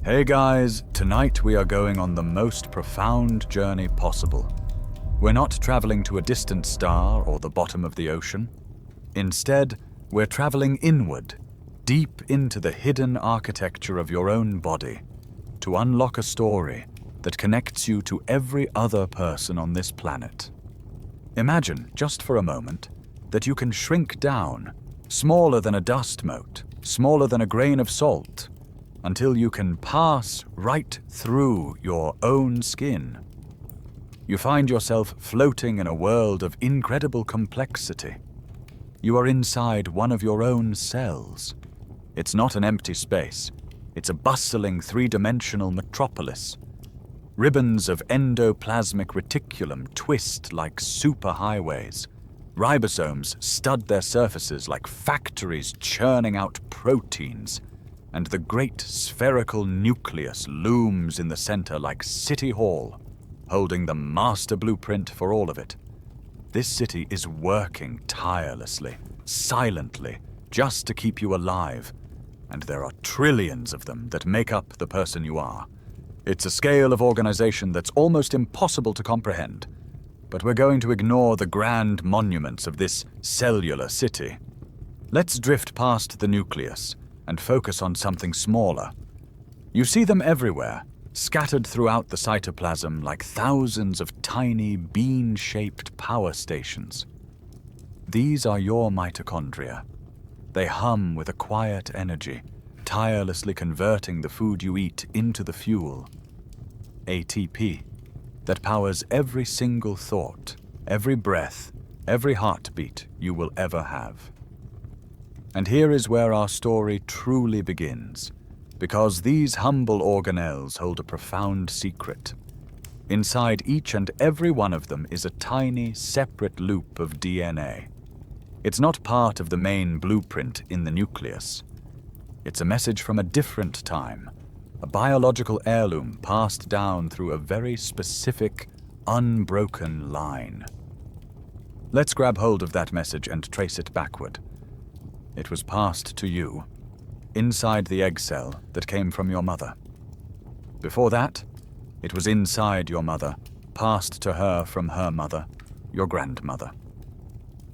Hey guys, tonight we are going on the most profound journey possible. We're not traveling to a distant star or the bottom of the ocean. Instead, we're traveling inward, deep into the hidden architecture of your own body, to unlock a story that connects you to every other person on this planet. Imagine, just for a moment, that you can shrink down, smaller than a dust mote, smaller than a grain of salt, until you can pass right through your own skin. You find yourself floating in a world of incredible complexity. You are inside one of your own cells. It's not an empty space. It's a bustling three-dimensional metropolis. Ribbons of endoplasmic reticulum twist like superhighways. Ribosomes stud their surfaces like factories churning out proteins. And the great spherical nucleus looms in the center like City Hall, holding the master blueprint for all of it. This city is working tirelessly, silently, just to keep you alive, and there are trillions of them that make up the person you are. It's a scale of organization that's almost impossible to comprehend, but we're going to ignore the grand monuments of this cellular city. Let's drift past the nucleus and focus on something smaller. You see them everywhere, scattered throughout the cytoplasm like thousands of tiny bean-shaped power stations. These are your mitochondria. They hum with a quiet energy, tirelessly converting the food you eat into the fuel, ATP, that powers every single thought, every breath, every heartbeat you will ever have. And here is where our story truly begins, because these humble organelles hold a profound secret. Inside each and every one of them is a tiny, separate loop of DNA. It's not part of the main blueprint in the nucleus. It's a message from a different time, a biological heirloom passed down through a very specific, unbroken line. Let's grab hold of that message and trace it backward. It was passed to you, inside the egg cell that came from your mother. Before that, it was inside your mother, passed to her from her mother, your grandmother.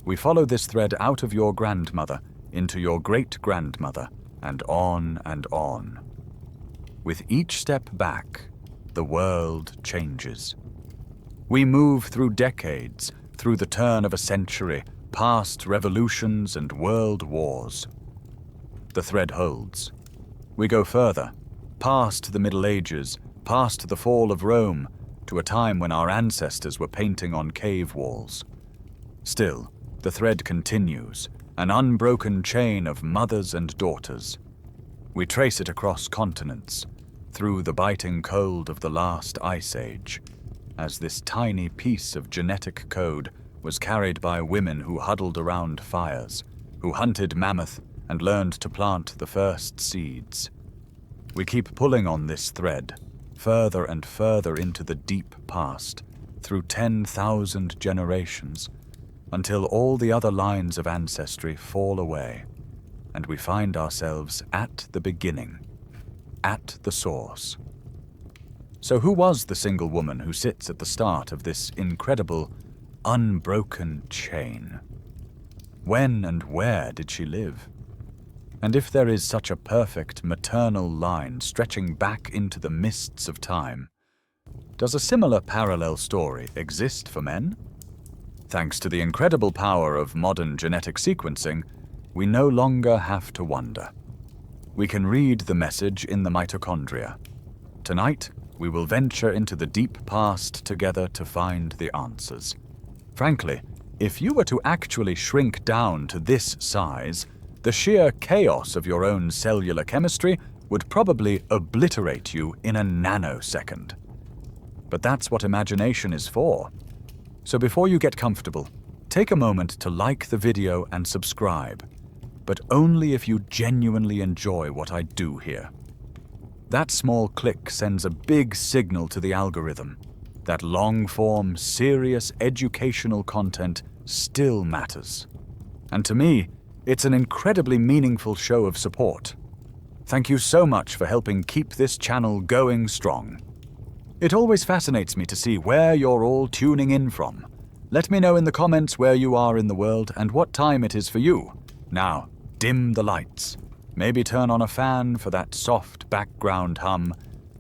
We follow this thread out of your grandmother into your great-grandmother, and on and on. With each step back, the world changes. We move through decades, through the turn of a century, past revolutions and world wars. The thread holds. We go further, past the Middle Ages, past the fall of Rome, to a time when our ancestors were painting on cave walls. Still, the thread continues, an unbroken chain of mothers and daughters. We trace it across continents, through the biting cold of the last ice age, as this tiny piece of genetic code was carried by women who huddled around fires, who hunted mammoth and learned to plant the first seeds. We keep pulling on this thread, further and further into the deep past, through 10,000 generations, until all the other lines of ancestry fall away, and we find ourselves at the beginning, at the source. So who was the single woman who sits at the start of this incredible, unbroken chain? When and where did she live? And if there is such a perfect maternal line stretching back into the mists of time, does a similar parallel story exist for men? Thanks to the incredible power of modern genetic sequencing, we no longer have to wonder. We can read the message in the mitochondria. Tonight, we will venture into the deep past together to find the answers. Frankly, if you were to actually shrink down to this size, the sheer chaos of your own cellular chemistry would probably obliterate you in a nanosecond. But that's what imagination is for. So before you get comfortable, take a moment to like the video and subscribe, but only if you genuinely enjoy what I do here. That small click sends a big signal to the algorithm that long-form, serious educational content still matters. And to me, it's an incredibly meaningful show of support. Thank you so much for helping keep this channel going strong. It always fascinates me to see where you're all tuning in from. Let me know in the comments where you are in the world and what time it is for you. Now, dim the lights. Maybe turn on a fan for that soft background hum,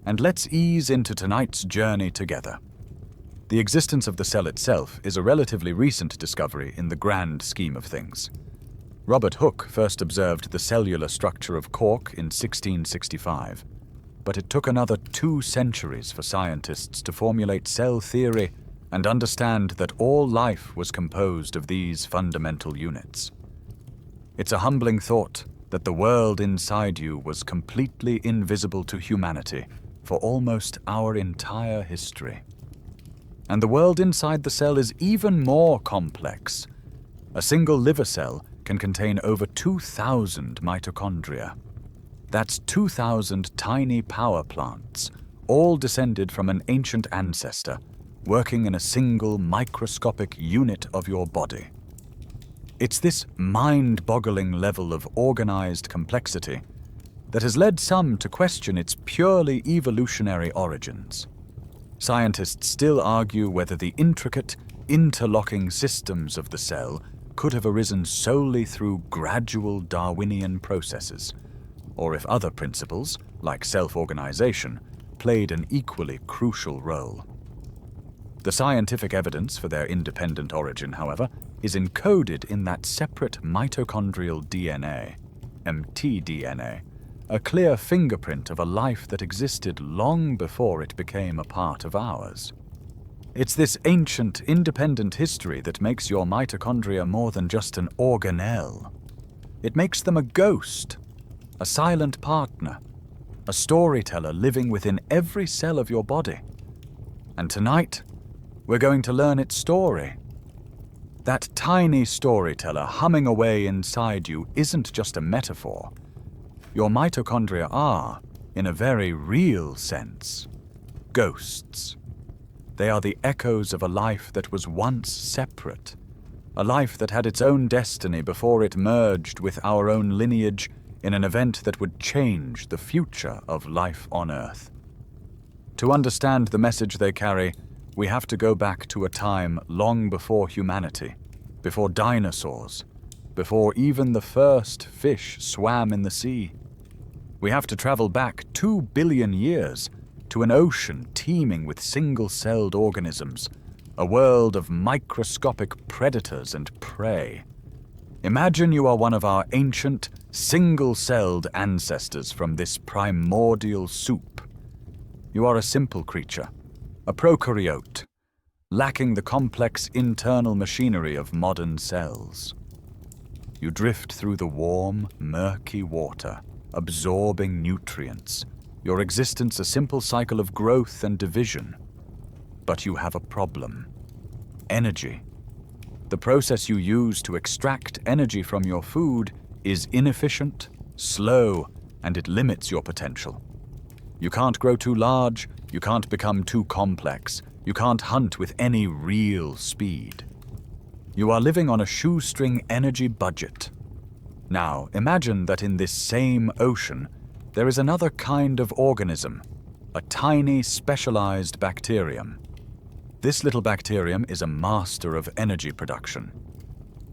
and let's ease into tonight's journey together. The existence of the cell itself is a relatively recent discovery in the grand scheme of things. Robert Hooke first observed the cellular structure of cork in 1665, but it took another 2 centuries for scientists to formulate cell theory and understand that all life was composed of these fundamental units. It's a humbling thought that the world inside you was completely invisible to humanity for almost our entire history. And the world inside the cell is even more complex. A single liver cell can contain over 2,000 mitochondria. That's 2,000 tiny power plants, all descended from an ancient ancestor, working in a single microscopic unit of your body. It's this mind-boggling level of organized complexity that has led some to question its purely evolutionary origins. Scientists still argue whether the intricate, interlocking systems of the cell could have arisen solely through gradual Darwinian processes, or if other principles, like self-organization, played an equally crucial role. The scientific evidence for their independent origin, however, is encoded in that separate mitochondrial DNA, mtDNA, a clear fingerprint of a life that existed long before it became a part of ours. It's this ancient, independent history that makes your mitochondria more than just an organelle. It makes them a ghost, a silent partner, a storyteller living within every cell of your body. And tonight, we're going to learn its story. That tiny storyteller humming away inside you isn't just a metaphor. Your mitochondria are, in a very real sense, ghosts. They are the echoes of a life that was once separate, a life that had its own destiny before it merged with our own lineage in an event that would change the future of life on Earth. To understand the message they carry, we have to go back to a time long before humanity, before dinosaurs, before even the first fish swam in the sea. We have to travel back 2 billion years to an ocean teeming with single-celled organisms, a world of microscopic predators and prey. Imagine you are one of our ancient, single-celled ancestors from this primordial soup. You are a simple creature, a prokaryote, lacking the complex internal machinery of modern cells. You drift through the warm, murky water, absorbing nutrients, your existence a simple cycle of growth and division. But you have a problem. Energy. The process you use to extract energy from your food is inefficient, slow, and it limits your potential. You can't grow too large, you can't become too complex, you can't hunt with any real speed. You are living on a shoestring energy budget. Now, imagine that in this same ocean, there is another kind of organism, a tiny specialized bacterium. This little bacterium is a master of energy production.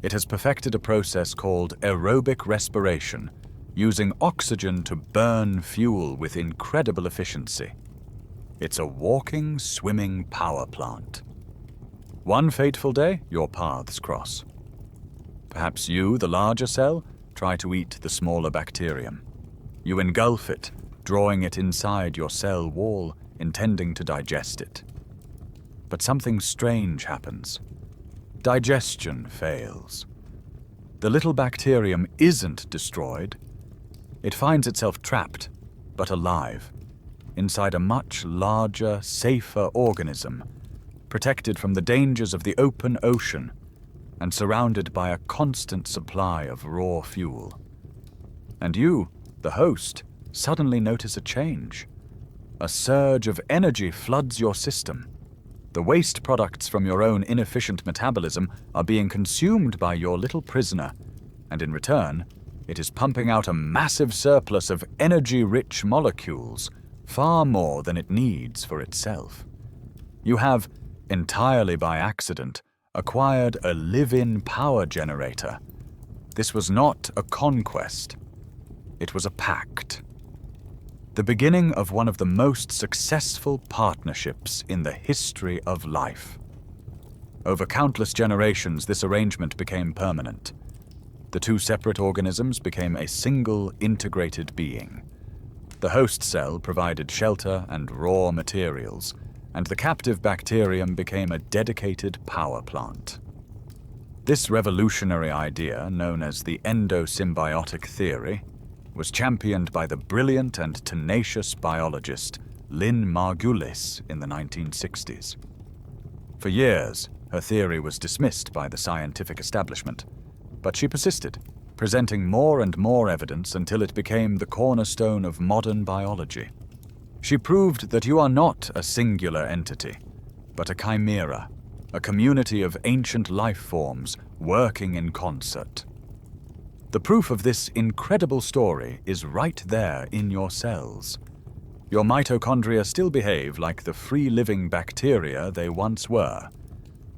It has perfected a process called aerobic respiration, using oxygen to burn fuel with incredible efficiency. It's a walking, swimming power plant. One fateful day, your paths cross. Perhaps you, the larger cell, try to eat the smaller bacterium. You engulf it, drawing it inside your cell wall, intending to digest it. But something strange happens. Digestion fails. The little bacterium isn't destroyed. It finds itself trapped, but alive, inside a much larger, safer organism, protected from the dangers of the open ocean and surrounded by a constant supply of raw fuel. And you, the host, suddenly notice a change. A surge of energy floods your system. The waste products from your own inefficient metabolism are being consumed by your little prisoner, and in return, It is pumping out a massive surplus of energy-rich molecules, far more than it needs for itself. You have, entirely by accident, acquired a live-in power generator. This was not a conquest. It was a pact. The beginning of one of the most successful partnerships in the history of life. Over countless generations, this arrangement became permanent. The two separate organisms became a single, integrated being. The host cell provided shelter and raw materials, and the captive bacterium became a dedicated power plant. This revolutionary idea, known as the endosymbiotic theory, was championed by the brilliant and tenacious biologist Lynn Margulis in the 1960s. For years, her theory was dismissed by the scientific establishment, but she persisted, presenting more and more evidence until it became the cornerstone of modern biology. She proved that you are not a singular entity, but a chimera, a community of ancient life forms working in concert. The proof of this incredible story is right there in your cells. Your mitochondria still behave like the free-living bacteria they once were.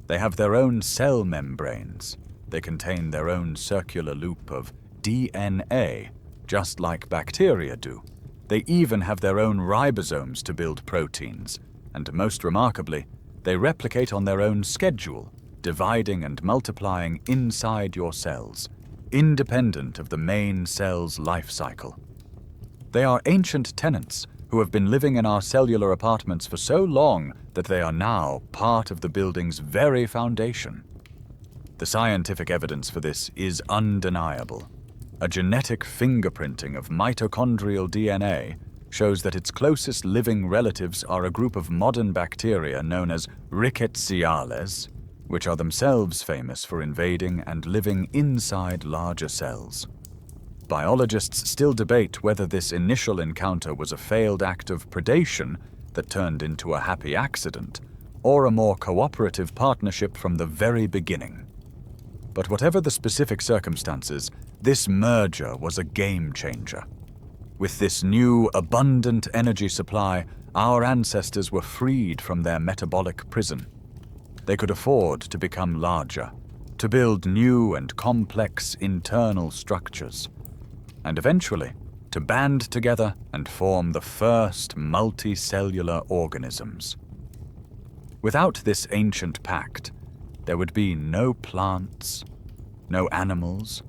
They have their own cell membranes. They contain their own circular loop of DNA, just like bacteria do. They even have their own ribosomes to build proteins, and most remarkably, they replicate on their own schedule, dividing and multiplying inside your cells, independent of the main cell's life cycle. They are ancient tenants who have been living in our cellular apartments for so long that they are now part of the building's very foundation. The scientific evidence for this is undeniable. A genetic fingerprinting of mitochondrial DNA shows that its closest living relatives are a group of modern bacteria known as Rickettsiales, which are themselves famous for invading and living inside larger cells. Biologists still debate whether this initial encounter was a failed act of predation that turned into a happy accident, or a more cooperative partnership from the very beginning. But whatever the specific circumstances, this merger was a game changer. With this new, abundant energy supply, our ancestors were freed from their metabolic prison. They could afford to become larger, to build new and complex internal structures, and eventually to band together and form the first multicellular organisms. Without this ancient pact, there would be no plants, no animals,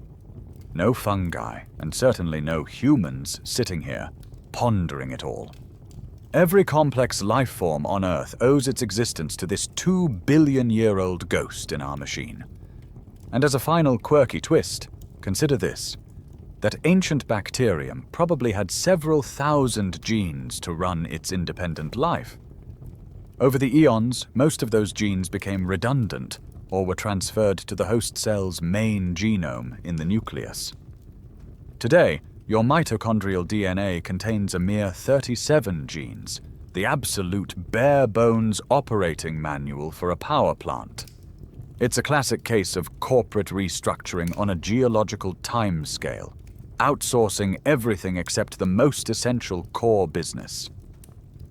no fungi, and certainly no humans sitting here, pondering it all. Every complex life form on Earth owes its existence to this 2-billion-year-old ghost in our machine. And as a final quirky twist, consider this: that ancient bacterium probably had several thousand genes to run its independent life. Over the eons, most of those genes became redundant or were transferred to the host cell's main genome in the nucleus. Today, your mitochondrial DNA contains a mere 37 genes, the absolute bare-bones operating manual for a power plant. It's a classic case of corporate restructuring on a geological timescale, outsourcing everything except the most essential core business.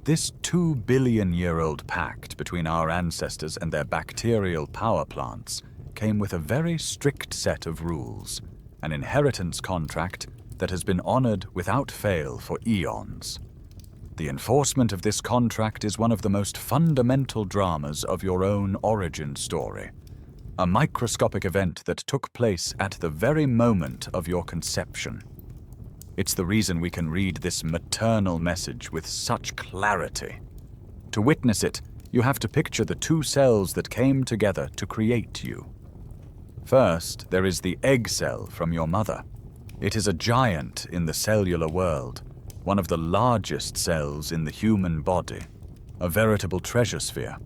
This 2-billion-year-old pact between our ancestors and their bacterial power plants came with a very strict set of rules, an inheritance contract that has been honored without fail for eons. The enforcement of this contract is one of the most fundamental dramas of your own origin story, a microscopic event that took place at the very moment of your conception. It's the reason we can read this maternal message with such clarity. To witness it, you have to picture the two cells that came together to create you. First, there is the egg cell from your mother. It is a giant in the cellular world, one of the largest cells in the human body, a veritable treasure sphere.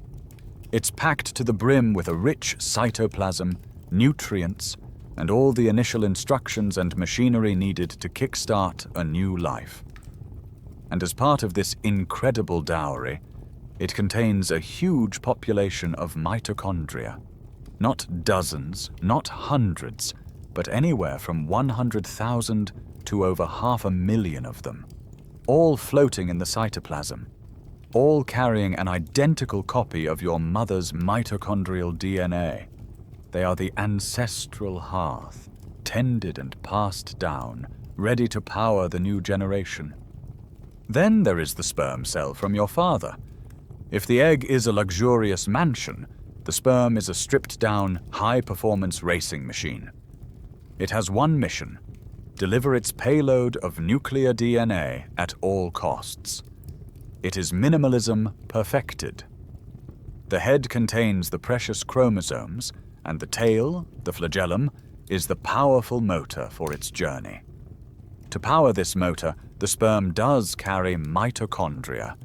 It's packed to the brim with a rich cytoplasm, nutrients, and all the initial instructions and machinery needed to kickstart a new life. And as part of this incredible dowry, it contains a huge population of mitochondria. Not dozens, not hundreds, but anywhere from 100,000 to over 500,000 of them, all floating in the cytoplasm, all carrying an identical copy of your mother's mitochondrial DNA. They are the ancestral hearth, tended and passed down, ready to power the new generation. Then there is the sperm cell from your father. If the egg is a luxurious mansion, the sperm is a stripped-down, high-performance racing machine. It has one mission: deliver its payload of nuclear DNA at all costs. It is minimalism perfected. The head contains the precious chromosomes, and the tail, the flagellum, is the powerful motor for its journey. To power this motor, the sperm does carry mitochondria,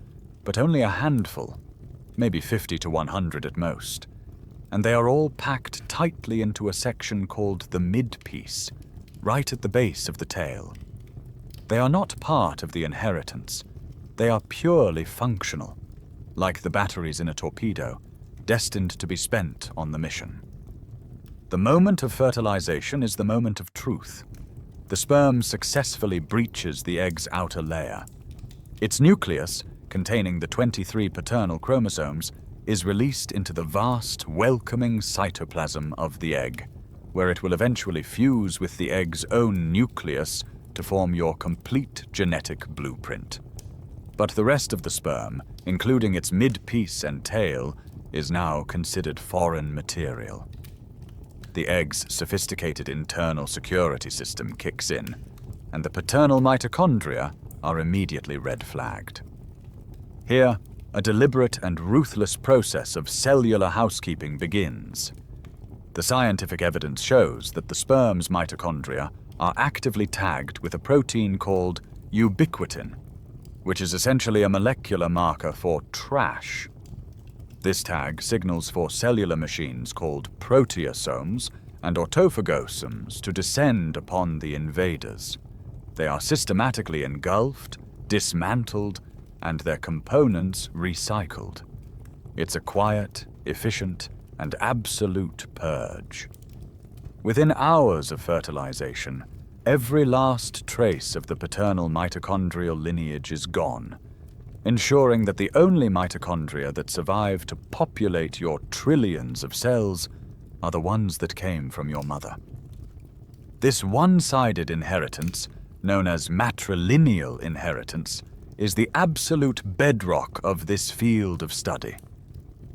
but only a handful, maybe 50 to 100 at most, and they are all packed tightly into a section called the midpiece, right at the base of the tail. They are not part of the inheritance. They are purely functional, like the batteries in a torpedo, destined to be spent on the mission. The moment of fertilization is the moment of truth. The sperm successfully breaches the egg's outer layer. Its nucleus, containing the 23 paternal chromosomes, is released into the vast, welcoming cytoplasm of the egg, where it will eventually fuse with the egg's own nucleus to form your complete genetic blueprint. But the rest of the sperm, including its mid-piece and tail, is now considered foreign material. The egg's sophisticated internal security system kicks in, and the paternal mitochondria are immediately red-flagged. Here, a deliberate and ruthless process of cellular housekeeping begins. The scientific evidence shows that the sperm's mitochondria are actively tagged with a protein called ubiquitin, which is essentially a molecular marker for trash. This tag signals for cellular machines called proteasomes and autophagosomes to descend upon the invaders. They are systematically engulfed, dismantled, and their components recycled. It's a quiet, efficient, and absolute purge. Within hours of fertilization, every last trace of the paternal mitochondrial lineage is gone, ensuring that the only mitochondria that survive to populate your trillions of cells are the ones that came from your mother. This one-sided inheritance, known as matrilineal inheritance, is the absolute bedrock of this field of study.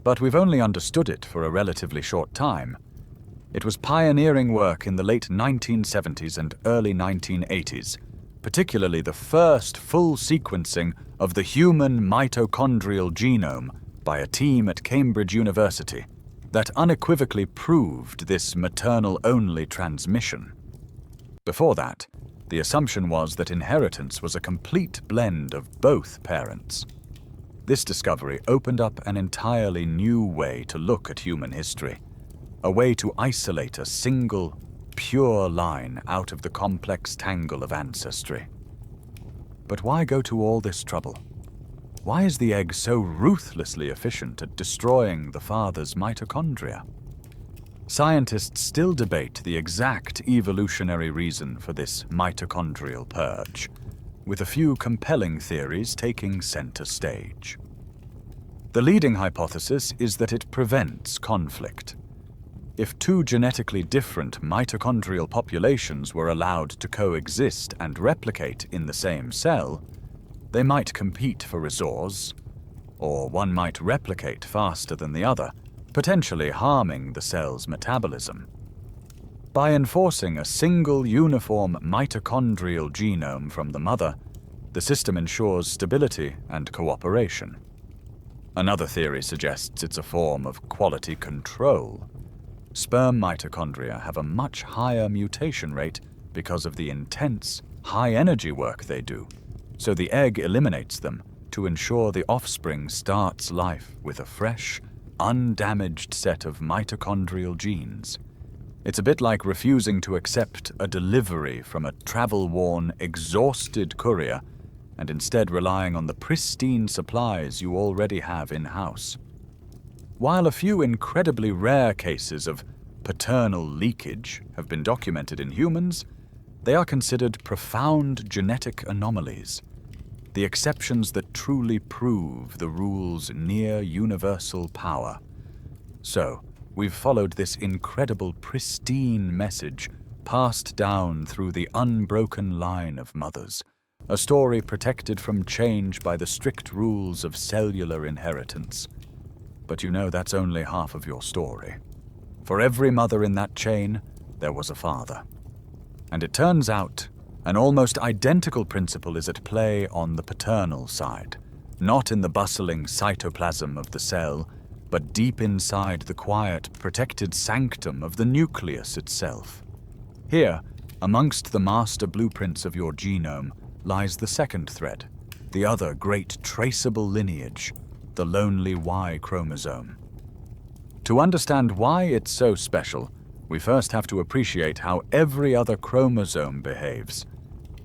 But we've only understood it for a relatively short time. It was pioneering work in the late 1970s and early 1980s, particularly the first full sequencing of the human mitochondrial genome by a team at Cambridge University that unequivocally proved this maternal-only transmission. Before that, the assumption was that inheritance was a complete blend of both parents. This discovery opened up an entirely new way to look at human history, a way to isolate a single, pure line out of the complex tangle of ancestry. But why go to all this trouble? Why is the egg so ruthlessly efficient at destroying the father's mitochondria? Scientists still debate the exact evolutionary reason for this mitochondrial purge, with a few compelling theories taking center stage. The leading hypothesis is that it prevents conflict. If two genetically different mitochondrial populations were allowed to coexist and replicate in the same cell, they might compete for resource, or one might replicate faster than the other, potentially harming the cell's metabolism. By enforcing a single uniform mitochondrial genome from the mother, the system ensures stability and cooperation. Another theory suggests it's a form of quality control. Sperm mitochondria have a much higher mutation rate because of the intense, high-energy work they do, so the egg eliminates them to ensure the offspring starts life with a fresh, undamaged set of mitochondrial genes. It's a bit like refusing to accept a delivery from a travel-worn, exhausted courier and instead relying on the pristine supplies you already have in-house. While a few incredibly rare cases of paternal leakage have been documented in humans, they are considered profound genetic anomalies, the exceptions that truly prove the rule's near-universal power. So, we've followed this incredible, pristine message passed down through the unbroken line of mothers, a story protected from change by the strict rules of cellular inheritance. But you know that's only half of your story. For every mother in that chain, there was a father. And it turns out, an almost identical principle is at play on the paternal side, not in the bustling cytoplasm of the cell, but deep inside the quiet, protected sanctum of the nucleus itself. Here, amongst the master blueprints of your genome, lies the second thread, the other great traceable lineage, the Lonely Y Chromosome. To understand why it's so special, we first have to appreciate how every other chromosome behaves.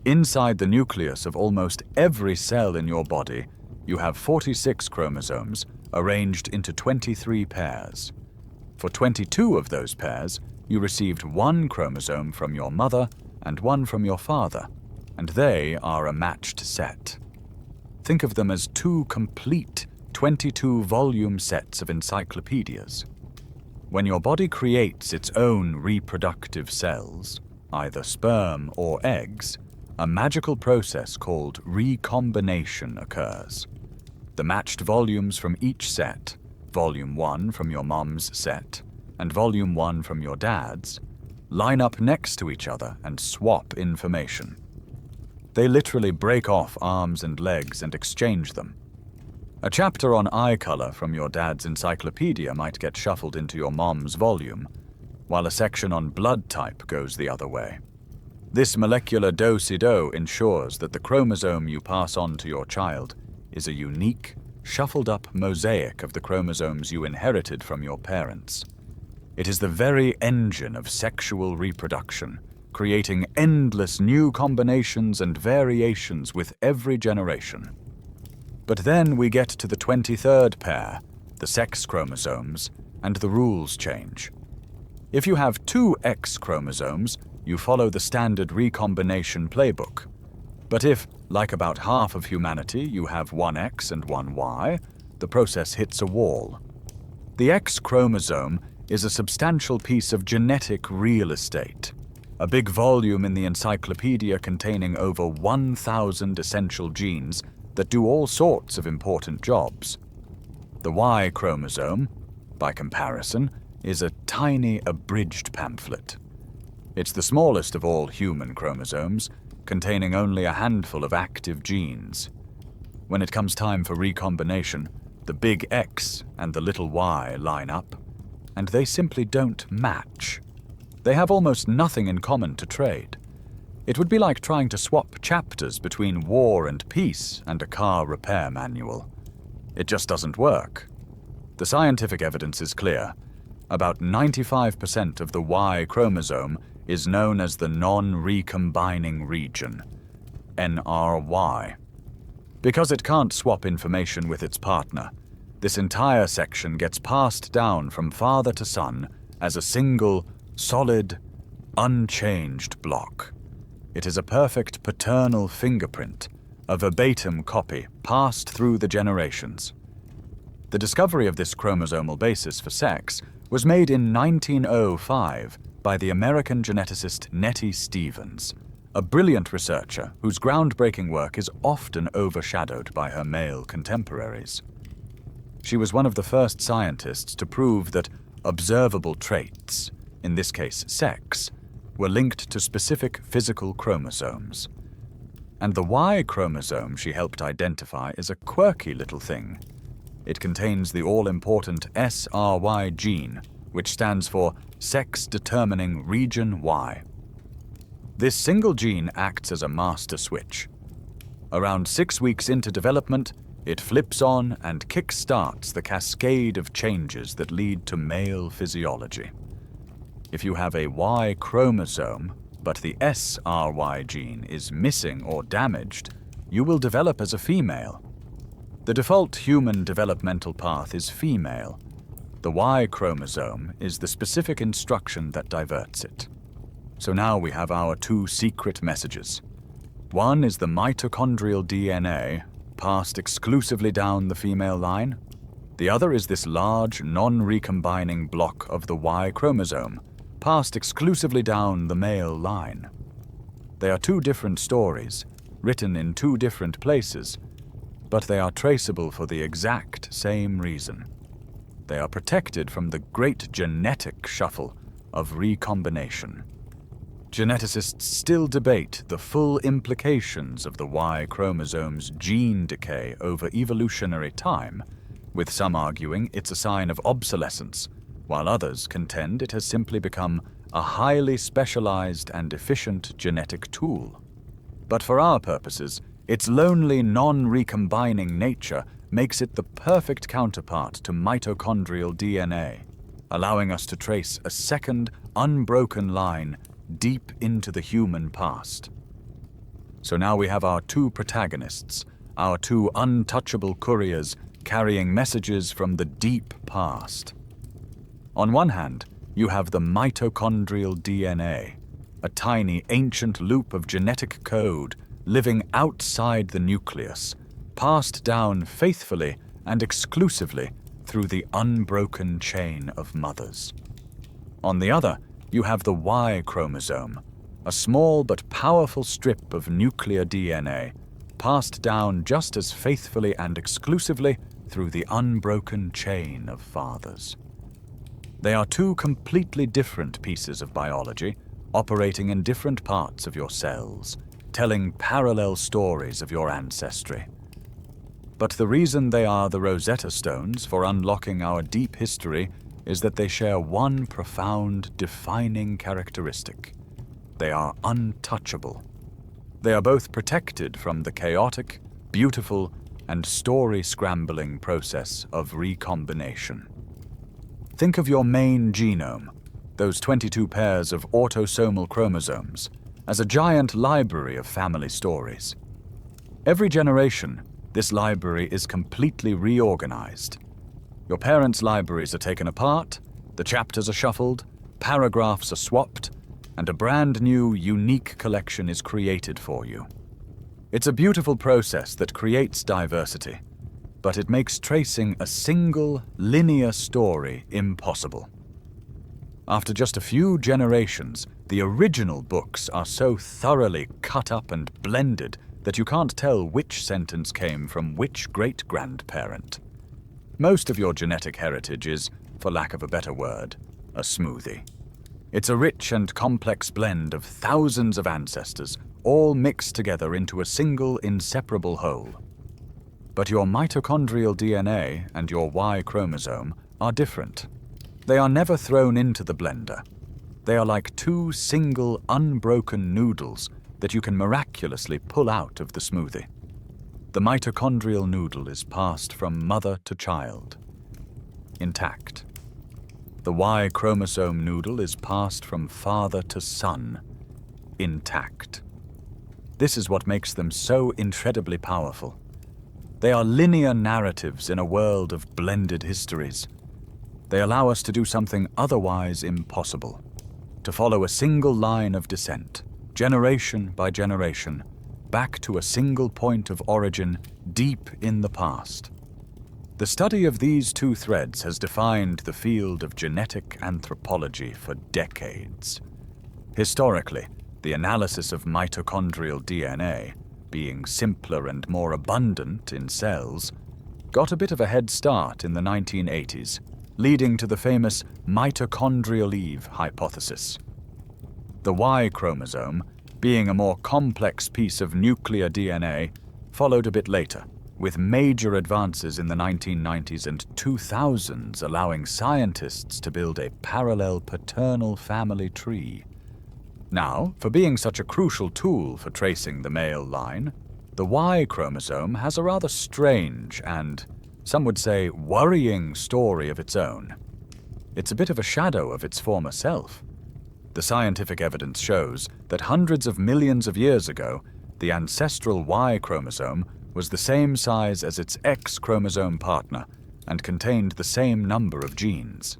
Inside the nucleus of almost every cell in your body, you have 46 chromosomes arranged into 23 pairs. For 22 of those pairs, you received one chromosome from your mother and one from your father, and they are a matched set. Think of them as two complete 22-volume sets of encyclopedias. When your body creates its own reproductive cells, either sperm or eggs, a magical process called recombination occurs. The matched volumes from each set, volume 1 from your mom's set and volume 1 from your dad's, line up next to each other and swap information. They literally break off arms and legs and exchange them. A chapter on eye color from your dad's encyclopedia might get shuffled into your mom's volume, while a section on blood type goes the other way. This molecular do-si-do ensures that the chromosome you pass on to your child is a unique, shuffled-up mosaic of the chromosomes you inherited from your parents. It is the very engine of sexual reproduction, creating endless new combinations and variations with every generation. But then we get to the 23rd pair, the sex chromosomes, and the rules change. If you have two X chromosomes, you follow the standard recombination playbook. But if, like about half of humanity, you have one X and one Y, the process hits a wall. The X chromosome is a substantial piece of genetic real estate, a big volume in the encyclopedia containing over 1,000 essential genes that do all sorts of important jobs. The Y chromosome, by comparison, is a tiny abridged pamphlet. It's the smallest of all human chromosomes, containing only a handful of active genes. When it comes time for recombination, the big X and the little Y line up, and they simply don't match. They have almost nothing in common to trade. It would be like trying to swap chapters between War and Peace and a car repair manual. It just doesn't work. The scientific evidence is clear. About 95% of the Y chromosome is known as the non-recombining region, NRY. Because it can't swap information with its partner, this entire section gets passed down from father to son as a single, solid, unchanged block. It is a perfect paternal fingerprint, a verbatim copy passed through the generations. The discovery of this chromosomal basis for sex was made in 1905 by the American geneticist Nettie Stevens, a brilliant researcher whose groundbreaking work is often overshadowed by her male contemporaries. She was one of the first scientists to prove that observable traits, in this case sex, were linked to specific physical chromosomes. And the Y chromosome she helped identify is a quirky little thing. It contains the all-important SRY gene, which stands for Sex-Determining Region Y. This single gene acts as a master switch. Around 6 weeks into development, it flips on and kick-starts the cascade of changes that lead to male physiology. If you have a Y chromosome, but the SRY gene is missing or damaged, you will develop as a female. The default human developmental path is female, The Y chromosome is the specific instruction that diverts it. So now we have our two secret messages. One is the mitochondrial DNA, passed exclusively down the female line. The other is this large, non-recombining block of the Y chromosome, passed exclusively down the male line. They are two different stories, written in two different places, but they are traceable for the exact same reason. They are protected from the great genetic shuffle of recombination. Geneticists still debate the full implications of the Y chromosome's gene decay over evolutionary time, with some arguing it's a sign of obsolescence, while others contend it has simply become a highly specialized and efficient genetic tool. But for our purposes, its lonely non-recombining nature makes it the perfect counterpart to mitochondrial DNA, allowing us to trace a second, unbroken line deep into the human past. So now we have our two protagonists, our two untouchable couriers carrying messages from the deep past. On one hand, you have the mitochondrial DNA, a tiny ancient loop of genetic code living outside the nucleus, passed down faithfully and exclusively through the unbroken chain of mothers. On the other, you have the Y chromosome, a small but powerful strip of nuclear DNA, passed down just as faithfully and exclusively through the unbroken chain of fathers. They are two completely different pieces of biology, operating in different parts of your cells, telling parallel stories of your ancestry. But the reason they are the Rosetta Stones for unlocking our deep history is that they share one profound, defining characteristic. They are untouchable. They are both protected from the chaotic, beautiful, and story-scrambling process of recombination. Think of your main genome, those 22 pairs of autosomal chromosomes, as a giant library of family stories. Every generation, this library is completely reorganized. Your parents' libraries are taken apart, the chapters are shuffled, paragraphs are swapped, and a brand new, unique collection is created for you. It's a beautiful process that creates diversity, but it makes tracing a single, linear story impossible. After just a few generations, the original books are so thoroughly cut up and blended that you can't tell which sentence came from which great-grandparent. Most of your genetic heritage is, for lack of a better word, a smoothie. It's a rich and complex blend of thousands of ancestors, all mixed together into a single, inseparable whole. But your mitochondrial DNA and your Y chromosome are different. They are never thrown into the blender. They are like two single, unbroken noodles that you can miraculously pull out of the smoothie. The mitochondrial noodle is passed from mother to child, intact. The Y chromosome noodle is passed from father to son, intact. This is what makes them so incredibly powerful. They are linear narratives in a world of blended histories. They allow us to do something otherwise impossible, to follow a single line of descent, generation by generation, back to a single point of origin deep in the past. The study of these two threads has defined the field of genetic anthropology for decades. Historically, the analysis of mitochondrial DNA, being simpler and more abundant in cells, got a bit of a head start in the 1980s, leading to the famous Mitochondrial Eve hypothesis. The Y chromosome, being a more complex piece of nuclear DNA, followed a bit later, with major advances in the 1990s and 2000s allowing scientists to build a parallel paternal family tree. Now, for being such a crucial tool for tracing the male line, the Y chromosome has a rather strange and, some would say, worrying story of its own. It's a bit of a shadow of its former self. The scientific evidence shows that hundreds of millions of years ago, the ancestral Y chromosome was the same size as its X chromosome partner and contained the same number of genes.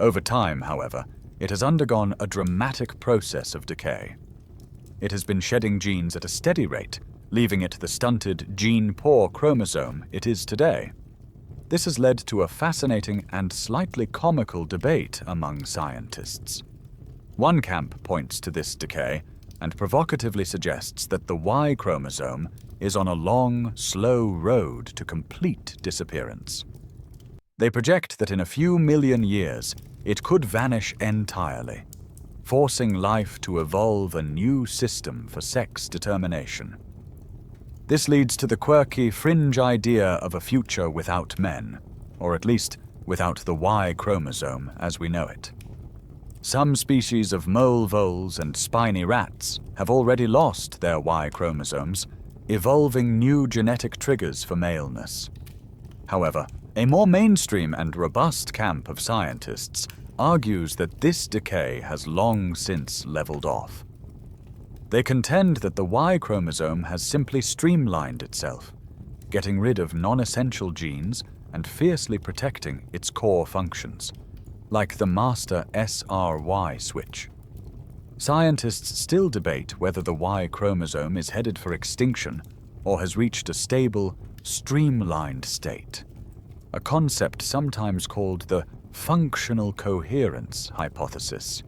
Over time, however, it has undergone a dramatic process of decay. It has been shedding genes at a steady rate, leaving it the stunted, gene-poor chromosome it is today. This has led to a fascinating and slightly comical debate among scientists. One camp points to this decay and provocatively suggests that the Y chromosome is on a long, slow road to complete disappearance. They project that in a few million years, it could vanish entirely, forcing life to evolve a new system for sex determination. This leads to the quirky fringe idea of a future without men, or at least without the Y chromosome as we know it. Some species of mole voles and spiny rats have already lost their Y chromosomes, evolving new genetic triggers for maleness. However, a more mainstream and robust camp of scientists argues that this decay has long since leveled off. They contend that the Y chromosome has simply streamlined itself, getting rid of non-essential genes and fiercely protecting its core functions, like the master SRY switch. Scientists still debate whether the Y chromosome is headed for extinction or has reached a stable, streamlined state, a concept sometimes called the functional coherence hypothesis.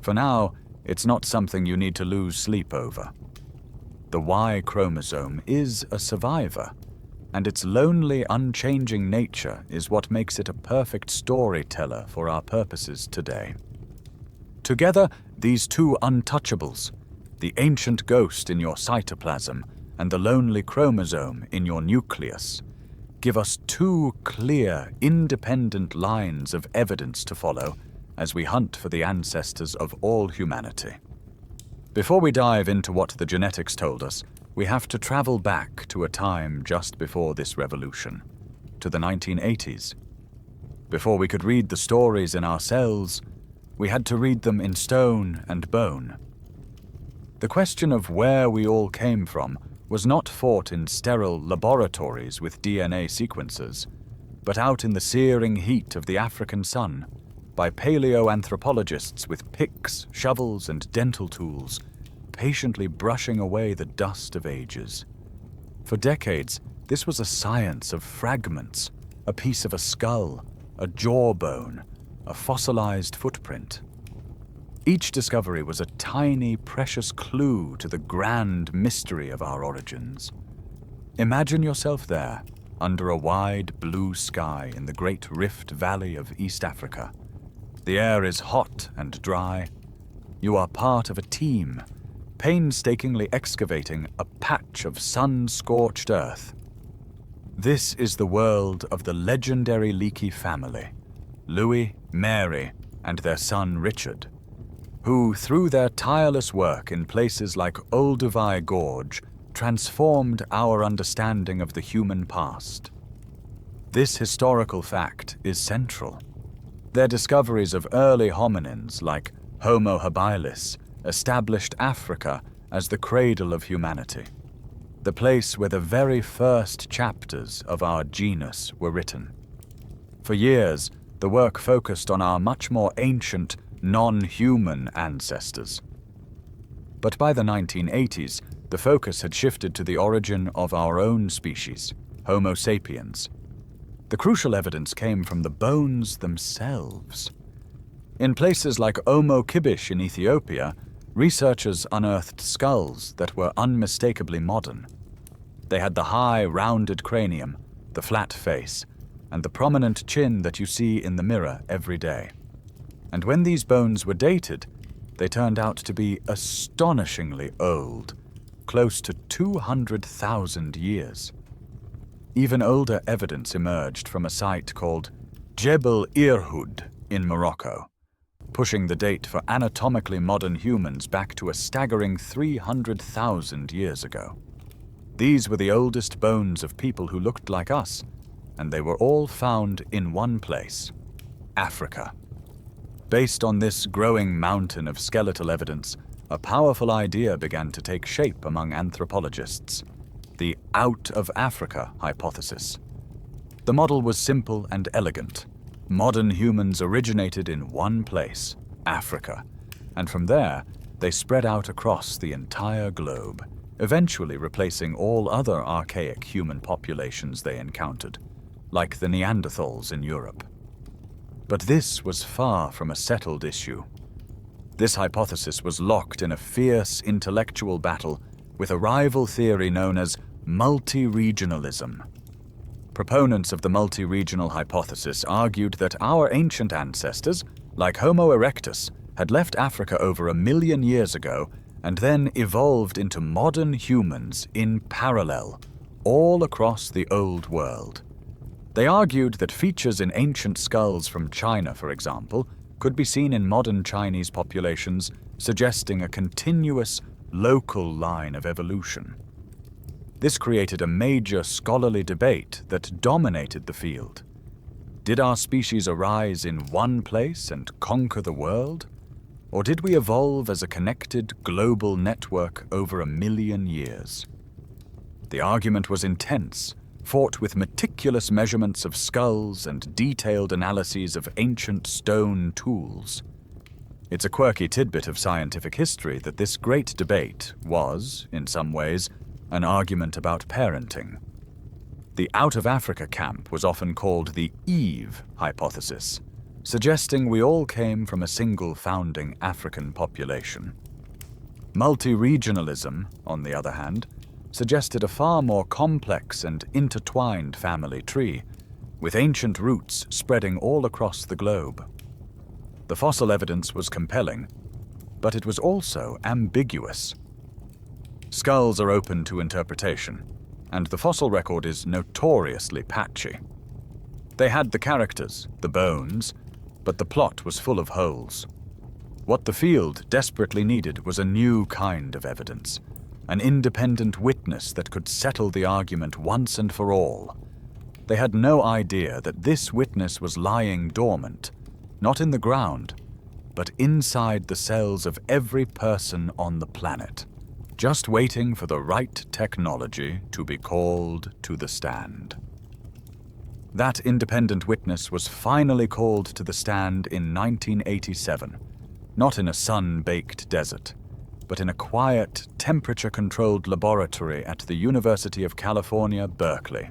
For now, it's not something you need to lose sleep over. The Y chromosome is a survivor, and its lonely, unchanging nature is what makes it a perfect storyteller for our purposes today. Together, these two untouchables, the ancient ghost in your cytoplasm and the lonely chromosome in your nucleus, give us two clear, independent lines of evidence to follow as we hunt for the ancestors of all humanity. Before we dive into what the genetics told us, we have to travel back to a time just before this revolution, to the 1980s. Before we could read the stories in our cells, we had to read them in stone and bone. The question of where we all came from was not fought in sterile laboratories with DNA sequencers, but out in the searing heat of the African sun, by paleoanthropologists with picks, shovels, and dental tools, patiently brushing away the dust of ages. For decades, this was a science of fragments, a piece of a skull, a jawbone, a fossilized footprint. Each discovery was a tiny, precious clue to the grand mystery of our origins. Imagine yourself there, under a wide blue sky in the great Rift Valley of East Africa. The air is hot and dry. You are part of a team, painstakingly excavating a patch of sun-scorched earth. This is the world of the legendary Leakey family, Louis, Mary, and their son Richard, who, through their tireless work in places like Olduvai Gorge, transformed our understanding of the human past. This historical fact is central. Their discoveries of early hominins like Homo habilis established Africa as the cradle of humanity, the place where the very first chapters of our genus were written. For years, the work focused on our much more ancient, non-human ancestors. But by the 1980s, the focus had shifted to the origin of our own species, Homo sapiens. The crucial evidence came from the bones themselves. In places like Omo Kibish in Ethiopia, researchers unearthed skulls that were unmistakably modern. They had the high, rounded cranium, the flat face, and the prominent chin that you see in the mirror every day. And when these bones were dated, they turned out to be astonishingly old, close to 200,000 years. Even older evidence emerged from a site called Jebel Irhoud in Morocco, pushing the date for anatomically modern humans back to a staggering 300,000 years ago. These were the oldest bones of people who looked like us, and they were all found in one place, Africa. Based on this growing mountain of skeletal evidence, a powerful idea began to take shape among anthropologists, the out of Africa hypothesis. The model was simple and elegant. Modern humans originated in one place, Africa, and from there they spread out across the entire globe, eventually replacing all other archaic human populations they encountered, like the Neanderthals in Europe. But this was far from a settled issue. This hypothesis was locked in a fierce intellectual battle with a rival theory known as multi-regionalism. Proponents of the multi-regional hypothesis argued that our ancient ancestors, like Homo erectus, had left Africa over 1 million years ago and then evolved into modern humans in parallel, all across the Old World. They argued that features in ancient skulls from China, for example, could be seen in modern Chinese populations, suggesting a continuous, local line of evolution. This created a major scholarly debate that dominated the field. Did our species arise in one place and conquer the world? Or did we evolve as a connected global network over 1 million years? The argument was intense, fought with meticulous measurements of skulls and detailed analyses of ancient stone tools. It's a quirky tidbit of scientific history that this great debate was, in some ways, an argument about parenting. The out-of-Africa camp was often called the Eve hypothesis, suggesting we all came from a single founding African population. Multi-regionalism, on the other hand, suggested a far more complex and intertwined family tree, with ancient roots spreading all across the globe. The fossil evidence was compelling, but it was also ambiguous. Skulls are open to interpretation, and the fossil record is notoriously patchy. They had the characters, the bones, but the plot was full of holes. What the field desperately needed was a new kind of evidence, an independent witness that could settle the argument once and for all. They had no idea that this witness was lying dormant, not in the ground, but inside the cells of every person on the planet, just waiting for the right technology to be called to the stand. That independent witness was finally called to the stand in 1987, not in a sun-baked desert, but in a quiet, temperature-controlled laboratory at the University of California, Berkeley.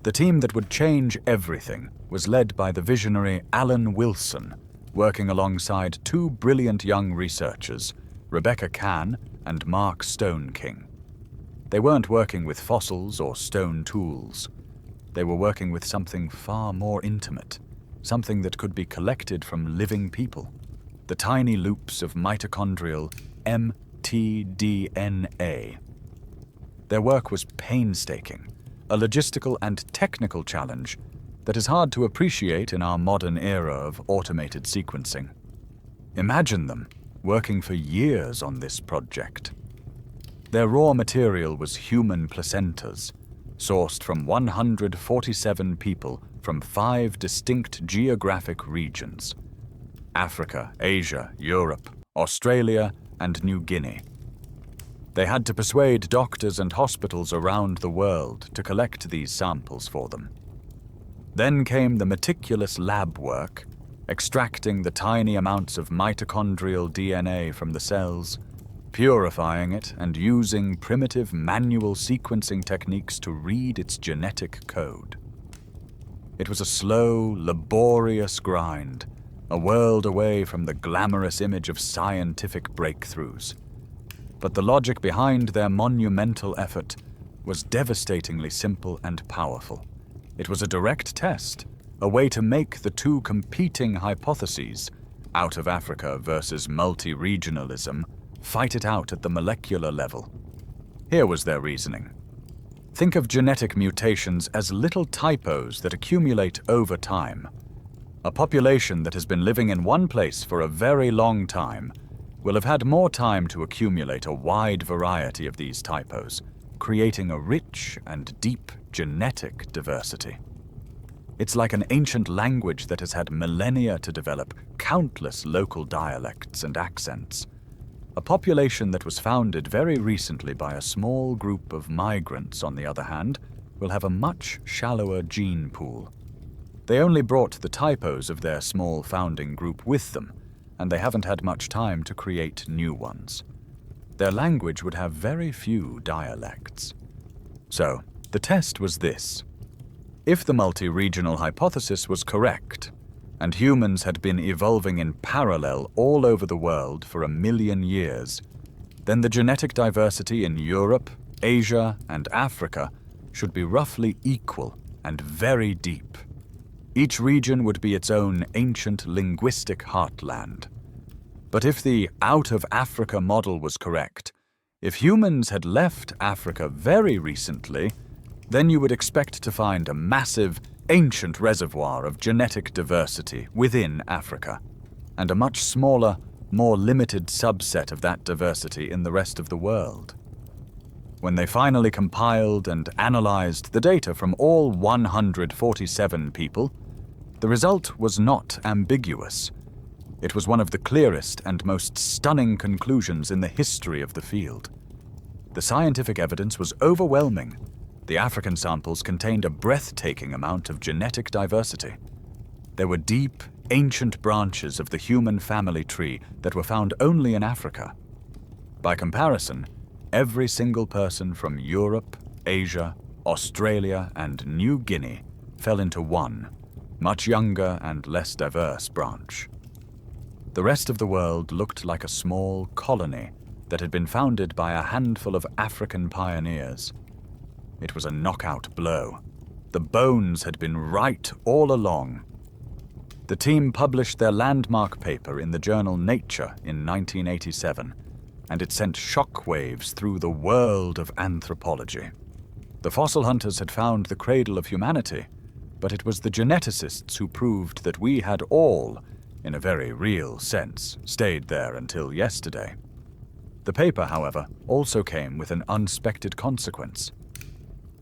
The team that would change everything was led by the visionary Alan Wilson, working alongside two brilliant young researchers, Rebecca Cann and Mark Stoneking. They weren't working with fossils or stone tools. They were working with something far more intimate, something that could be collected from living people, the tiny loops of mitochondrial mtDNA. Their work was painstaking, a logistical and technical challenge that is hard to appreciate in our modern era of automated sequencing. Imagine them working for years on this project. Their raw material was human placentas, sourced from 147 people from 5 distinct geographic regions: Africa, Asia, Europe, Australia, and New Guinea. They had to persuade doctors and hospitals around the world to collect these samples for them. Then came the meticulous lab work, extracting the tiny amounts of mitochondrial DNA from the cells, purifying it, and using primitive manual sequencing techniques to read its genetic code. It was a slow, laborious grind, a world away from the glamorous image of scientific breakthroughs. But the logic behind their monumental effort was devastatingly simple and powerful. It was a direct test, a way to make the two competing hypotheses, out of Africa versus multi-regionalism, fight it out at the molecular level. Here was their reasoning. Think of genetic mutations as little typos that accumulate over time. A population that has been living in one place for a very long time will have had more time to accumulate a wide variety of these typos, creating a rich and deep genetic diversity. It's like an ancient language that has had millennia to develop countless local dialects and accents. A population that was founded very recently by a small group of migrants, on the other hand, will have a much shallower gene pool. They only brought the typos of their small founding group with them, and they haven't had much time to create new ones. Their language would have very few dialects. So, the test was this. If the multi-regional hypothesis was correct, and humans had been evolving in parallel all over the world for 1 million years, then the genetic diversity in Europe, Asia, and Africa should be roughly equal and very deep. Each region would be its own ancient linguistic heartland. But if the out-of-Africa model was correct, if humans had left Africa very recently, then you would expect to find a massive, ancient reservoir of genetic diversity within Africa, and a much smaller, more limited subset of that diversity in the rest of the world. When they finally compiled and analyzed the data from all 147 people, the result was not ambiguous. It was one of the clearest and most stunning conclusions in the history of the field. The scientific evidence was overwhelming. The African samples contained a breathtaking amount of genetic diversity. There were deep, ancient branches of the human family tree that were found only in Africa. By comparison, every single person from Europe, Asia, Australia, and New Guinea fell into one, much younger and less diverse branch. The rest of the world looked like a small colony that had been founded by a handful of African pioneers. It was a knockout blow. The bones had been right all along. The team published their landmark paper in the journal Nature in 1987, and it sent shockwaves through the world of anthropology. The fossil hunters had found the cradle of humanity, but it was the geneticists who proved that we had all, in a very real sense, stayed there until yesterday. The paper, however, also came with an unexpected consequence.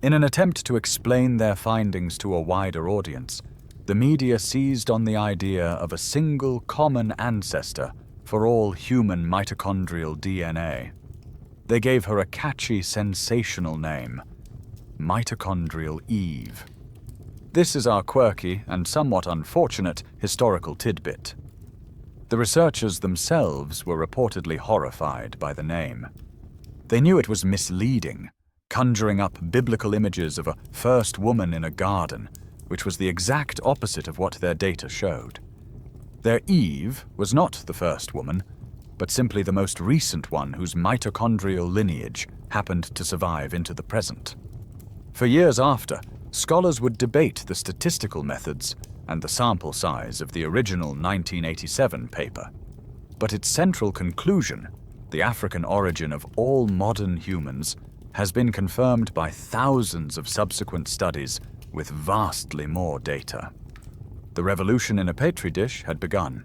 In an attempt to explain their findings to a wider audience, the media seized on the idea of a single common ancestor for all human mitochondrial DNA. They gave her a catchy, sensational name, Mitochondrial Eve. This is our quirky and somewhat unfortunate historical tidbit. The researchers themselves were reportedly horrified by the name. They knew it was misleading, conjuring up biblical images of a first woman in a garden, which was the exact opposite of what their data showed. Their Eve was not the first woman, but simply the most recent one whose mitochondrial lineage happened to survive into the present. For years after, scholars would debate the statistical methods and the sample size of the original 1987 paper. But its central conclusion, the African origin of all modern humans, has been confirmed by thousands of subsequent studies with vastly more data. The revolution in a petri dish had begun,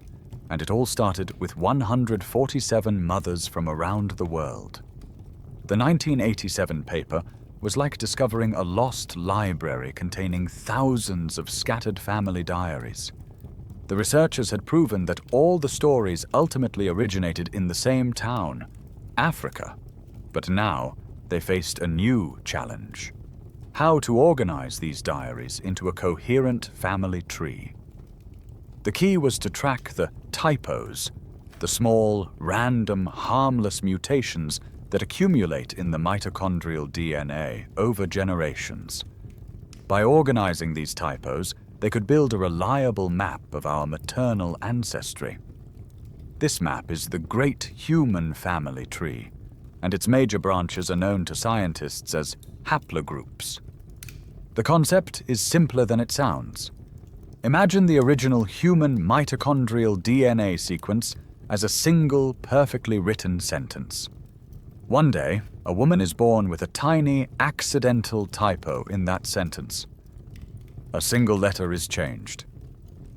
and it all started with 147 mothers from around the world. The 1987 paper was like discovering a lost library containing thousands of scattered family diaries. The researchers had proven that all the stories ultimately originated in the same town, Africa. But now, they faced a new challenge: how to organize these diaries into a coherent family tree. The key was to track the typos, the small, random, harmless mutations that accumulate in the mitochondrial DNA over generations. By organizing these typos, they could build a reliable map of our maternal ancestry. This map is the great human family tree, and its major branches are known to scientists as haplogroups. The concept is simpler than it sounds. Imagine the original human mitochondrial DNA sequence as a single, perfectly written sentence. One day, a woman is born with a tiny, accidental typo in that sentence. A single letter is changed.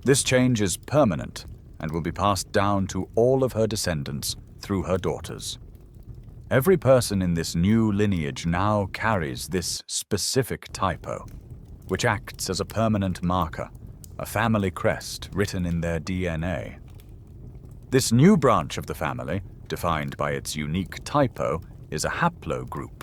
This change is permanent and will be passed down to all of her descendants through her daughters. Every person in this new lineage now carries this specific typo, which acts as a permanent marker, a family crest written in their DNA. This new branch of the family, defined by its unique typo, is a haplogroup.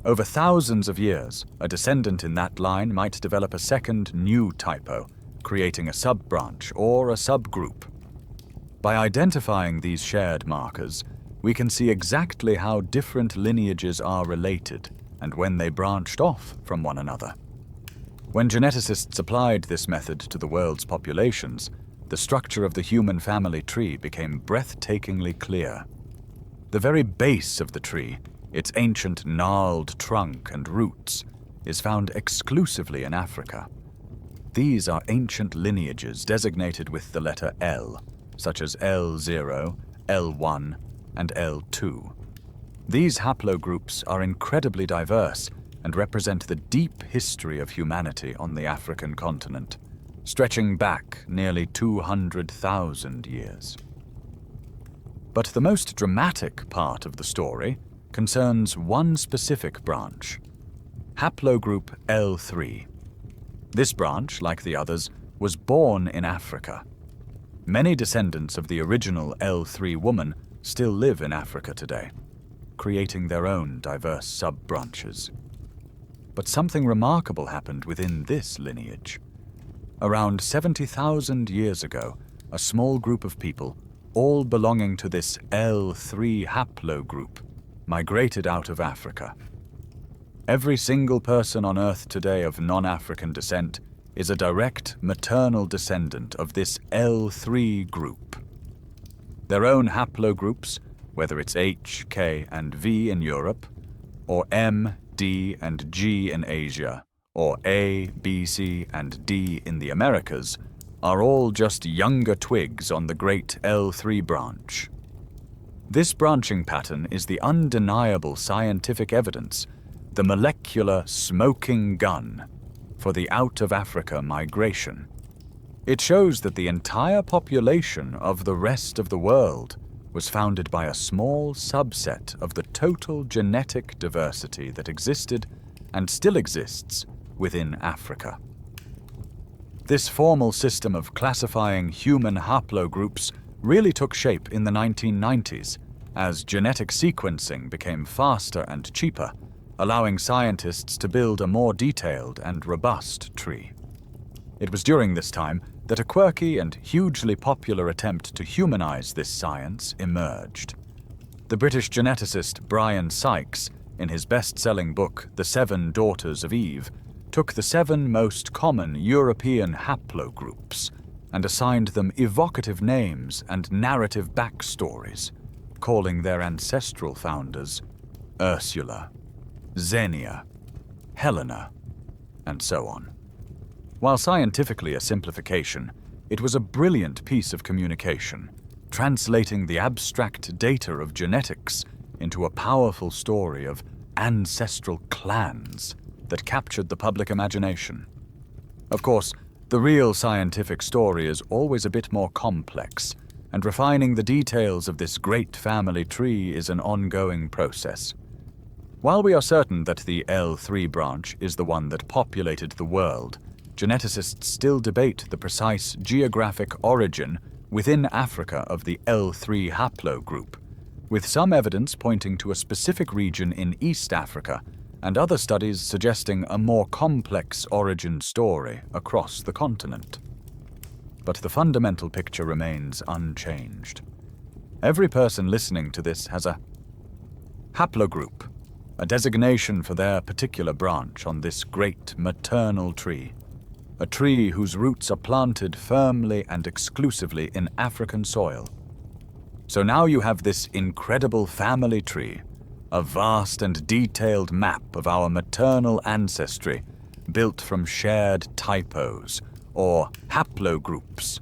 Over thousands of years, a descendant in that line might develop a second new typo, creating a sub-branch or a subgroup. By identifying these shared markers, we can see exactly how different lineages are related and when they branched off from one another. When geneticists applied this method to the world's populations, the structure of the human family tree became breathtakingly clear. The very base of the tree, its ancient gnarled trunk and roots, is found exclusively in Africa. These are ancient lineages designated with the letter L, such as L0, L1, and L2. These haplogroups are incredibly diverse and represent the deep history of humanity on the African continent, stretching back nearly 200,000 years. But the most dramatic part of the story concerns one specific branch, haplogroup L3. This branch, like the others, was born in Africa. Many descendants of the original L3 woman still live in Africa today, creating their own diverse sub-branches. But something remarkable happened within this lineage. Around 70,000 years ago, a small group of people, all belonging to this L3 haplogroup, migrated out of Africa. Every single person on Earth today of non-African descent is a direct maternal descendant of this L3 group. Their own haplogroups, whether it's H, K, and V in Europe, or M, D, and G in Asia, or A, B, C, and D in the Americas, are all just younger twigs on the great L3 branch. This branching pattern is the undeniable scientific evidence, the molecular smoking gun, for the out-of-Africa migration. It shows that the entire population of the rest of the world was founded by a small subset of the total genetic diversity that existed and still exists within Africa. This formal system of classifying human haplogroups really took shape in the 1990s as genetic sequencing became faster and cheaper, allowing scientists to build a more detailed and robust tree. It was during this time that a quirky and hugely popular attempt to humanize this science emerged. The British geneticist Brian Sykes, in his best-selling book The 7 Daughters of Eve, took the 7 most common European haplogroups and assigned them evocative names and narrative backstories, calling their ancestral founders Ursula, Xenia, Helena, and so on. While scientifically a simplification, it was a brilliant piece of communication, translating the abstract data of genetics into a powerful story of ancestral clans that captured the public imagination. Of course, the real scientific story is always a bit more complex, and refining the details of this great family tree is an ongoing process. While we are certain that the L3 branch is the one that populated the world, geneticists still debate the precise geographic origin within Africa of the L3 haplogroup, with some evidence pointing to a specific region in East Africa and other studies suggesting a more complex origin story across the continent. But the fundamental picture remains unchanged. Every person listening to this has a haplogroup, a designation for their particular branch on this great maternal tree, a tree whose roots are planted firmly and exclusively in African soil. So now you have this incredible family tree, a vast and detailed map of our maternal ancestry, built from shared typos, or haplogroups.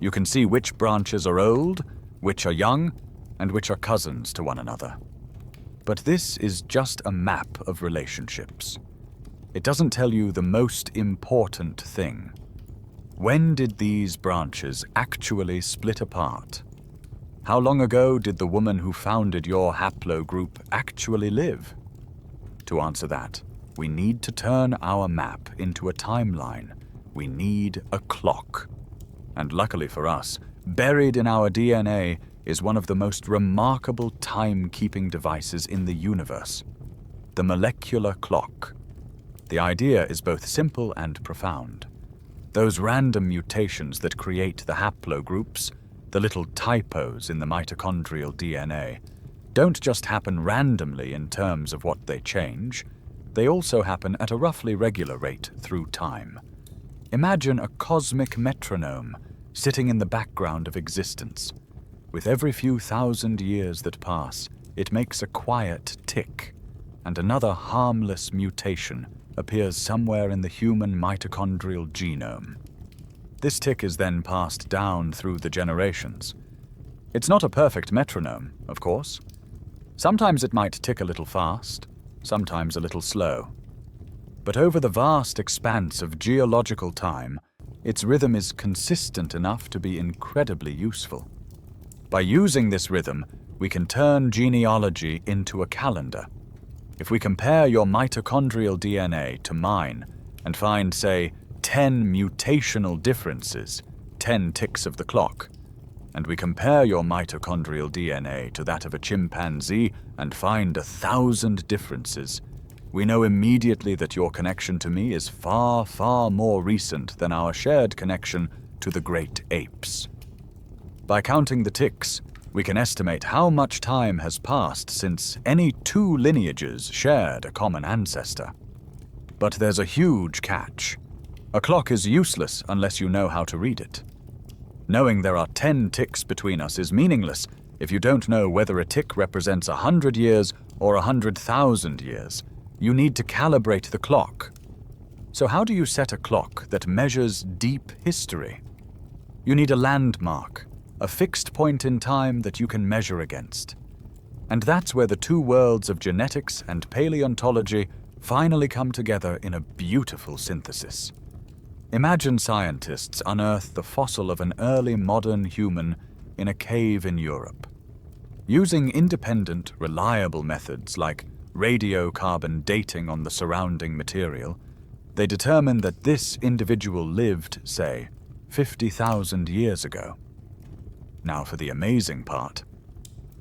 You can see which branches are old, which are young, and which are cousins to one another. But this is just a map of relationships. It doesn't tell you the most important thing. When did these branches actually split apart? How long ago did the woman who founded your haplogroup actually live? To answer that, we need to turn our map into a timeline. We need a clock. And luckily for us, buried in our DNA is one of the most remarkable time-keeping devices in the universe, the molecular clock. The idea is both simple and profound. Those random mutations that create the haplogroups, the little typos in the mitochondrial DNA, don't just happen randomly in terms of what they change, they also happen at a roughly regular rate through time. Imagine a cosmic metronome sitting in the background of existence. With every few thousand years that pass, it makes a quiet tick, and another harmless mutation appears somewhere in the human mitochondrial genome. This tick is then passed down through the generations. It's not a perfect metronome, of course. Sometimes it might tick a little fast, sometimes a little slow. But over the vast expanse of geological time, its rhythm is consistent enough to be incredibly useful. By using this rhythm, we can turn genealogy into a calendar. If we compare your mitochondrial DNA to mine and find, say, 10 mutational differences, 10 ticks of the clock, and we compare your mitochondrial DNA to that of a chimpanzee and find 1,000 differences, we know immediately that your connection to me is far, far more recent than our shared connection to the great apes. By counting the ticks, we can estimate how much time has passed since any two lineages shared a common ancestor. But there's a huge catch. A clock is useless unless you know how to read it. Knowing there are 10 ticks between us is meaningless if you don't know whether a tick represents 100 years or 100,000 years. You need to calibrate the clock. So how do you set a clock that measures deep history? You need a landmark, a fixed point in time that you can measure against. And that's where the two worlds of genetics and paleontology finally come together in a beautiful synthesis. Imagine scientists unearth the fossil of an early modern human in a cave in Europe. Using independent, reliable methods like radiocarbon dating on the surrounding material, they determine that this individual lived, say, 50,000 years ago. Now for the amazing part.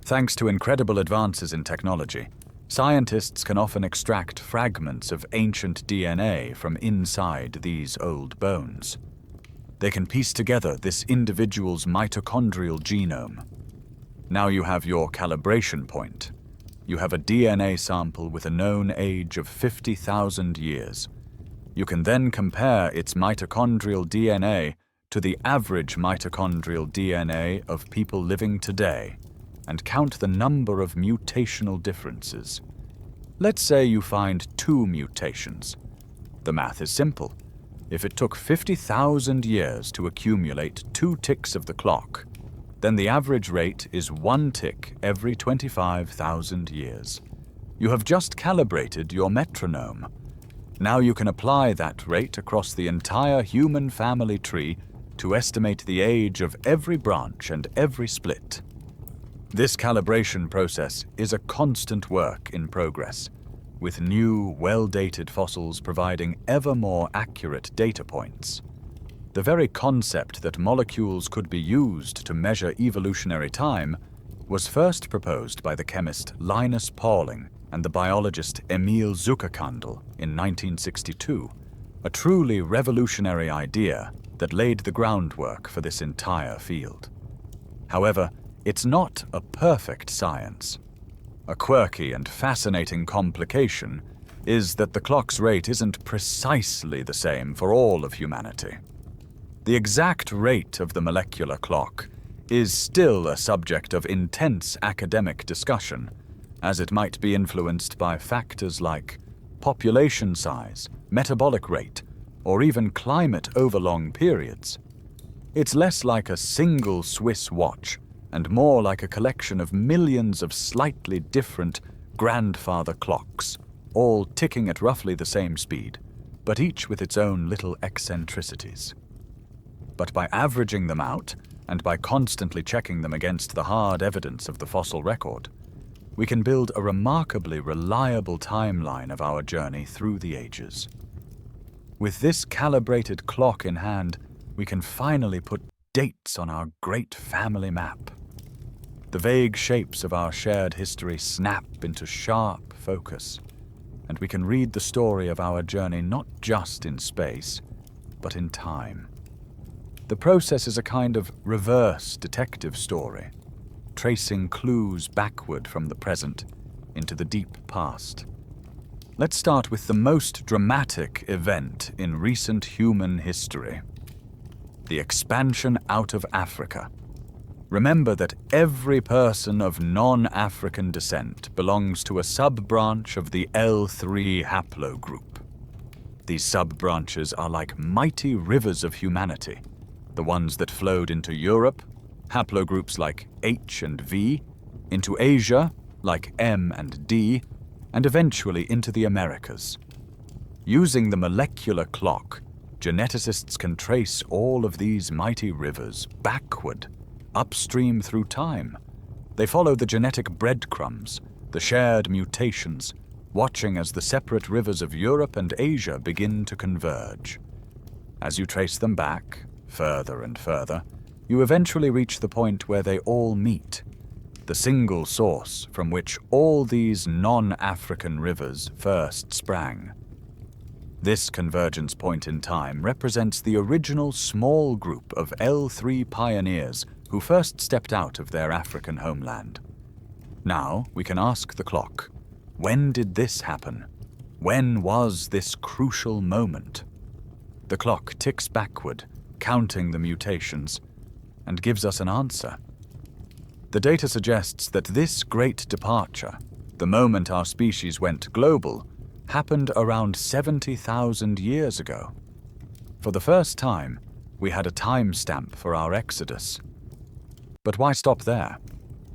Thanks to incredible advances in technology, scientists can often extract fragments of ancient DNA from inside these old bones. They can piece together this individual's mitochondrial genome. Now you have your calibration point. You have a DNA sample with a known age of 50,000 years. You can then compare its mitochondrial DNA to the average mitochondrial DNA of people living today and count the number of mutational differences. Let's say you find 2 mutations. The math is simple. If it took 50,000 years to accumulate 2 ticks of the clock, then the average rate is 1 tick every 25,000 years. You have just calibrated your metronome. Now you can apply that rate across the entire human family tree to estimate the age of every branch and every split. This calibration process is a constant work in progress, with new, well-dated fossils providing ever more accurate data points. The very concept that molecules could be used to measure evolutionary time was first proposed by the chemist Linus Pauling and the biologist Emil Zuckerkandl in 1962, a truly revolutionary idea that laid the groundwork for this entire field. However, it's not a perfect science. A quirky and fascinating complication is that the clock's rate isn't precisely the same for all of humanity. The exact rate of the molecular clock is still a subject of intense academic discussion, as it might be influenced by factors like population size, metabolic rate, or even climate over long periods. It's less like a single Swiss watch and more like a collection of millions of slightly different grandfather clocks, all ticking at roughly the same speed, but each with its own little eccentricities. But by averaging them out, and by constantly checking them against the hard evidence of the fossil record, we can build a remarkably reliable timeline of our journey through the ages. With this calibrated clock in hand, we can finally put dates on our great family map. The vague shapes of our shared history snap into sharp focus. and we can read the story of our journey not just in space, but in time. The process is a kind of reverse detective story, tracing clues backward from the present into the deep past. Let's start with the most dramatic event in recent human history: the expansion out of Africa. Remember that every person of non-African descent belongs to a sub-branch of the L3 haplogroup. These sub-branches are like mighty rivers of humanity, the ones that flowed into Europe, haplogroups like H and V, into Asia, like M and D, and eventually into the Americas. Using the molecular clock, geneticists can trace all of these mighty rivers backward, upstream through time. They follow the genetic breadcrumbs, the shared mutations, watching as the separate rivers of Europe and Asia begin to converge. As you trace them back, further and further, you eventually reach the point where they all meet, the single source from which all these non-African rivers first sprang. This convergence point in time represents the original small group of L3 pioneers who first stepped out of their African homeland. Now we can ask the clock, when did this happen? When was this crucial moment? The clock ticks backward, counting the mutations, and gives us an answer. The data suggests that this great departure, the moment our species went global, happened around 70,000 years ago. For the first time, we had a timestamp for our exodus. But why stop there?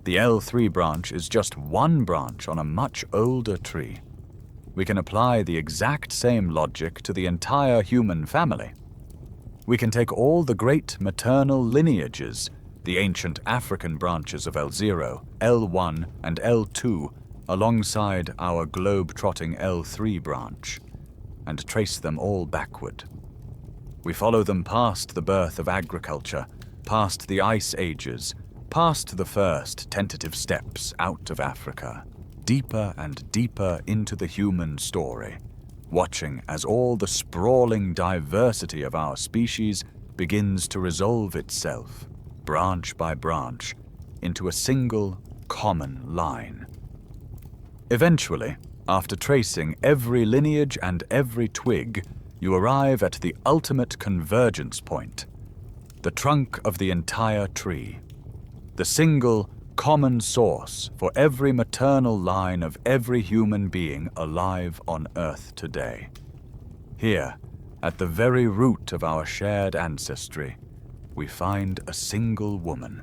The L3 branch is just one branch on a much older tree. We can apply the exact same logic to the entire human family. We can take all the great maternal lineages, the ancient African branches of L0, L1, and L2, alongside our globe-trotting L3 branch, and trace them all backward. We follow them past the birth of agriculture, past the ice ages, past the first tentative steps out of Africa, deeper and deeper into the human story, watching as all the sprawling diversity of our species begins to resolve itself, branch by branch, into a single common line. Eventually, after tracing every lineage and every twig, you arrive at the ultimate convergence point, the trunk of the entire tree, the single common source for every maternal line of every human being alive on Earth today. Here, at the very root of our shared ancestry, we find a single woman.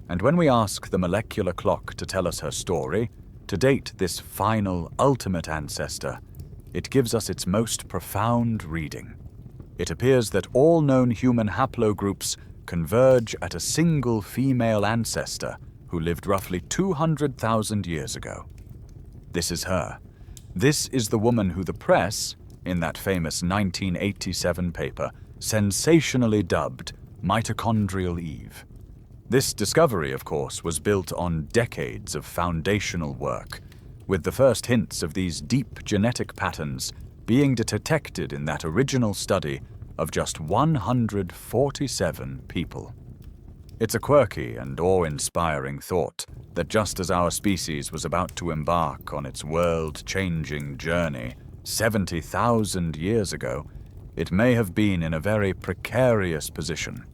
And when we ask the molecular clock to tell us her story, to date this final, ultimate ancestor, it gives us its most profound reading. It appears that all known human haplogroups converge at a single female ancestor who lived roughly 200,000 years ago. This is her. This is the woman who the press, in that famous 1987 paper, sensationally dubbed Mitochondrial Eve. This discovery, of course, was built on decades of foundational work, with the first hints of these deep genetic patterns being detected in that original study of just 147 people. It's a quirky and awe-inspiring thought that just as our species was about to embark on its world-changing journey 70,000 years ago, it may have been in a very precarious position.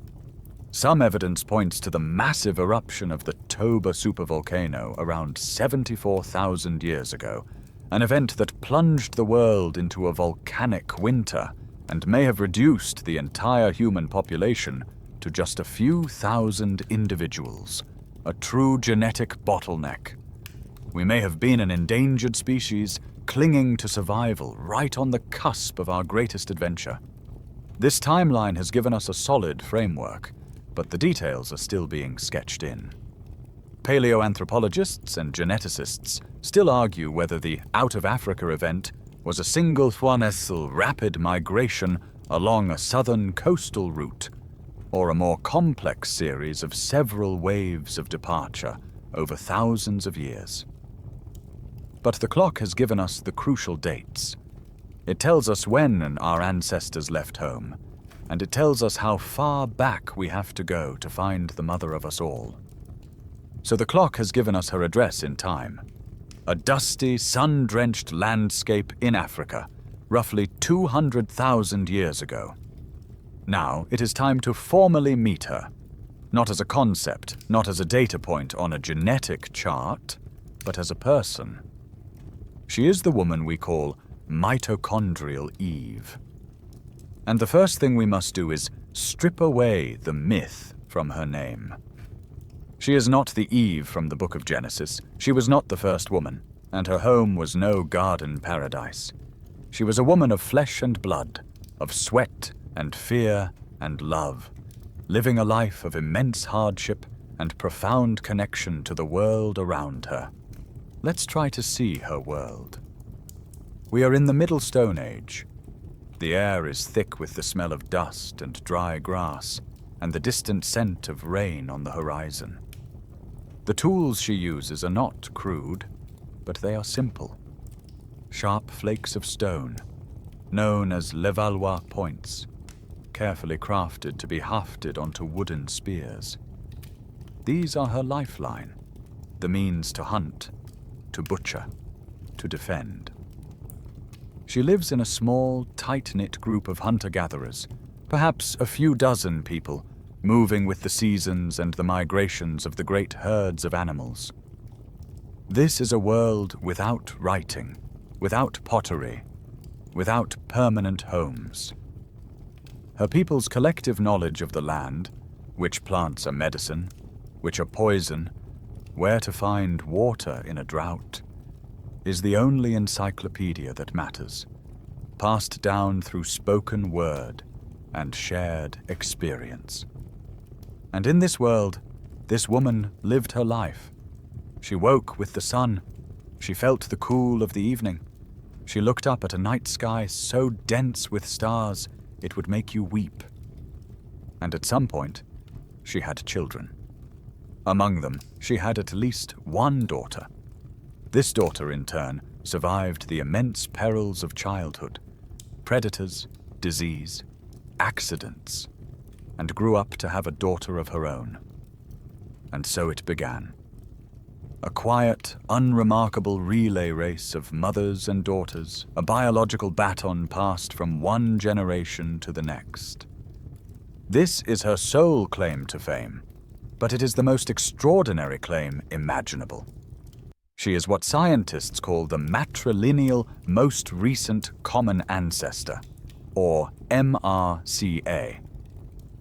Some evidence points to the massive eruption of the Toba supervolcano around 74,000 years ago, an event that plunged the world into a volcanic winter and may have reduced the entire human population to just a few thousand individuals, a true genetic bottleneck. We may have been an endangered species, clinging to survival right on the cusp of our greatest adventure. This timeline has given us a solid framework, but the details are still being sketched in. Paleoanthropologists and geneticists still argue whether the out-of-Africa event was a single Juanesal rapid migration along a southern coastal route, or a more complex series of several waves of departure over thousands of years. But the clock has given us the crucial dates. It tells us when our ancestors left home, and it tells us how far back we have to go to find the mother of us all. So the clock has given us her address in time. A dusty, sun-drenched landscape in Africa, roughly 200,000 years ago. Now it is time to formally meet her, not as a concept, not as a data point on a genetic chart, but as a person. She is the woman we call Mitochondrial Eve. And the first thing we must do is strip away the myth from her name. She is not the Eve from the book of Genesis. She was not the first woman, and her home was no garden paradise. She was a woman of flesh and blood, of sweat and fear and love, living a life of immense hardship and profound connection to the world around her. Let's try to see her world. We are in the Middle Stone Age. The air is thick with the smell of dust and dry grass, and the distant scent of rain on the horizon. The tools she uses are not crude, but they are simple. Sharp flakes of stone, known as Levallois points, carefully crafted to be hafted onto wooden spears. These are her lifeline, the means to hunt, to butcher, to defend. She lives in a small, tight-knit group of hunter-gatherers, perhaps a few dozen people, moving with the seasons and the migrations of the great herds of animals. This is a world without writing, without pottery, without permanent homes. Her people's collective knowledge of the land, which plants are medicine, which are poison, where to find water in a drought, is the only encyclopedia that matters, passed down through spoken word and shared experience. And in this world, this woman lived her life. She woke with the sun. She felt the cool of the evening. She looked up at a night sky so dense with stars it would make you weep. And at some point, she had children. Among them, she had at least one daughter. This daughter, in turn, survived the immense perils of childhood, predators, disease, accidents, and grew up to have a daughter of her own. And so it began. A quiet, unremarkable relay race of mothers and daughters, a biological baton passed from one generation to the next. This is her sole claim to fame, but it is the most extraordinary claim imaginable. She is what scientists call the matrilineal most recent common ancestor, or MRCA.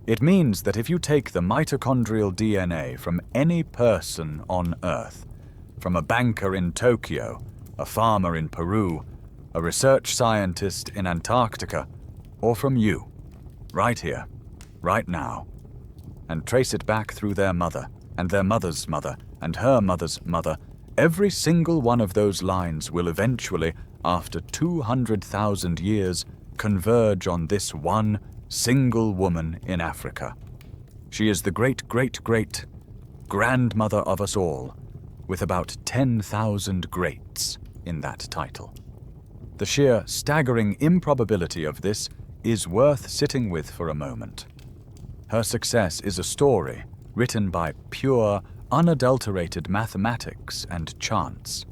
It means that if you take the mitochondrial DNA from any person on Earth, from a banker in Tokyo, a farmer in Peru, a research scientist in Antarctica, or from you, right here, right now, and trace it back through their mother, and their mother's mother, and her mother's mother, every single one of those lines will eventually, after 200,000 years, converge on this one single woman in Africa. She is the great-great-great-grandmother of us all, with about 10,000 greats in that title. The sheer staggering improbability of this is worth sitting with for a moment. Her success is a story written by pure, unadulterated mathematics and chance.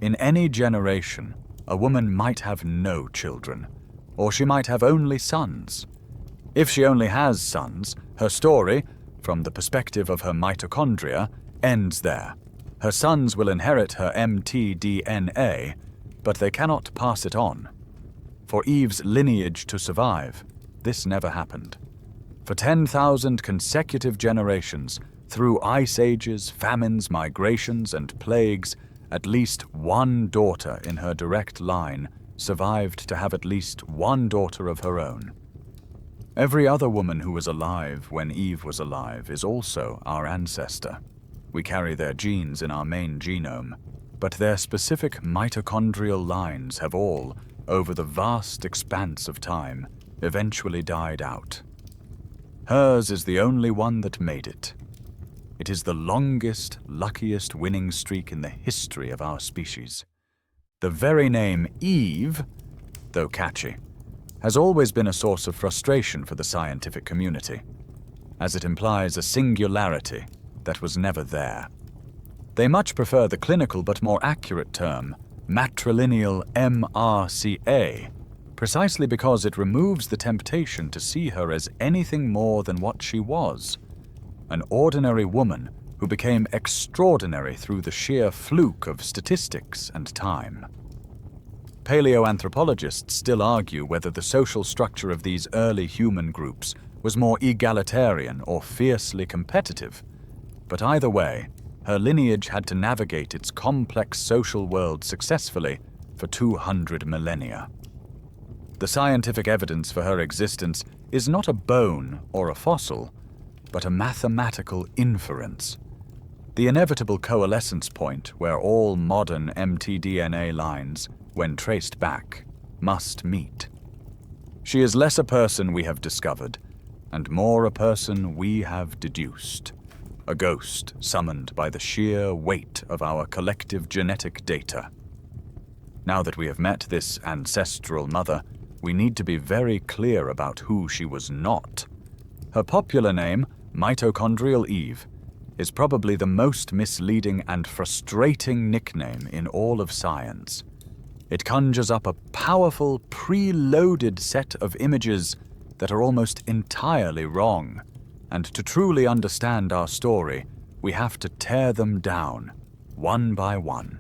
In any generation, a woman might have no children, or she might have only sons. If she only has sons, her story, from the perspective of her mitochondria, ends there. Her sons will inherit her mtDNA, but they cannot pass it on. For Eve's lineage to survive, this never happened. For 10,000 consecutive generations, through ice ages, famines, migrations, and plagues, at least one daughter in her direct line survived to have at least one daughter of her own. Every other woman who was alive when Eve was alive is also our ancestor. We carry their genes in our main genome, but their specific mitochondrial lines have all, over the vast expanse of time, eventually died out. Hers is the only one that made it. It is the longest, luckiest winning streak in the history of our species. The very name Eve, though catchy, has always been a source of frustration for the scientific community, as it implies a singularity that was never there. They much prefer the clinical but more accurate term, matrilineal MRCA, precisely because it removes the temptation to see her as anything more than what she was, an ordinary woman who became extraordinary through the sheer fluke of statistics and time. Paleoanthropologists still argue whether the social structure of these early human groups was more egalitarian or fiercely competitive, but either way, her lineage had to navigate its complex social world successfully for 200 millennia. The scientific evidence for her existence is not a bone or a fossil, but a mathematical inference. The inevitable coalescence point where all modern mtDNA lines, when traced back, must meet. She is less a person we have discovered, and more a person we have deduced. A ghost summoned by the sheer weight of our collective genetic data. Now that we have met this ancestral mother, we need to be very clear about who she was not. Her popular name, Mitochondrial Eve, is probably the most misleading and frustrating nickname in all of science. It conjures up a powerful, preloaded set of images that are almost entirely wrong, and to truly understand our story, we have to tear them down, one by one.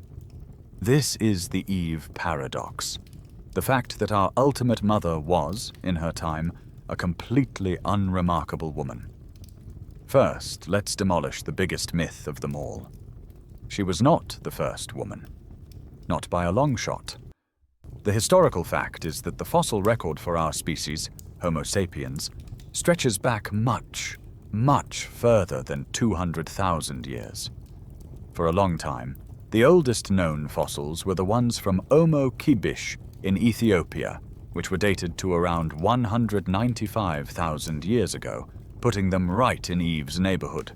This is the Eve paradox, the fact that our ultimate mother was, in her time, a completely unremarkable woman. First, let's demolish the biggest myth of them all. She was not the first woman. Not by a long shot. The historical fact is that the fossil record for our species, Homo sapiens, stretches back much, much further than 200,000 years. For a long time, the oldest known fossils were the ones from Omo Kibish in Ethiopia, which were dated to around 195,000 years ago, putting them right in Eve's neighborhood.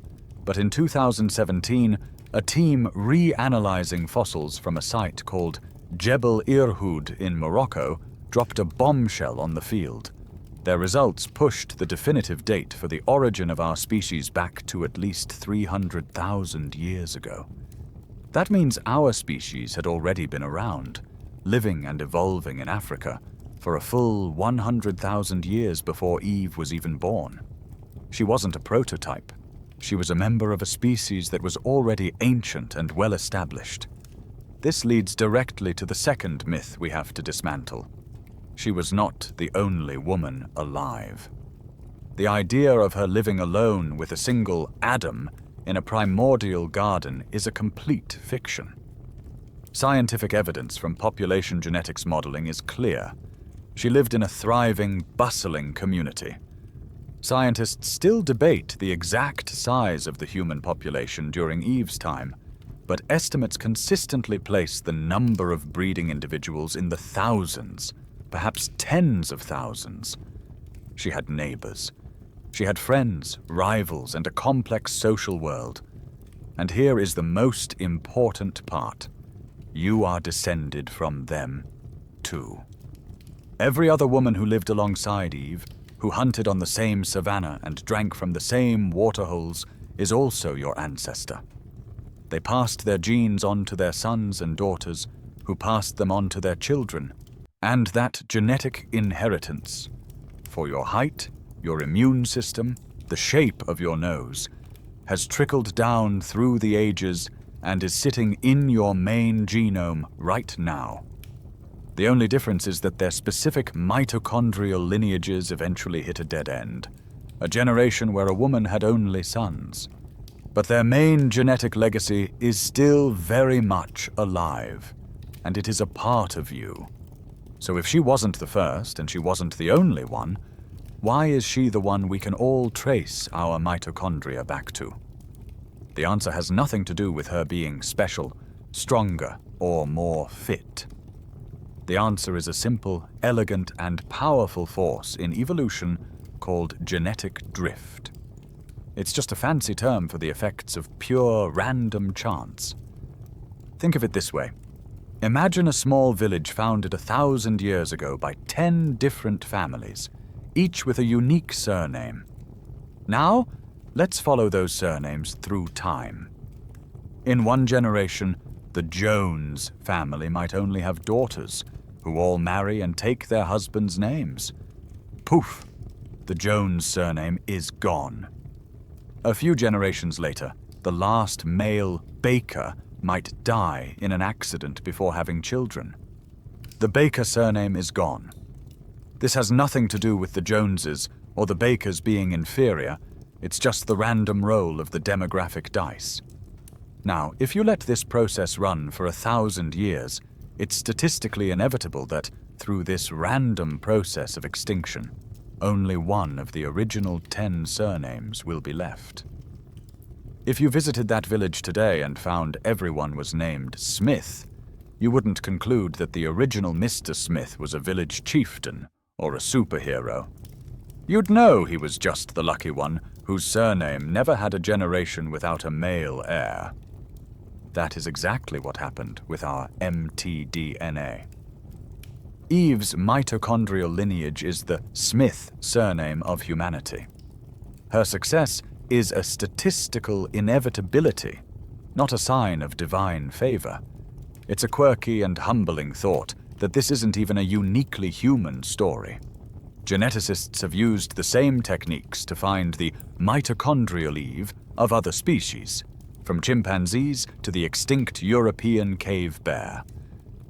But in 2017, a team reanalyzing fossils from a site called Jebel Irhoud in Morocco dropped a bombshell on the field. Their results pushed the definitive date for the origin of our species back to at least 300,000 years ago. That means our species had already been around, living and evolving in Africa, for a full 100,000 years before Eve was even born. She wasn't a prototype. She was a member of a species that was already ancient and well-established. This leads directly to the second myth we have to dismantle. She was not the only woman alive. The idea of her living alone with a single Adam in a primordial garden is a complete fiction. Scientific evidence from population genetics modeling is clear. She lived in a thriving, bustling community. Scientists still debate the exact size of the human population during Eve's time, but estimates consistently place the number of breeding individuals in the thousands, perhaps tens of thousands. She had neighbors. She had friends, rivals, and a complex social world. And here is the most important part. You are descended from them, too. Every other woman who lived alongside Eve, who hunted on the same savanna and drank from the same waterholes, is also your ancestor. They passed their genes on to their sons and daughters, who passed them on to their children. And that genetic inheritance, for your height, your immune system, the shape of your nose, has trickled down through the ages and is sitting in your main genome right now. The only difference is that their specific mitochondrial lineages eventually hit a dead end, a generation where a woman had only sons. But their main genetic legacy is still very much alive, and it is a part of you. So if she wasn't the first and she wasn't the only one, why is she the one we can all trace our mitochondria back to? The answer has nothing to do with her being special, stronger, or more fit. The answer is a simple, elegant, and powerful force in evolution called genetic drift. It's just a fancy term for the effects of pure random chance. Think of it this way. Imagine a small village founded 1,000 years ago by 10 different families, each with a unique surname. Now, let's follow those surnames through time. In one generation, the Jones family might only have daughters, who all marry and take their husbands' names. Poof! The Jones surname is gone. A few generations later, the last male Baker might die in an accident before having children. The Baker surname is gone. This has nothing to do with the Joneses or the Bakers being inferior, it's just the random roll of the demographic dice. Now, if you let this process run for 1,000 years, it's statistically inevitable that, through this random process of extinction, only one of the original 10 surnames will be left. If you visited that village today and found everyone was named Smith, you wouldn't conclude that the original Mr. Smith was a village chieftain or a superhero. You'd know he was just the lucky one whose surname never had a generation without a male heir. That is exactly what happened with our mtDNA. Eve's mitochondrial lineage is the Smith surname of humanity. Her success is a statistical inevitability, not a sign of divine favor. It's a quirky and humbling thought that this isn't even a uniquely human story. Geneticists have used the same techniques to find the Mitochondrial Eve of other species, from chimpanzees to the extinct European cave bear.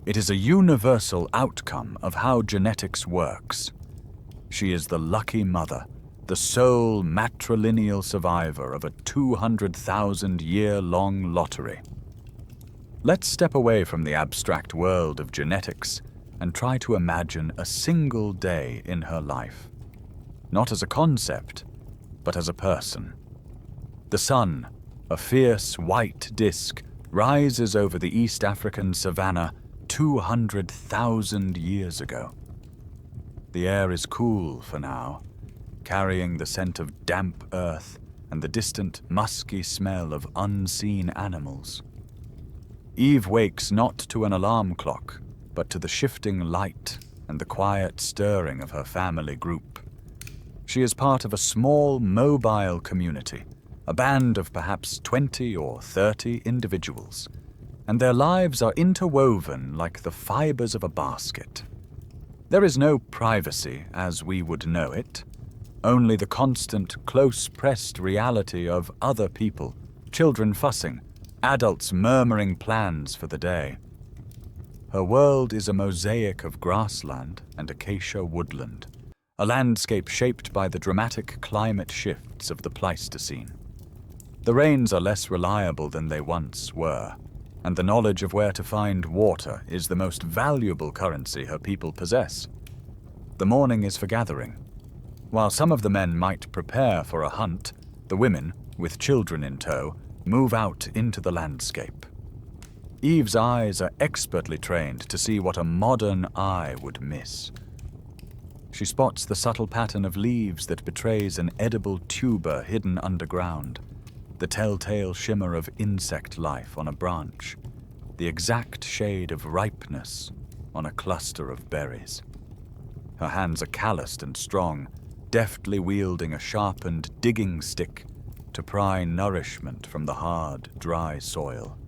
It is a universal outcome of how genetics works. She is the lucky mother, the sole matrilineal survivor of a 200,000-year-long lottery. Let's step away from the abstract world of genetics and try to imagine a single day in her life. Not as a concept, but as a person. The sun, a fierce white disk, rises over the East African savanna 200,000 years ago. The air is cool for now, carrying the scent of damp earth and the distant, musky smell of unseen animals. Eve wakes not to an alarm clock, but to the shifting light and the quiet stirring of her family group. She is part of a small, mobile community, a band of perhaps 20 or 30 individuals, and their lives are interwoven like the fibers of a basket. There is no privacy as we would know it, only the constant, close-pressed reality of other people, children fussing, adults murmuring plans for the day. Her world is a mosaic of grassland and acacia woodland, a landscape shaped by the dramatic climate shifts of the Pleistocene. The rains are less reliable than they once were, and the knowledge of where to find water is the most valuable currency her people possess. The morning is for gathering. While some of the men might prepare for a hunt, the women, with children in tow, move out into the landscape. Eve's eyes are expertly trained to see what a modern eye would miss. She spots the subtle pattern of leaves that betrays an edible tuber hidden underground, the telltale shimmer of insect life on a branch, the exact shade of ripeness on a cluster of berries. Her hands are calloused and strong, deftly wielding a sharpened digging stick to pry nourishment from the hard, dry soil.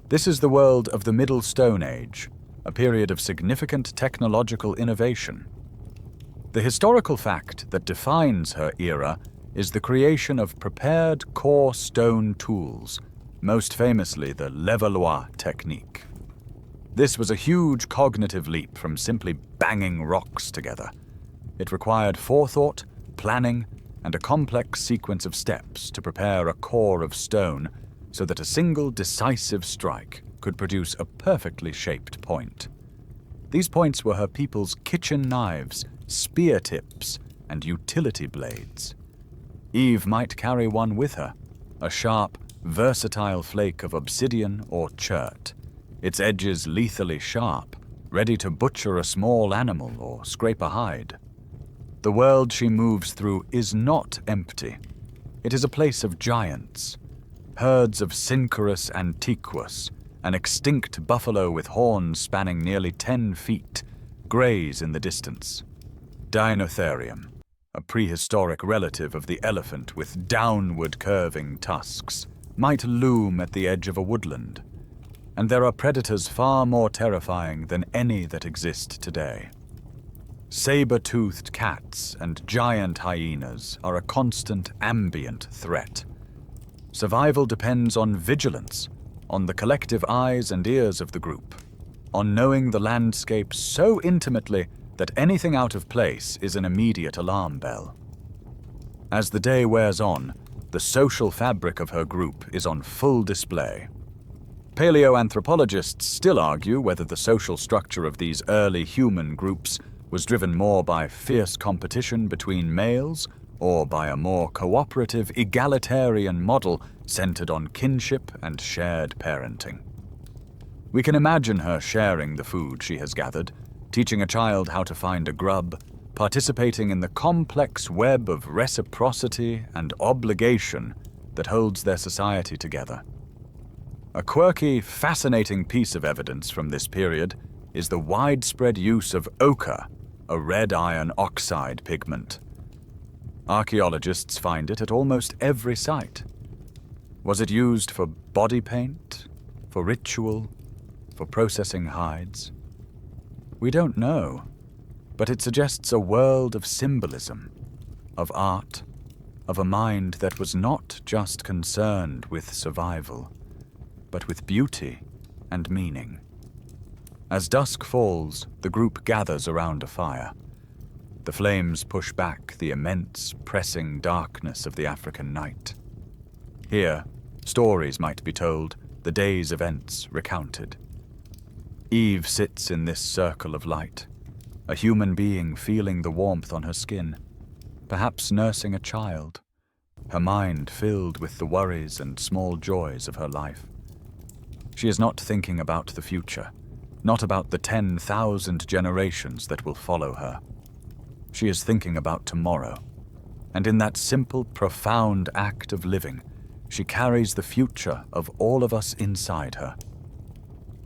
This is the world of the Middle Stone Age, a period of significant technological innovation. The historical fact that defines her era is the creation of prepared core stone tools, most famously the Levallois technique. This was a huge cognitive leap from simply banging rocks together. It required forethought, planning, and a complex sequence of steps to prepare a core of stone so that a single decisive strike could produce a perfectly shaped point. These points were her people's kitchen knives, spear tips, and utility blades. Eve might carry one with her, a sharp, versatile flake of obsidian or chert, its edges lethally sharp, ready to butcher a small animal or scrape a hide. The world she moves through is not empty. It is a place of giants, herds of Synchorus antiquus, An extinct buffalo with horns spanning nearly 10 feet, graze in the distance. Deinotherium, a prehistoric relative of the elephant with downward curving tusks, might loom at the edge of a woodland. And there are predators far more terrifying than any that exist today. Saber-toothed cats and giant hyenas are a constant ambient threat. Survival depends on vigilance, on the collective eyes and ears of the group, on knowing the landscape so intimately that anything out of place is an immediate alarm bell. As the day wears on, the social fabric of her group is on full display. Paleoanthropologists still argue whether the social structure of these early human groups was driven more by fierce competition between males or by a more cooperative, egalitarian model centered on kinship and shared parenting. We can imagine her sharing the food she has gathered, teaching a child how to find a grub, participating in the complex web of reciprocity and obligation that holds their society together. A quirky, fascinating piece of evidence from this period is the widespread use of ochre, a red iron oxide pigment. Archaeologists find it at almost every site. Was it used for body paint, for ritual, for processing hides? We don't know, but it suggests a world of symbolism, of art, of a mind that was not just concerned with survival, but with beauty and meaning. As dusk falls, the group gathers around a fire. The flames push back the immense, pressing darkness of the African night. Here, stories might be told, the day's events recounted. Eve sits in this circle of light, a human being feeling the warmth on her skin, perhaps nursing a child, her mind filled with the worries and small joys of her life. She is not thinking about the future, not about the 10,000 generations that will follow her. She is thinking about tomorrow, and in that simple, profound act of living, she carries the future of all of us inside her.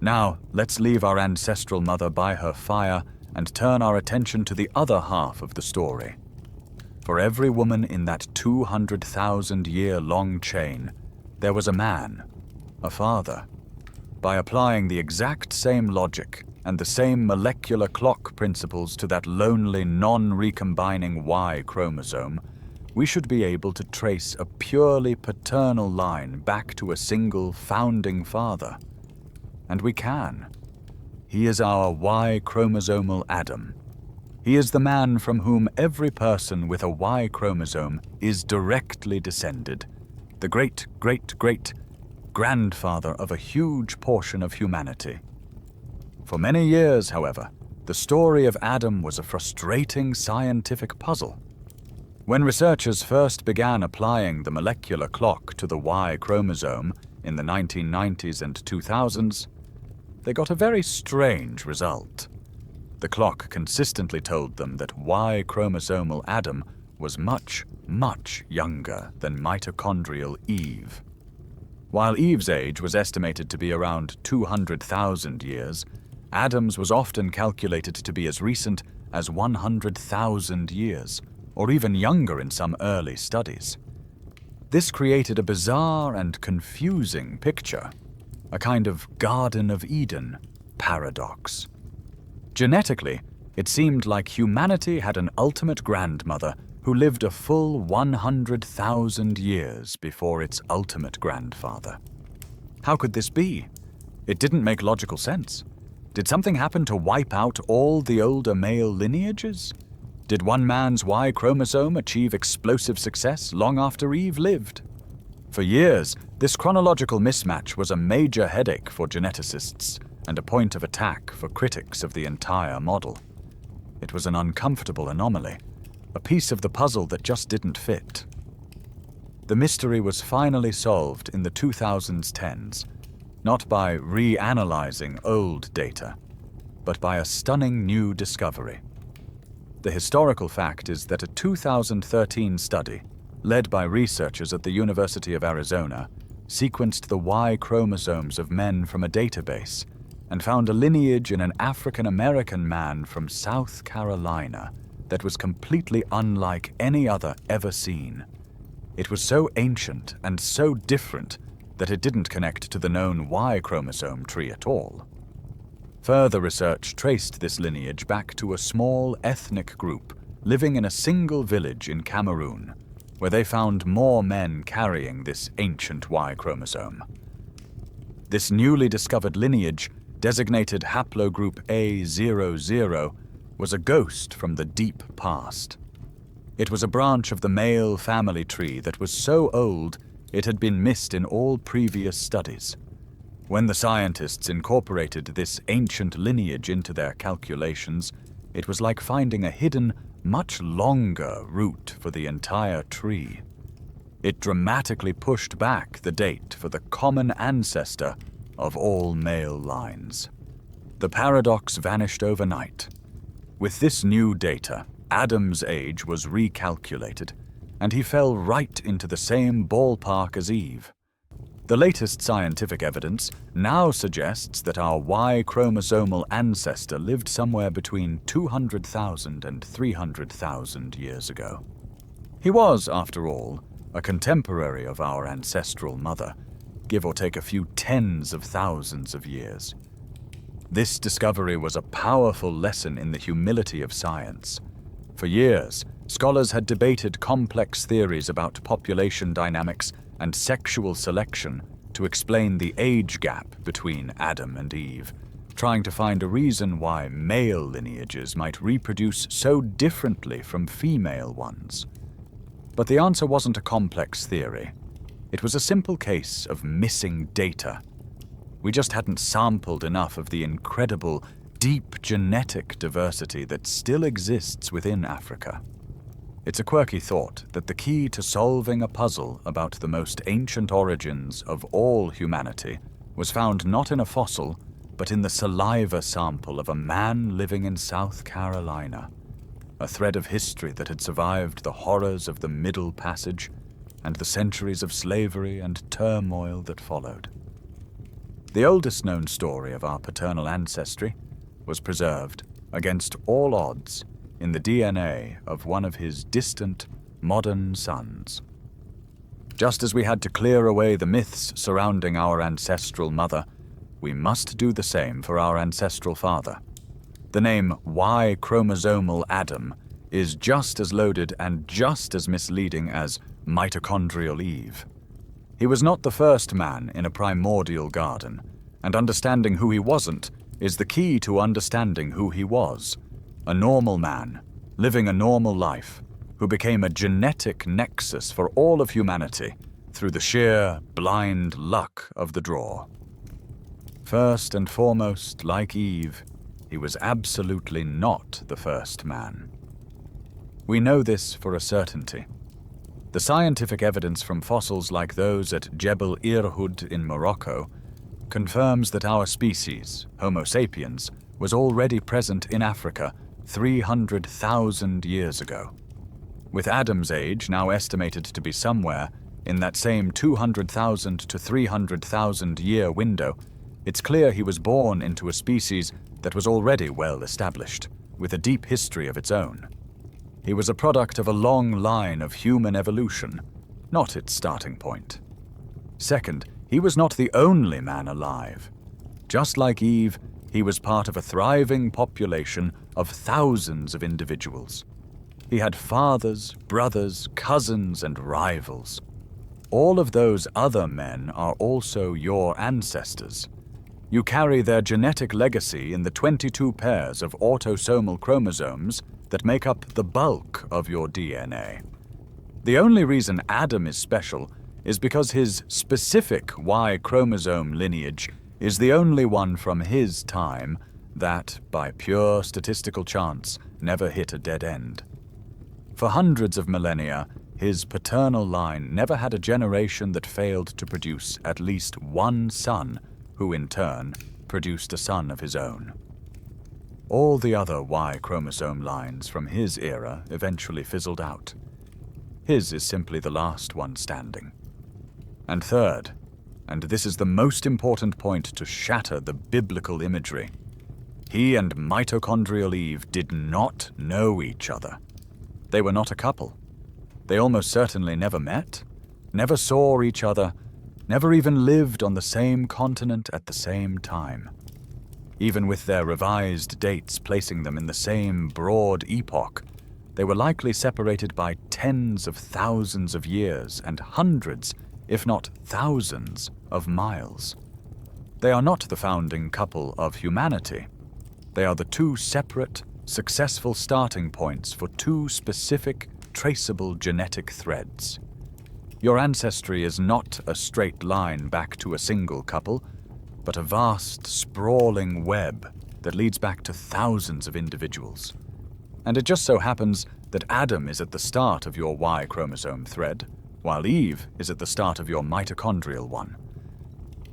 Now, let's leave our ancestral mother by her fire and turn our attention to the other half of the story. For every woman in that 200,000-year-long chain, there was a man, a father. By applying the exact same logic and the same molecular clock principles to that lonely, non-recombining Y chromosome, we should be able to trace a purely paternal line back to a single founding father. And we can. He is our Y-chromosomal Adam. He is the man from whom every person with a Y chromosome is directly descended, the great-great-great-grandfather of a huge portion of humanity. For many years, however, the story of Adam was a frustrating scientific puzzle. When researchers first began applying the molecular clock to the Y chromosome in the 1990s and 2000s, they got a very strange result. The clock consistently told them that Y-chromosomal Adam was much, much younger than mitochondrial Eve. While Eve's age was estimated to be around 200,000 years, Adam's was often calculated to be as recent as 100,000 years, or even younger in some early studies. This created a bizarre and confusing picture, a kind of Garden of Eden paradox. Genetically, it seemed like humanity had an ultimate grandmother who lived a full 100,000 years before its ultimate grandfather. How could this be? It didn't make logical sense. Did something happen to wipe out all the older male lineages? Did one man's Y chromosome achieve explosive success long after Eve lived? For years, this chronological mismatch was a major headache for geneticists and a point of attack for critics of the entire model. It was an uncomfortable anomaly, a piece of the puzzle that just didn't fit. The mystery was finally solved in the 2010s, not by reanalyzing old data, but by a stunning new discovery. The historical fact is that a 2013 study, led by researchers at the University of Arizona, sequenced the Y chromosomes of men from a database and found a lineage in an African-American man from South Carolina that was completely unlike any other ever seen. It was so ancient and so different that it didn't connect to the known Y chromosome tree at all. Further research traced this lineage back to a small ethnic group living in a single village in Cameroon, where they found more men carrying this ancient Y chromosome. This newly discovered lineage, designated haplogroup A00, was a ghost from the deep past. It was a branch of the male family tree that was so old it had been missed in all previous studies. When the scientists incorporated this ancient lineage into their calculations, it was like finding a hidden, much longer root for the entire tree. It dramatically pushed back the date for the common ancestor of all male lines. The paradox vanished overnight. With this new data, Adam's age was recalculated, and he fell right into the same ballpark as Eve. The latest scientific evidence now suggests that our Y chromosomal ancestor lived somewhere between 200,000 and 300,000 years ago. He was, after all, a contemporary of our ancestral mother, give or take a few tens of thousands of years. This discovery was a powerful lesson in the humility of science. For years, scholars had debated complex theories about population dynamics and sexual selection to explain the age gap between Adam and Eve, trying to find a reason why male lineages might reproduce so differently from female ones. But the answer wasn't a complex theory. It was a simple case of missing data. We just hadn't sampled enough of the incredible, deep genetic diversity that still exists within Africa. It's a quirky thought that the key to solving a puzzle about the most ancient origins of all humanity was found not in a fossil, but in the saliva sample of a man living in South Carolina, a thread of history that had survived the horrors of the Middle Passage and the centuries of slavery and turmoil that followed. The oldest known story of our paternal ancestry was preserved, against all odds, in the DNA of one of his distant, modern sons. Just as we had to clear away the myths surrounding our ancestral mother, we must do the same for our ancestral father. The name Y chromosomal Adam is just as loaded and just as misleading as Mitochondrial Eve. He was not the first man in a primordial garden, and understanding who he wasn't is the key to understanding who he was. A normal man, living a normal life, who became a genetic nexus for all of humanity through the sheer, blind luck of the draw. First and foremost, like Eve, he was absolutely not the first man. We know this for a certainty. The scientific evidence from fossils like those at Jebel Irhoud in Morocco confirms that our species, Homo sapiens, was already present in Africa 300,000 years ago. With Adam's age now estimated to be somewhere in that same 200,000 to 300,000 year window, it's clear he was born into a species that was already well established, with a deep history of its own. He was a product of a long line of human evolution, not its starting point. Second, he was not the only man alive. Just like Eve, he was part of a thriving population of thousands of individuals. He had fathers, brothers, cousins, and rivals. All of those other men are also your ancestors. You carry their genetic legacy in the 22 pairs of autosomal chromosomes that make up the bulk of your DNA. The only reason Adam is special is because his specific Y chromosome lineage is the only one from his time that, by pure statistical chance, never hit a dead end. For hundreds of millennia, his paternal line never had a generation that failed to produce at least one son, who in turn produced a son of his own. All the other Y chromosome lines from his era eventually fizzled out. His is simply the last one standing. And third, and this is the most important point to shatter the biblical imagery. He and Mitochondrial Eve did not know each other. They were not a couple. They almost certainly never met, never saw each other, never even lived on the same continent at the same time. Even with their revised dates placing them in the same broad epoch, they were likely separated by tens of thousands of years and hundreds, if not thousands, of miles. They are not the founding couple of humanity. They are the two separate, successful starting points for two specific, traceable genetic threads. Your ancestry is not a straight line back to a single couple, but a vast, sprawling web that leads back to thousands of individuals. And it just so happens that Adam is at the start of your Y chromosome thread, while Eve is at the start of your mitochondrial one.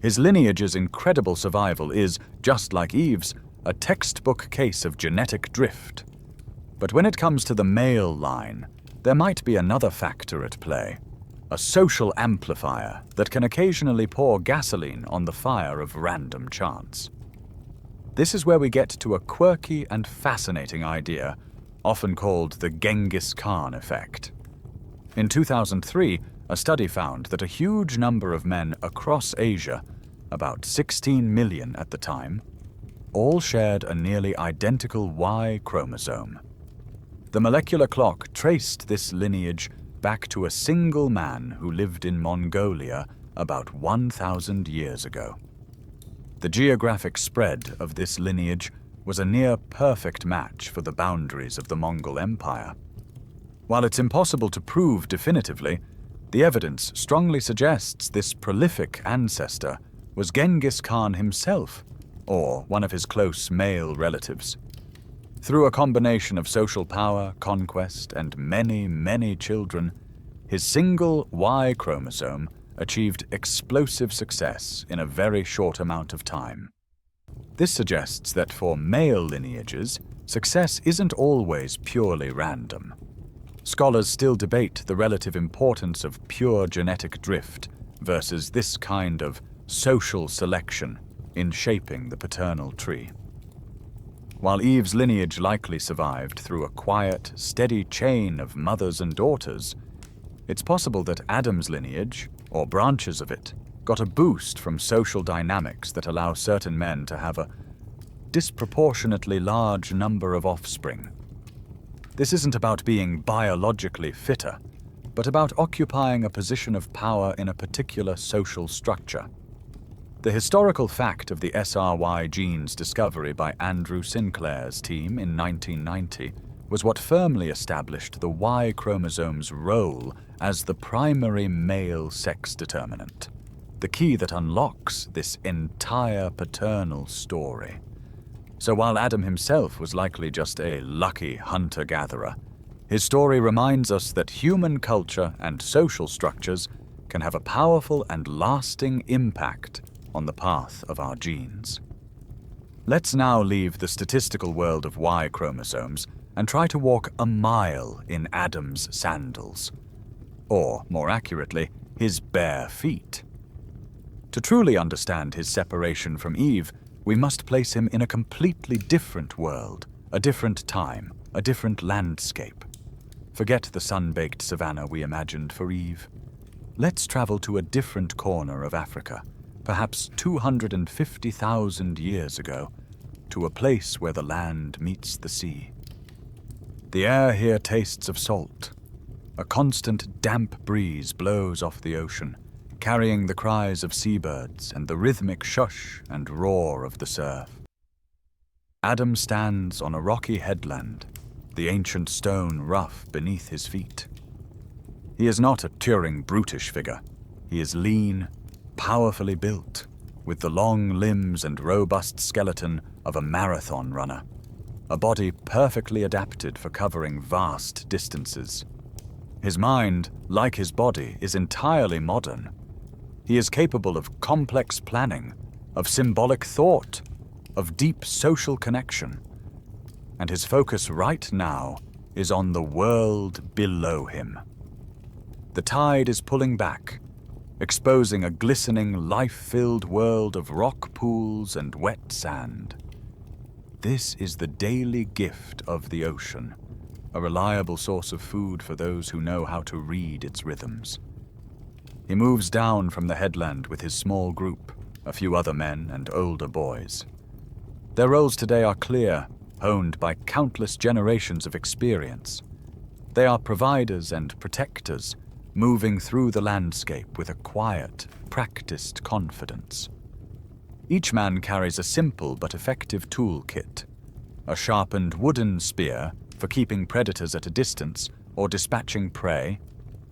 His lineage's incredible survival is, just like Eve's, a textbook case of genetic drift. But when it comes to the male line, there might be another factor at play, a social amplifier that can occasionally pour gasoline on the fire of random chance. This is where we get to a quirky and fascinating idea, often called the Genghis Khan effect. In 2003, a study found that a huge number of men across Asia, about 16 million at the time, all shared a nearly identical Y chromosome. The molecular clock traced this lineage back to a single man who lived in Mongolia about 1,000 years ago. The geographic spread of this lineage was a near-perfect match for the boundaries of the Mongol Empire. While it's impossible to prove definitively, the evidence strongly suggests this prolific ancestor was Genghis Khan himself, or one of his close male relatives. Through a combination of social power, conquest, and many, many children, his single Y chromosome achieved explosive success in a very short amount of time. This suggests that for male lineages, success isn't always purely random. Scholars still debate the relative importance of pure genetic drift versus this kind of social selection in shaping the paternal tree. While Eve's lineage likely survived through a quiet, steady chain of mothers and daughters, it's possible that Adam's lineage, or branches of it, got a boost from social dynamics that allow certain men to have a disproportionately large number of offspring. This isn't about being biologically fitter, but about occupying a position of power in a particular social structure. The historical fact of the SRY gene's discovery by Andrew Sinclair's team in 1990 was what firmly established the Y chromosome's role as the primary male sex determinant, the key that unlocks this entire paternal story. So while Adam himself was likely just a lucky hunter-gatherer, his story reminds us that human culture and social structures can have a powerful and lasting impact on the path of our genes. Let's now leave the statistical world of Y chromosomes and try to walk a mile in Adam's sandals, or, more accurately, his bare feet. To truly understand his separation from Eve, we must place him in a completely different world, a different time, a different landscape. Forget the sun-baked savanna we imagined for Eve. Let's travel to a different corner of Africa, perhaps 250,000 years ago, to a place where the land meets the sea. The air here tastes of salt. A constant damp breeze blows off the ocean, carrying the cries of seabirds and the rhythmic shush and roar of the surf. Adam stands on a rocky headland, the ancient stone rough beneath his feet. He is not a Turing brutish figure. He is lean, powerfully built, with the long limbs and robust skeleton of a marathon runner, a body perfectly adapted for covering vast distances. His mind, like his body, is entirely modern. He is capable of complex planning, of symbolic thought, of deep social connection. And his focus right now is on the world below him. The tide is pulling back, exposing a glistening, life-filled world of rock pools and wet sand. This is the daily gift of the ocean, a reliable source of food for those who know how to read its rhythms. He moves down from the headland with his small group, a few other men and older boys. Their roles today are clear, honed by countless generations of experience. They are providers and protectors, moving through the landscape with a quiet, practiced confidence. Each man carries a simple but effective toolkit: a sharpened wooden spear for keeping predators at a distance or dispatching prey,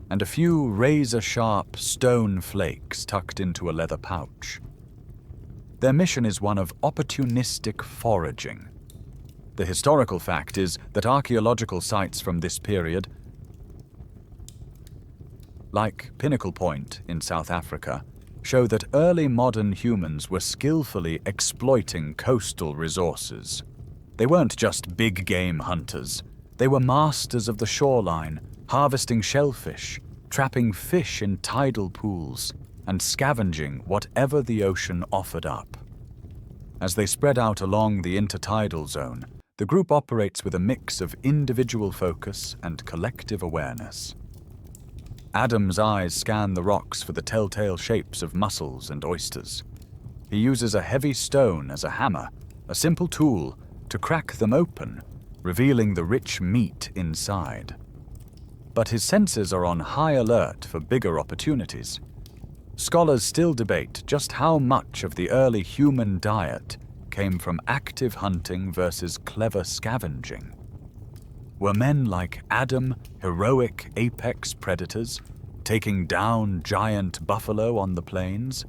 and a few razor-sharp stone flakes tucked into a leather pouch. Their mission is one of opportunistic foraging. The historical fact is that archaeological sites from this period, like Pinnacle Point in South Africa, show that early modern humans were skillfully exploiting coastal resources. They weren't just big game hunters. They were masters of the shoreline, harvesting shellfish, trapping fish in tidal pools, and scavenging whatever the ocean offered up. As they spread out along the intertidal zone, the group operates with a mix of individual focus and collective awareness. Adam's eyes scan the rocks for the telltale shapes of mussels and oysters. He uses a heavy stone as a hammer, a simple tool, to crack them open, revealing the rich meat inside. But his senses are on high alert for bigger opportunities. Scholars still debate just how much of the early human diet came from active hunting versus clever scavenging. Were men like Adam heroic apex predators, taking down giant buffalo on the plains?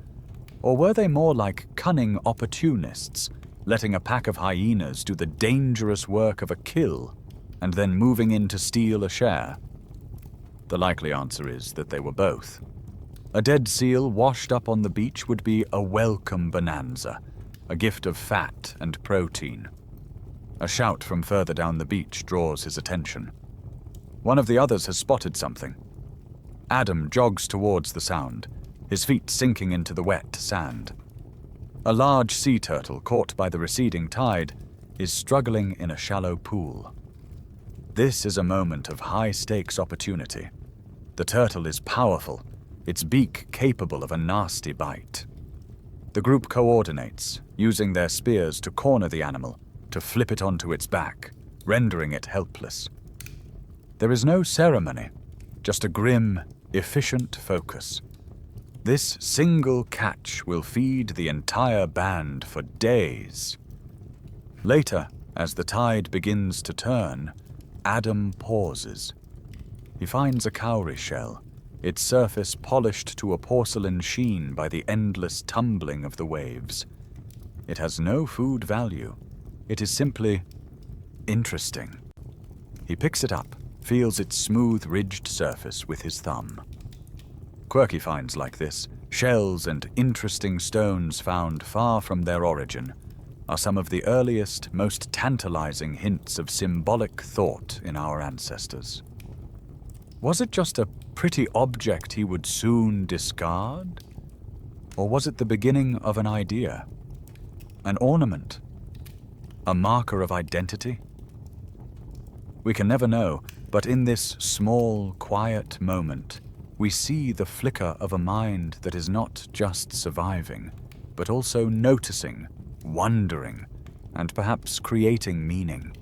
Or were they more like cunning opportunists, letting a pack of hyenas do the dangerous work of a kill, and then moving in to steal a share? The likely answer is that they were both. A dead seal washed up on the beach would be a welcome bonanza, a gift of fat and protein. A shout from further down the beach draws his attention. One of the others has spotted something. Adam jogs towards the sound, his feet sinking into the wet sand. A large sea turtle caught by the receding tide is struggling in a shallow pool. This is a moment of high-stakes opportunity. The turtle is powerful, its beak capable of a nasty bite. The group coordinates, using their spears to corner the animal, to flip it onto its back, rendering it helpless. There is no ceremony, just a grim, efficient focus. This single catch will feed the entire band for days. Later, as the tide begins to turn, Adam pauses. He finds a cowrie shell, its surface polished to a porcelain sheen by the endless tumbling of the waves. It has no food value. It is simply interesting. He picks it up, feels its smooth, ridged surface with his thumb. Quirky finds like this, shells and interesting stones found far from their origin, are some of the earliest, most tantalizing hints of symbolic thought in our ancestors. Was it just a pretty object he would soon discard? Or was it the beginning of an idea? An ornament? A marker of identity? We can never know, but in this small, quiet moment, we see the flicker of a mind that is not just surviving, but also noticing, wondering, and perhaps creating meaning.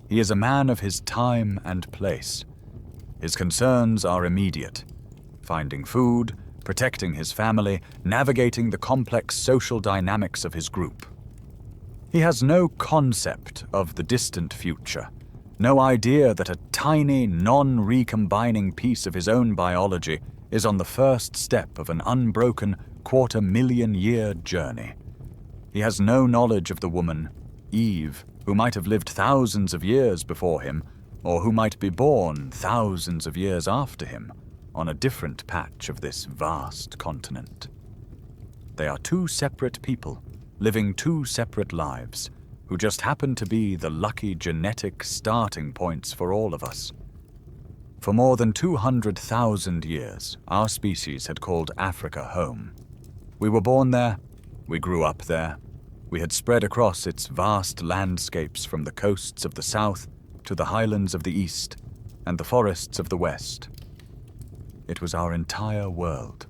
He is a man of his time and place. His concerns are immediate: finding food, protecting his family, navigating the complex social dynamics of his group. He has no concept of the distant future, no idea that a tiny, non-recombining piece of his own biology is on the first step of an unbroken 250,000-year journey. He has no knowledge of the woman, Eve, who might have lived thousands of years before him, or who might be born thousands of years after him, on a different patch of this vast continent. They are two separate people, living two separate lives, who just happen to be the lucky genetic starting points for all of us. For more than 200,000 years, our species had called Africa home. We were born there, we grew up there, we had spread across its vast landscapes from the coasts of the south to the highlands of the east and the forests of the west. It was our entire world.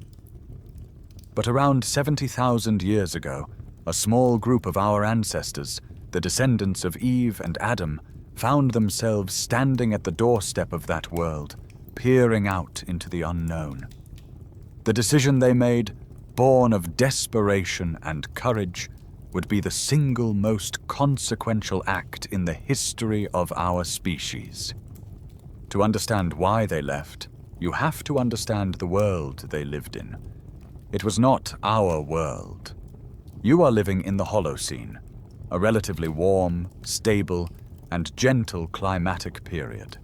But around 70,000 years ago, a small group of our ancestors, the descendants of Eve and Adam, found themselves standing at the doorstep of that world, peering out into the unknown. The decision they made, born of desperation and courage, would be the single most consequential act in the history of our species. To understand why they left, you have to understand the world they lived in. It was not our world. You are living in the Holocene, a relatively warm, stable, and gentle climatic period.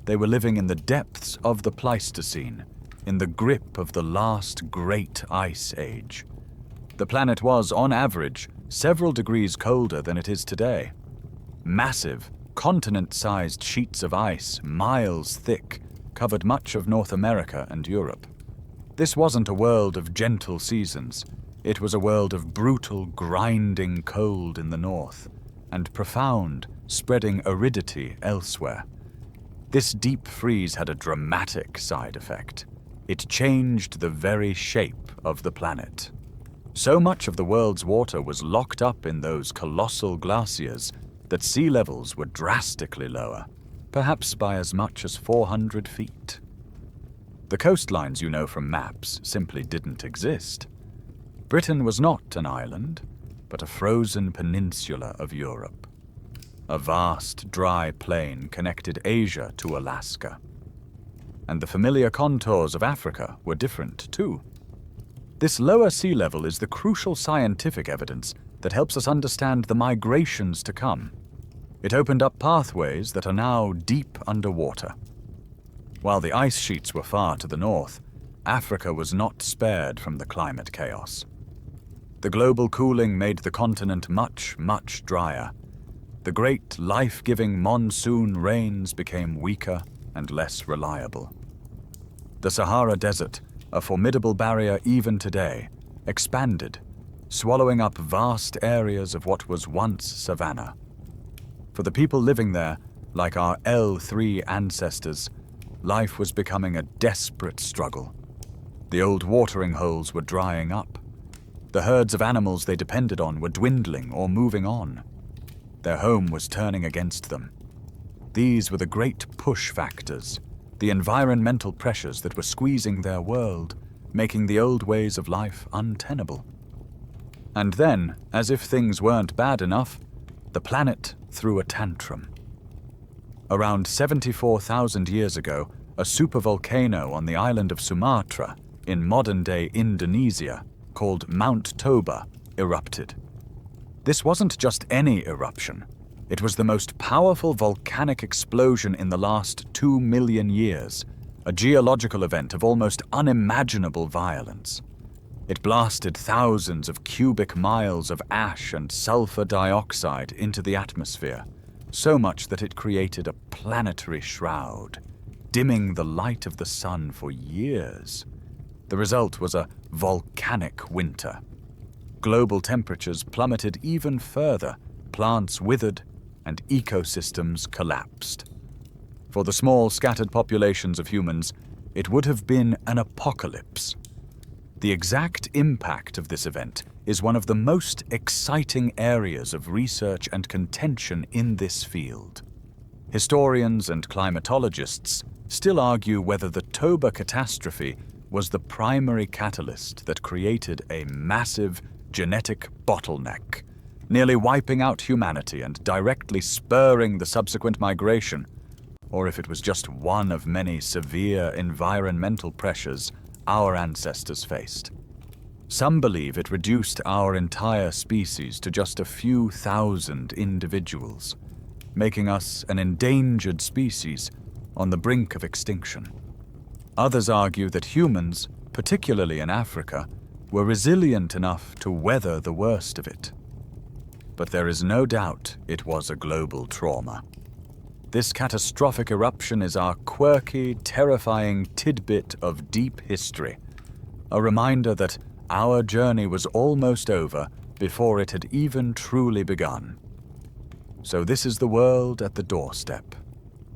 They were living in the depths of the Pleistocene, in the grip of the last great ice age. The planet was, on average, several degrees colder than it is today. Massive, continent-sized sheets of ice, miles thick, covered much of North America and Europe. This wasn't a world of gentle seasons. It was a world of brutal, grinding cold in the north, and profound, spreading aridity elsewhere. This deep freeze had a dramatic side effect. It changed the very shape of the planet. So much of the world's water was locked up in those colossal glaciers that sea levels were drastically lower, perhaps by as much as 400 feet. The coastlines you know from maps simply didn't exist. Britain was not an island, but a frozen peninsula of Europe. A vast, dry plain connected Asia to Alaska. And the familiar contours of Africa were different too. This lower sea level is the crucial scientific evidence that helps us understand the migrations to come. It opened up pathways that are now deep underwater. While the ice sheets were far to the north, Africa was not spared from the climate chaos. The global cooling made the continent much, much drier. The great, life-giving monsoon rains became weaker and less reliable. The Sahara Desert, a formidable barrier even today, expanded, swallowing up vast areas of what was once savanna. For the people living there, like our L3 ancestors, life was becoming a desperate struggle. The old watering holes were drying up. The herds of animals they depended on were dwindling or moving on. Their home was turning against them. These were the great push factors, the environmental pressures that were squeezing their world, making the old ways of life untenable. And then, as if things weren't bad enough, the planet threw a tantrum. Around 74,000 years ago, a supervolcano on the island of Sumatra, in modern-day Indonesia, called Mount Toba, erupted. This wasn't just any eruption. It was the most powerful volcanic explosion in the last 2 million years, a geological event of almost unimaginable violence. It blasted thousands of cubic miles of ash and sulfur dioxide into the atmosphere, so much that it created a planetary shroud, dimming the light of the sun for years. The result was a volcanic winter. Global temperatures plummeted even further, plants withered, and ecosystems collapsed. For the small, scattered populations of humans, it would have been an apocalypse. The exact impact of this event is one of the most exciting areas of research and contention in this field. Historians and climatologists still argue whether the Toba catastrophe was the primary catalyst that created a massive genetic bottleneck, nearly wiping out humanity and directly spurring the subsequent migration, or if it was just one of many severe environmental pressures our ancestors faced. Some believe it reduced our entire species to just a few thousand individuals, making us an endangered species on the brink of extinction. Others argue that humans, particularly in Africa, were resilient enough to weather the worst of it. But there is no doubt it was a global trauma. This catastrophic eruption is our quirky, terrifying tidbit of deep history, a reminder that our journey was almost over before it had even truly begun. So this is the world at the doorstep,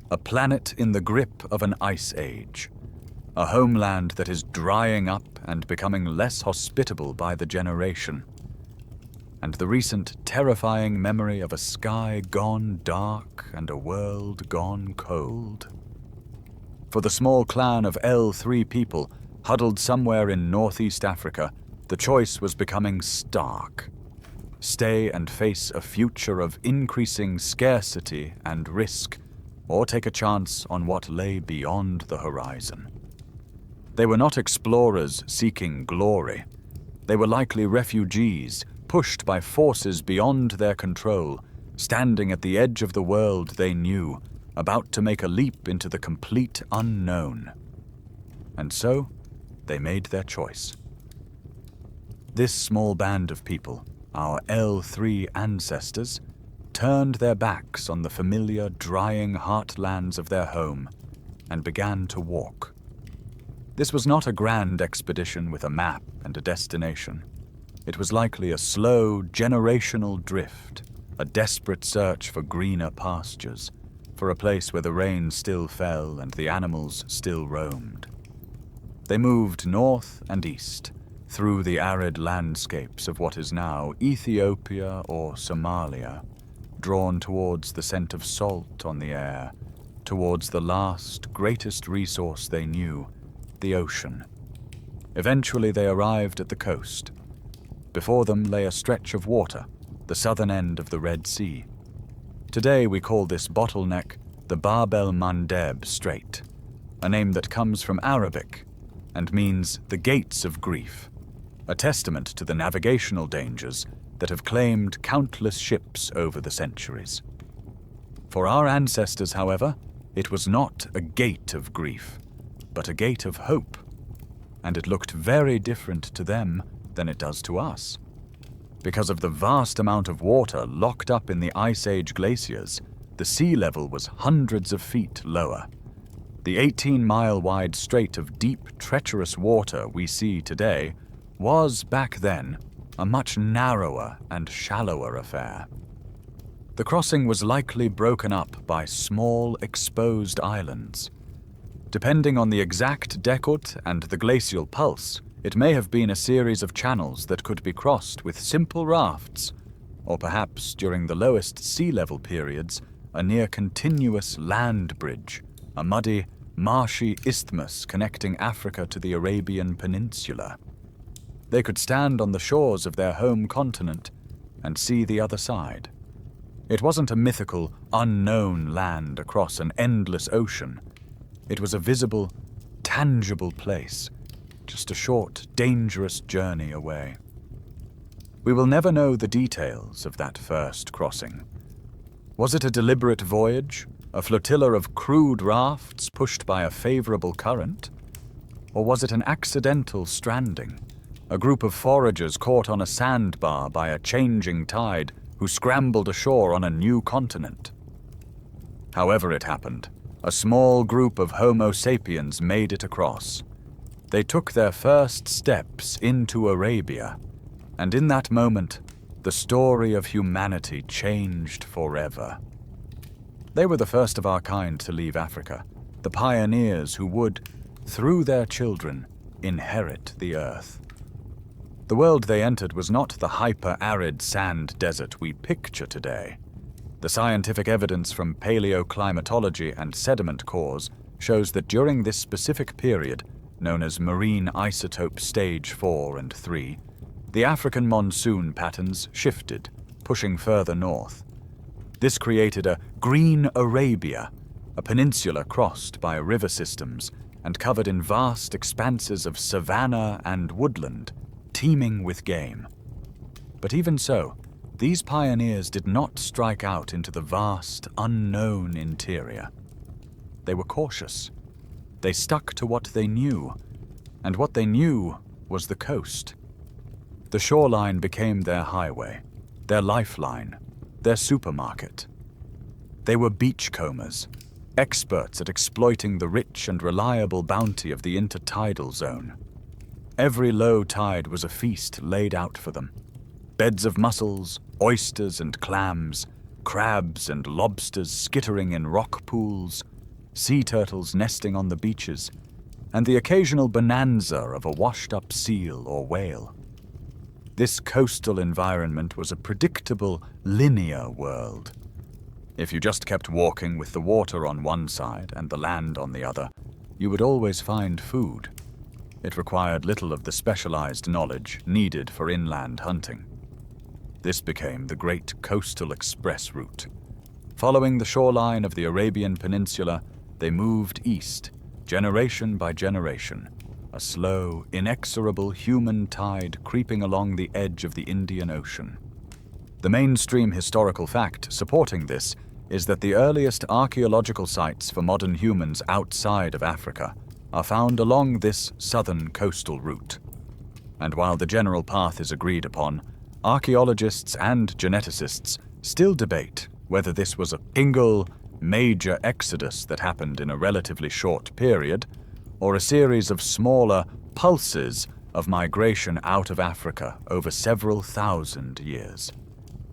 a planet in the grip of an ice age, a homeland that is drying up and becoming less hospitable by the generation, and the recent terrifying memory of a sky gone dark and a world gone cold. For the small clan of L3 people huddled somewhere in northeast Africa, the choice was becoming stark. Stay and face a future of increasing scarcity and risk, or take a chance on what lay beyond the horizon. They were not explorers seeking glory. They were likely refugees, pushed by forces beyond their control, standing at the edge of the world they knew, about to make a leap into the complete unknown. And so, they made their choice. This small band of people, our L3 ancestors, turned their backs on the familiar, drying heartlands of their home and began to walk. This was not a grand expedition with a map and a destination. It was likely a slow, generational drift, a desperate search for greener pastures, for a place where the rain still fell and the animals still roamed. They moved north and east, through the arid landscapes of what is now Ethiopia or Somalia, drawn towards the scent of salt on the air, towards the last, greatest resource they knew, the ocean. Eventually they arrived at the coast. Before them lay a stretch of water, the southern end of the Red Sea. Today we call this bottleneck the Bab el-Mandeb Strait, a name that comes from Arabic and means the gates of grief, a testament to the navigational dangers that have claimed countless ships over the centuries. For our ancestors, however, it was not a gate of grief, but a gate of hope, and it looked very different to them than it does to us. Because of the vast amount of water locked up in the Ice Age glaciers, the sea level was hundreds of feet lower. The 18-mile-wide strait of deep, treacherous water we see today was, back then, a much narrower and shallower affair. The crossing was likely broken up by small, exposed islands. Depending on the exact découte and the glacial pulse, it may have been a series of channels that could be crossed with simple rafts, or perhaps, during the lowest sea level periods, a near-continuous land bridge, a muddy, marshy isthmus connecting Africa to the Arabian Peninsula. They could stand on the shores of their home continent and see the other side. It wasn't a mythical, unknown land across an endless ocean. It was a visible, tangible place, just a short, dangerous journey away. We will never know the details of that first crossing. Was it a deliberate voyage, a flotilla of crude rafts pushed by a favorable current? Or was it an accidental stranding, a group of foragers caught on a sandbar by a changing tide who scrambled ashore on a new continent? However it happened, a small group of Homo sapiens made it across. They took their first steps into Arabia, and in that moment, the story of humanity changed forever. They were the first of our kind to leave Africa, the pioneers who would, through their children, inherit the earth. The world they entered was not the hyper-arid sand desert we picture today. The scientific evidence from paleoclimatology and sediment cores shows that during this specific period, known as marine isotope stage 4 and 3, the African monsoon patterns shifted, pushing further north. This created a green Arabia, a peninsula crossed by river systems and covered in vast expanses of savanna and woodland, teeming with game. But even so, these pioneers did not strike out into the vast, unknown interior. They were cautious. They stuck to what they knew, and what they knew was the coast. The shoreline became their highway, their lifeline, their supermarket. They were beachcombers, experts at exploiting the rich and reliable bounty of the intertidal zone. Every low tide was a feast laid out for them. Beds of mussels, oysters and clams, crabs and lobsters skittering in rock pools, sea turtles nesting on the beaches, and the occasional bonanza of a washed-up seal or whale. This coastal environment was a predictable, linear world. If you just kept walking with the water on one side and the land on the other, you would always find food. It required little of the specialized knowledge needed for inland hunting. This became the Great Coastal Express Route. Following the shoreline of the Arabian Peninsula, they moved east, generation by generation, a slow, inexorable human tide creeping along the edge of the Indian Ocean. The mainstream historical fact supporting this is that the earliest archaeological sites for modern humans outside of Africa are found along this southern coastal route. And while the general path is agreed upon, archaeologists and geneticists still debate whether this was a single, major exodus that happened in a relatively short period, or a series of smaller pulses of migration out of Africa over several thousand years.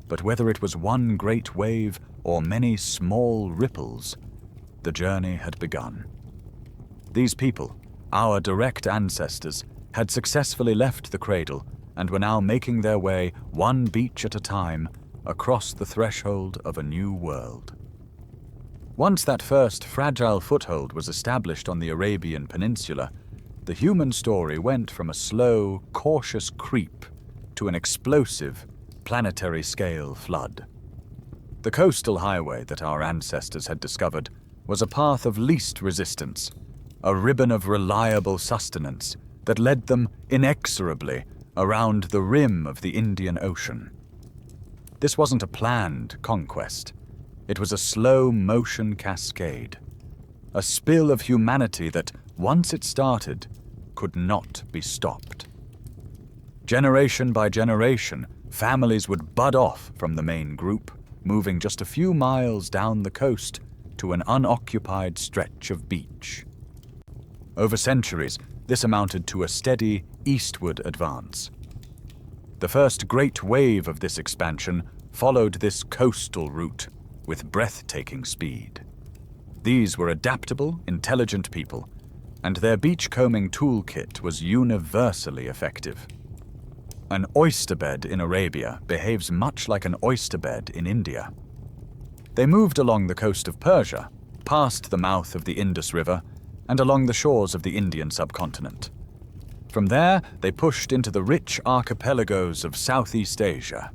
But whether it was one great wave or many small ripples, the journey had begun. These people, our direct ancestors, had successfully left the cradle and were now making their way, one beach at a time, across the threshold of a new world. Once that first fragile foothold was established on the Arabian Peninsula, the human story went from a slow, cautious creep to an explosive, planetary-scale flood. The coastal highway that our ancestors had discovered was a path of least resistance, a ribbon of reliable sustenance that led them inexorably around the rim of the Indian Ocean. This wasn't a planned conquest. It was a slow-motion cascade, a spill of humanity that, once it started, could not be stopped. Generation by generation, families would bud off from the main group, moving just a few miles down the coast to an unoccupied stretch of beach. Over centuries, this amounted to a steady eastward advance. The first great wave of this expansion followed this coastal route with breathtaking speed. These were adaptable, intelligent people, and their beachcombing toolkit was universally effective. An oyster bed in Arabia behaves much like an oyster bed in India. They moved along the coast of Persia, past the mouth of the Indus River, and along the shores of the Indian subcontinent. From there, they pushed into the rich archipelagos of Southeast Asia.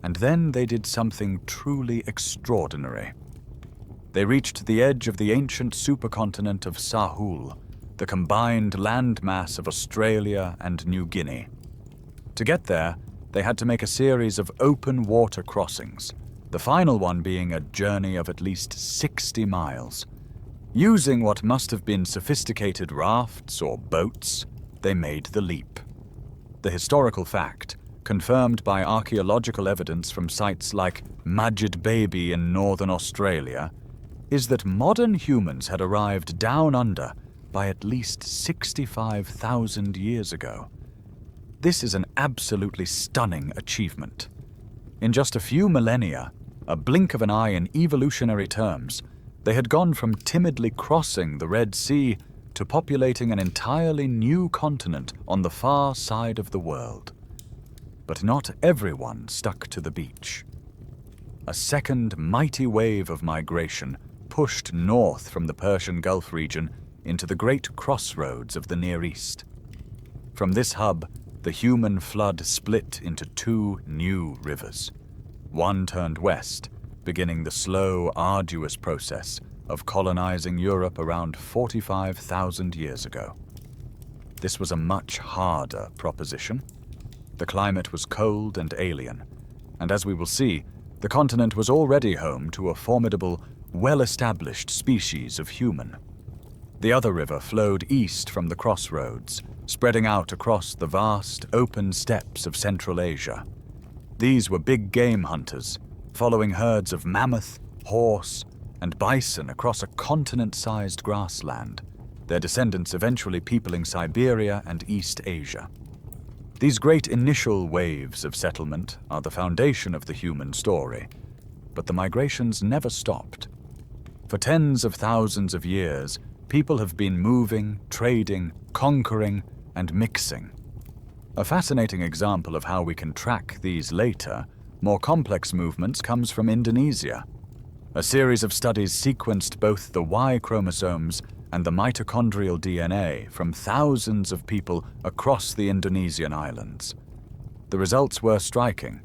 And then they did something truly extraordinary. They reached the edge of the ancient supercontinent of Sahul, the combined landmass of Australia and New Guinea. To get there, they had to make a series of open water crossings, the final one being a journey of at least 60 miles. Using what must have been sophisticated rafts or boats, they made the leap. The historical fact, confirmed by archaeological evidence from sites like Majid Baby in northern Australia, is that modern humans had arrived down under by at least 65,000 years ago. This is an absolutely stunning achievement. In just a few millennia, a blink of an eye in evolutionary terms, they had gone from timidly crossing the Red Sea to populating an entirely new continent on the far side of the world. But not everyone stuck to the beach. A second mighty wave of migration pushed north from the Persian Gulf region into the great crossroads of the Near East. From this hub, the human flood split into two new rivers. One turned west, beginning the slow, arduous process of colonizing Europe around 45,000 years ago. This was a much harder proposition. The climate was cold and alien, and as we will see, the continent was already home to a formidable, well-established species of human. The other river flowed east from the crossroads, spreading out across the vast, open steppes of Central Asia. These were big game hunters, following herds of mammoth, horse, and bison across a continent-sized grassland, their descendants eventually peopling Siberia and East Asia. These great initial waves of settlement are the foundation of the human story, but the migrations never stopped. For tens of thousands of years, people have been moving, trading, conquering, and mixing. A fascinating example of how we can track these later, more complex movements comes from Indonesia. A series of studies sequenced both the Y chromosomes and the mitochondrial DNA from thousands of people across the Indonesian islands. The results were striking.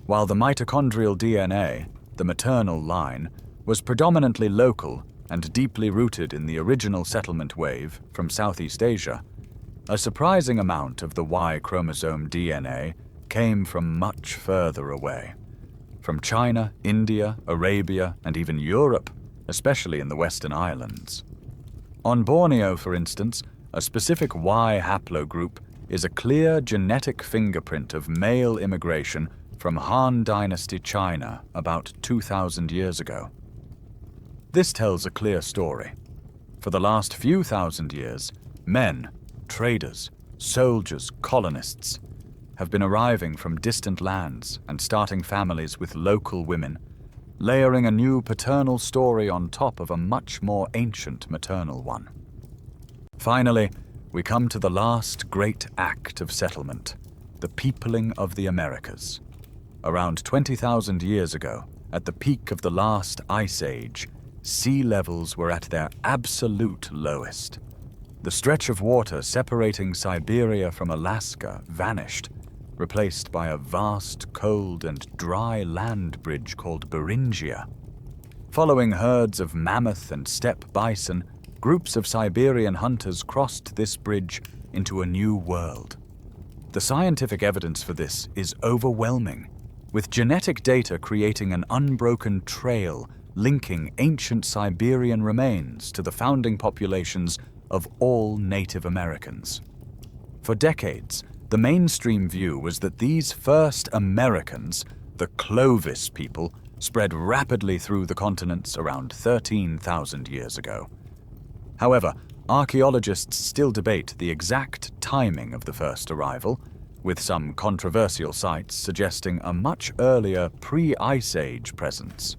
While the mitochondrial DNA, the maternal line, was predominantly local and deeply rooted in the original settlement wave from Southeast Asia, a surprising amount of the Y chromosome DNA came from much further away. From China, India, Arabia, and even Europe, especially in the Western Islands. On Borneo, for instance, a specific Y haplogroup is a clear genetic fingerprint of male immigration from Han Dynasty China about 2,000 years ago. This tells a clear story. For the last few thousand years, men, traders, soldiers, colonists, have been arriving from distant lands and starting families with local women, layering a new paternal story on top of a much more ancient maternal one. Finally, we come to the last great act of settlement, the peopling of the Americas. Around 20,000 years ago, at the peak of the last ice age, sea levels were at their absolute lowest. The stretch of water separating Siberia from Alaska vanished, replaced by a vast, cold, and dry land bridge called Beringia. Following herds of mammoth and steppe bison, groups of Siberian hunters crossed this bridge into a new world. The scientific evidence for this is overwhelming, with genetic data creating an unbroken trail linking ancient Siberian remains to the founding populations of all Native Americans. For decades, the mainstream view was that these first Americans, the Clovis people, spread rapidly through the continents around 13,000 years ago. However, archaeologists still debate the exact timing of the first arrival, with some controversial sites suggesting a much earlier pre-Ice Age presence.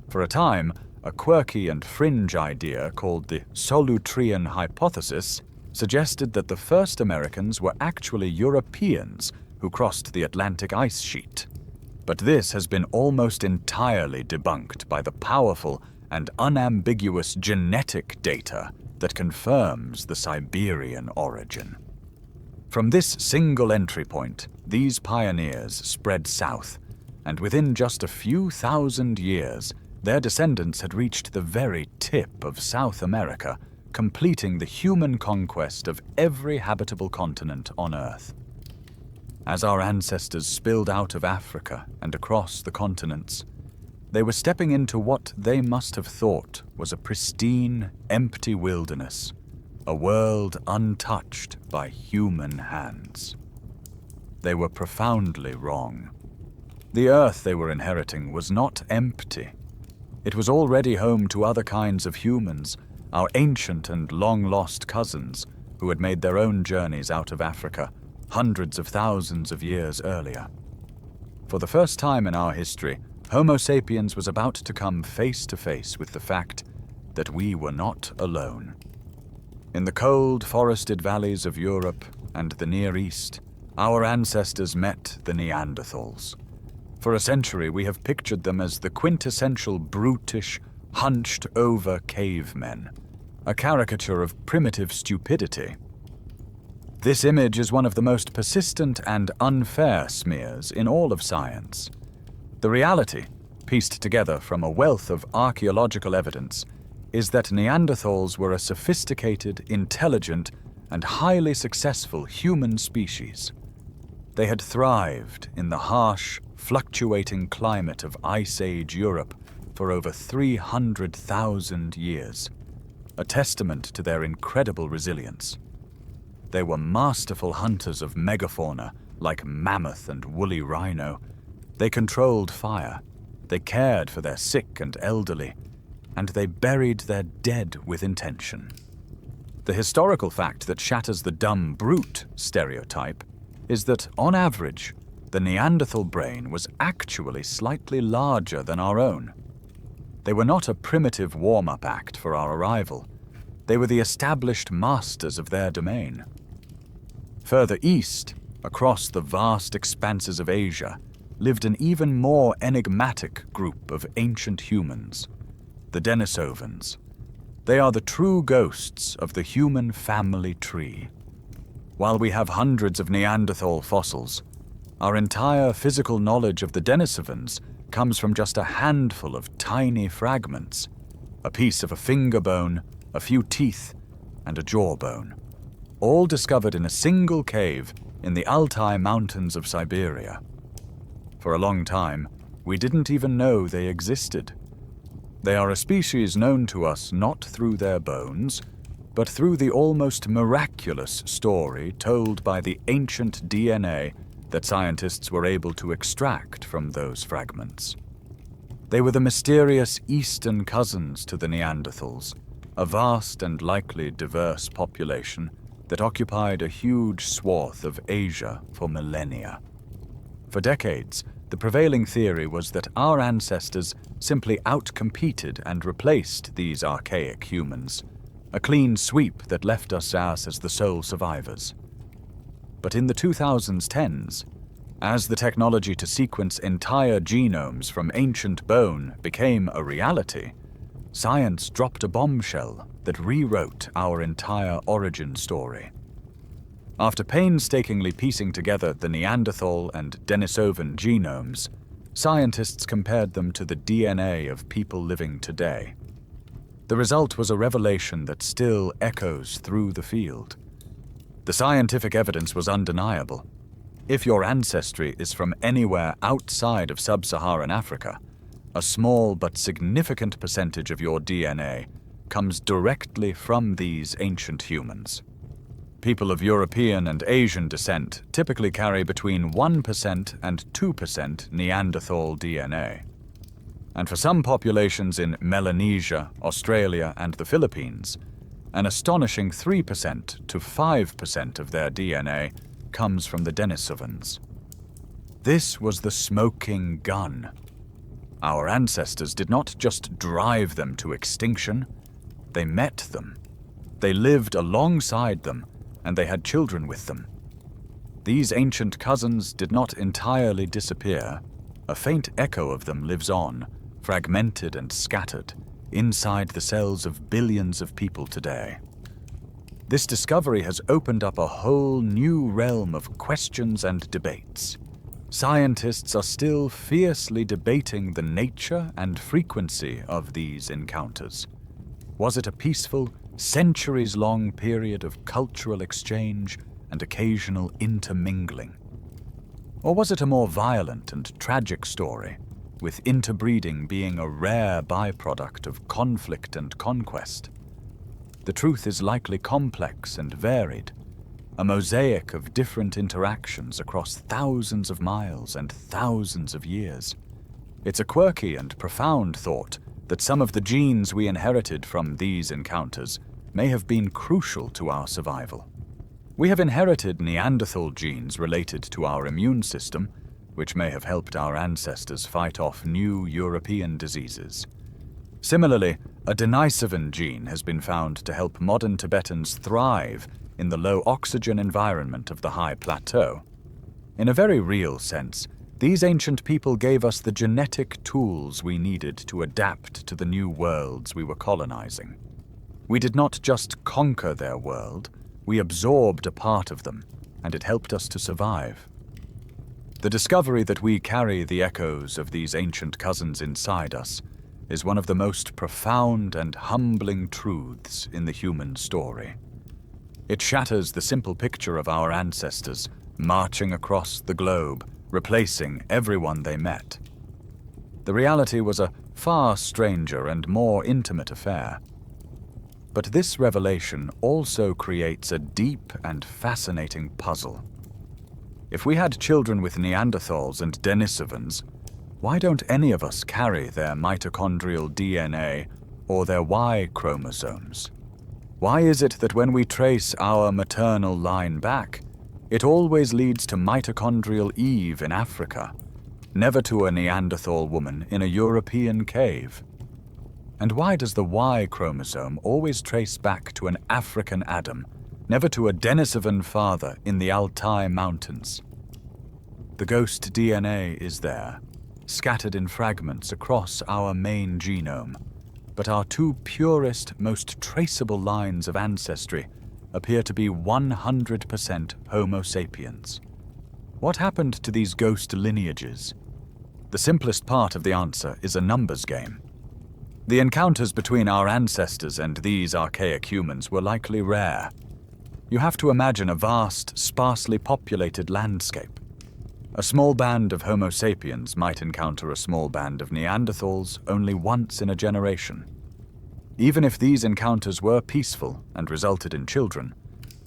For a time, a quirky and fringe idea called the Solutrean hypothesis suggested that the first Americans were actually Europeans who crossed the Atlantic ice sheet. But this has been almost entirely debunked by the powerful and unambiguous genetic data that confirms the Siberian origin. From this single entry point, these pioneers spread south, and within just a few thousand years, their descendants had reached the very tip of South America, completing the human conquest of every habitable continent on Earth. As our ancestors spilled out of Africa and across the continents, they were stepping into what they must have thought was a pristine, empty wilderness, a world untouched by human hands. They were profoundly wrong. The Earth they were inheriting was not empty. It was already home to other kinds of humans, our ancient and long-lost cousins, who had made their own journeys out of Africa hundreds of thousands of years earlier. For the first time in our history, Homo sapiens was about to come face to face with the fact that we were not alone. In the cold, forested valleys of Europe and the Near East, our ancestors met the Neanderthals. For a century, we have pictured them as the quintessential brutish, hunched-over cavemen, a caricature of primitive stupidity. This image is one of the most persistent and unfair smears in all of science. The reality, pieced together from a wealth of archaeological evidence, is that Neanderthals were a sophisticated, intelligent, and highly successful human species. They had thrived in the harsh, fluctuating climate of Ice Age Europe for over 300,000 years, a testament to their incredible resilience. They were masterful hunters of megafauna like mammoth and woolly rhino. They controlled fire. They cared for their sick and elderly, and they buried their dead with intention. The historical fact that shatters the dumb brute stereotype is that, on average, the Neanderthal brain was actually slightly larger than our own. They were not a primitive warm-up act for our arrival. They were the established masters of their domain. Further east, across the vast expanses of Asia, lived an even more enigmatic group of ancient humans, the Denisovans. They are the true ghosts of the human family tree. While we have hundreds of Neanderthal fossils, our entire physical knowledge of the Denisovans comes from just a handful of tiny fragments, a piece of a finger bone, a few teeth, and a jawbone, all discovered in a single cave in the Altai Mountains of Siberia. For a long time, we didn't even know they existed. They are a species known to us not through their bones, but through the almost miraculous story told by the ancient DNA that scientists were able to extract from those fragments. They were the mysterious eastern cousins to the Neanderthals, a vast and likely diverse population that occupied a huge swath of Asia for millennia. For decades, the prevailing theory was that our ancestors simply outcompeted and replaced these archaic humans, a clean sweep that left us as the sole survivors. But in the 2010s, as the technology to sequence entire genomes from ancient bone became a reality, science dropped a bombshell that rewrote our entire origin story. After painstakingly piecing together the Neanderthal and Denisovan genomes, scientists compared them to the DNA of people living today. The result was a revelation that still echoes through the field. The scientific evidence was undeniable. If your ancestry is from anywhere outside of sub-Saharan Africa, a small but significant percentage of your DNA comes directly from these ancient humans. People of European and Asian descent typically carry between 1% and 2% Neanderthal DNA. And for some populations in Melanesia, Australia, and the Philippines, an astonishing 3% to 5% of their DNA comes from the Denisovans. This was the smoking gun. Our ancestors did not just drive them to extinction, they met them. They lived alongside them, and they had children with them. These ancient cousins did not entirely disappear. A faint echo of them lives on, fragmented and scattered, inside the cells of billions of people today. This discovery has opened up a whole new realm of questions and debates. Scientists are still fiercely debating the nature and frequency of these encounters. Was it a peaceful, centuries-long period of cultural exchange and occasional intermingling? Or was it a more violent and tragic story, with interbreeding being a rare byproduct of conflict and conquest? The truth is likely complex and varied, a mosaic of different interactions across thousands of miles and thousands of years. It's a quirky and profound thought that some of the genes we inherited from these encounters may have been crucial to our survival. We have inherited Neanderthal genes related to our immune system, which may have helped our ancestors fight off new European diseases. Similarly, a Denisovan gene has been found to help modern Tibetans thrive in the low oxygen environment of the high plateau. In a very real sense, these ancient people gave us the genetic tools we needed to adapt to the new worlds we were colonizing. We did not just conquer their world, we absorbed a part of them, and it helped us to survive. The discovery that we carry the echoes of these ancient cousins inside us is one of the most profound and humbling truths in the human story. It shatters the simple picture of our ancestors marching across the globe, replacing everyone they met. The reality was a far stranger and more intimate affair. But this revelation also creates a deep and fascinating puzzle. If we had children with Neanderthals and Denisovans, Why don't any of us carry their mitochondrial DNA or their Y chromosomes? Why is it that when we trace our maternal line back, it always leads to Mitochondrial Eve in Africa, never to a Neanderthal woman in a European cave? And why does the Y chromosome always trace back to an African Adam, never to a Denisovan father in the Altai Mountains? The ghost DNA is there, scattered in fragments across our main genome, but our two purest, most traceable lines of ancestry appear to be 100% Homo sapiens. What happened to these ghost lineages? The simplest part of the answer is a numbers game. The encounters between our ancestors and these archaic humans were likely rare. You have to imagine a vast, sparsely populated landscape. A small band of Homo sapiens might encounter a small band of Neanderthals only once in a generation. Even if these encounters were peaceful and resulted in children,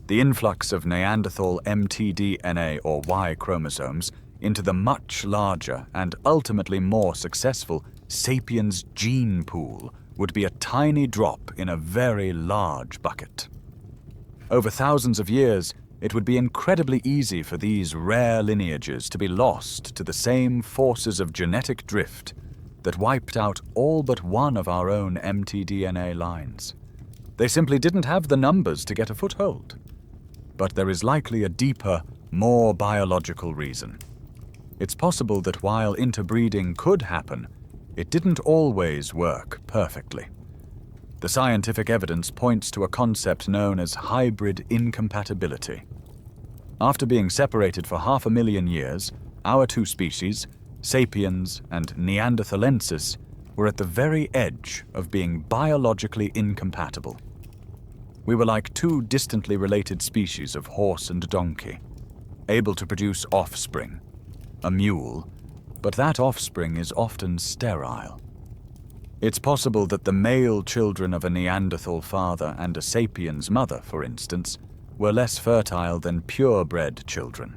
the influx of Neanderthal mtDNA or Y chromosomes into the much larger and ultimately more successful sapiens gene pool would be a tiny drop in a very large bucket. Over thousands of years, it would be incredibly easy for these rare lineages to be lost to the same forces of genetic drift that wiped out all but one of our own mtDNA lines. They simply didn't have the numbers to get a foothold. But there is likely a deeper, more biological reason. It's possible that while interbreeding could happen, it didn't always work perfectly. The scientific evidence points to a concept known as hybrid incompatibility. After being separated for 500,000 years, our two species, sapiens and Neanderthalensis, were at the very edge of being biologically incompatible. We were like two distantly related species of horse and donkey, able to produce offspring, a mule, but that offspring is often sterile. It's possible that the male children of a Neanderthal father and a sapiens mother, for instance, were less fertile than purebred children.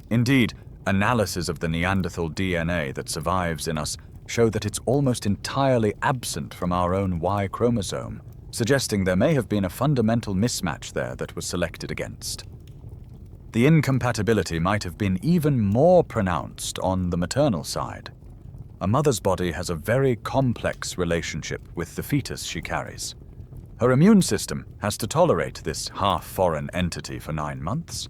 Indeed, analysis of the Neanderthal DNA that survives in us show that it's almost entirely absent from our own Y chromosome, suggesting there may have been a fundamental mismatch there that was selected against. The incompatibility might have been even more pronounced on the maternal side. A mother's body has a very complex relationship with the fetus she carries. Her immune system has to tolerate this half-foreign entity for 9 months.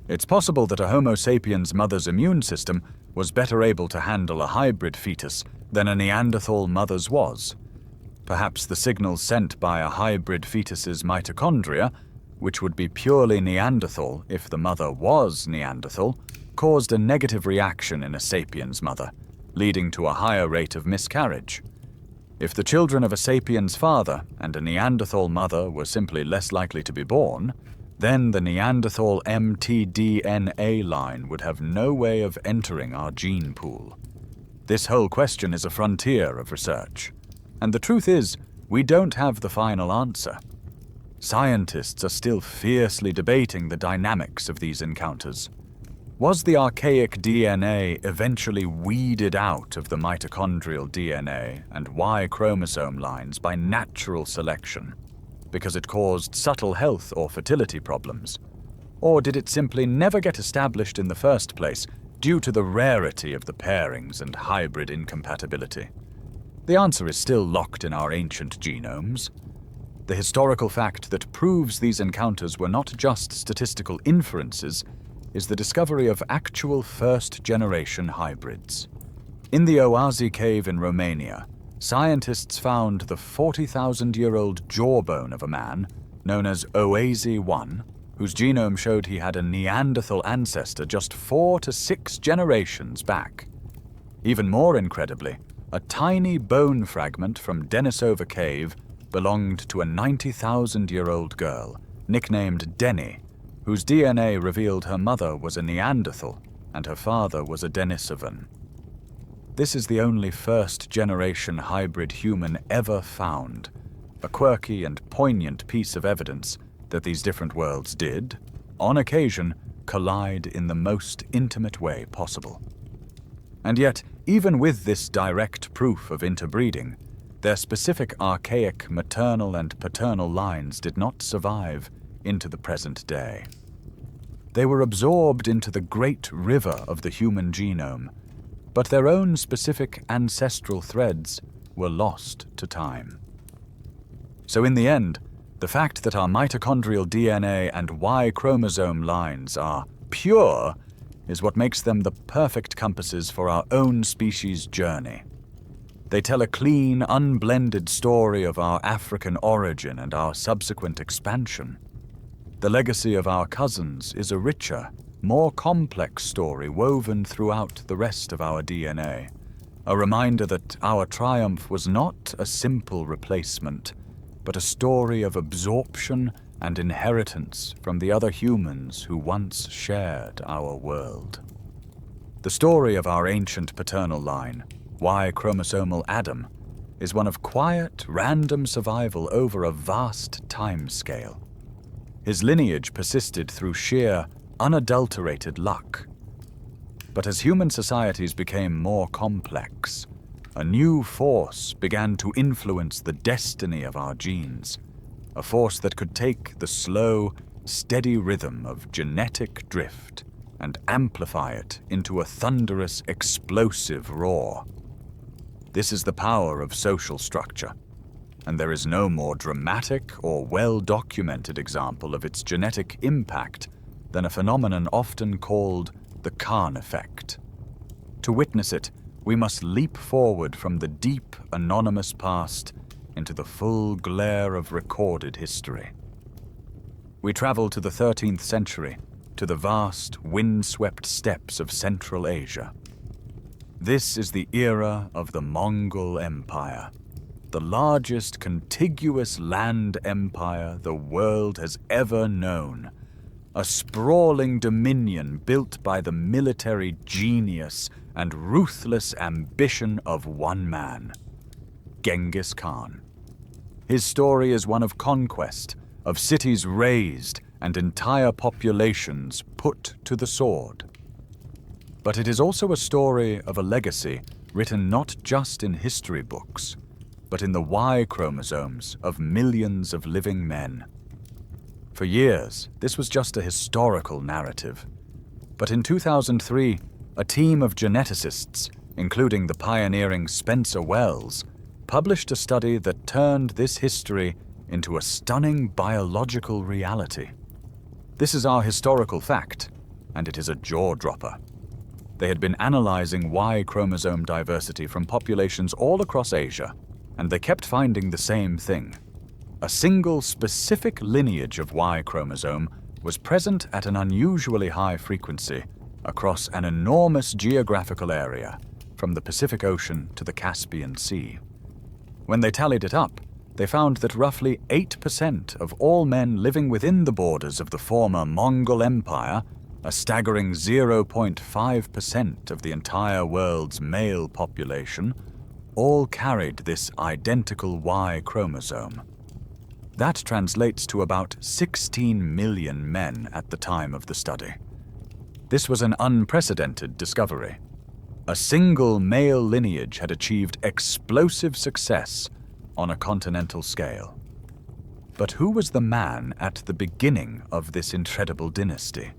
It's possible that a Homo sapiens mother's immune system was better able to handle a hybrid fetus than a Neanderthal mother's was. Perhaps the signals sent by a hybrid fetus's mitochondria, which would be purely Neanderthal if the mother was Neanderthal, caused a negative reaction in a sapiens mother, leading to a higher rate of miscarriage. If the children of a sapiens father and a Neanderthal mother were simply less likely to be born, then the Neanderthal mtDNA line would have no way of entering our gene pool. This whole question is a frontier of research, and the truth is, we don't have the final answer. Scientists are still fiercely debating the dynamics of these encounters. Was the archaic DNA eventually weeded out of the mitochondrial DNA and Y chromosome lines by natural selection, because it caused subtle health or fertility problems? Or did it simply never get established in the first place due to the rarity of the pairings and hybrid incompatibility? The answer is still locked in our ancient genomes. The historical fact that proves these encounters were not just statistical inferences is the discovery of actual first-generation hybrids. In the Oazi cave in Romania, scientists found the 40,000-year-old jawbone of a man, known as Oazi 1, whose genome showed he had a Neanderthal ancestor just 4 to 6 generations back. Even more incredibly, a tiny bone fragment from Denisova cave belonged to a 90,000-year-old girl, nicknamed Deni, whose DNA revealed her mother was a Neanderthal and her father was a Denisovan. This is the only first-generation hybrid human ever found, a quirky and poignant piece of evidence that these different worlds did, on occasion, collide in the most intimate way possible. And yet, even with this direct proof of interbreeding, their specific archaic maternal and paternal lines did not survive into the present day. They were absorbed into the great river of the human genome, but their own specific ancestral threads were lost to time. So in the end, the fact that our mitochondrial DNA and Y chromosome lines are pure is what makes them the perfect compasses for our own species' journey. They tell a clean, unblended story of our African origin and our subsequent expansion. The legacy of our cousins is a richer, more complex story woven throughout the rest of our DNA, a reminder that our triumph was not a simple replacement, but a story of absorption and inheritance from the other humans who once shared our world. The story of our ancient paternal line, Y-chromosomal Adam, is one of quiet, random survival over a vast time scale. His lineage persisted through sheer, unadulterated luck. But as human societies became more complex, a new force began to influence the destiny of our genes, a force that could take the slow, steady rhythm of genetic drift and amplify it into a thunderous, explosive roar. This is the power of social structure, and there is no more dramatic or well-documented example of its genetic impact than a phenomenon often called the Khan effect. To witness it, we must leap forward from the deep, anonymous past into the full glare of recorded history. We travel to the 13th century, to the vast, wind-swept steppes of Central Asia. This is the era of the Mongol Empire, the largest contiguous land empire the world has ever known, a sprawling dominion built by the military genius and ruthless ambition of one man, Genghis Khan. His story is one of conquest, of cities razed and entire populations put to the sword. But it is also a story of a legacy written not just in history books, but in the Y chromosomes of millions of living men. For years, this was just a historical narrative. But in 2003, a team of geneticists, including the pioneering Spencer Wells, published a study that turned this history into a stunning biological reality. This is our historical fact, and it is a jaw-dropper. They had been analyzing Y chromosome diversity from populations all across Asia, and they kept finding the same thing. A single specific lineage of Y chromosome was present at an unusually high frequency across an enormous geographical area, from the Pacific Ocean to the Caspian Sea. When they tallied it up, they found that roughly 8% of all men living within the borders of the former Mongol Empire, a staggering 0.5% of the entire world's male population, all carried this identical Y chromosome. That translates to about 16 million men at the time of the study. This was an unprecedented discovery. A single male lineage had achieved explosive success on a continental scale. But who was the man at the beginning of this incredible dynasty?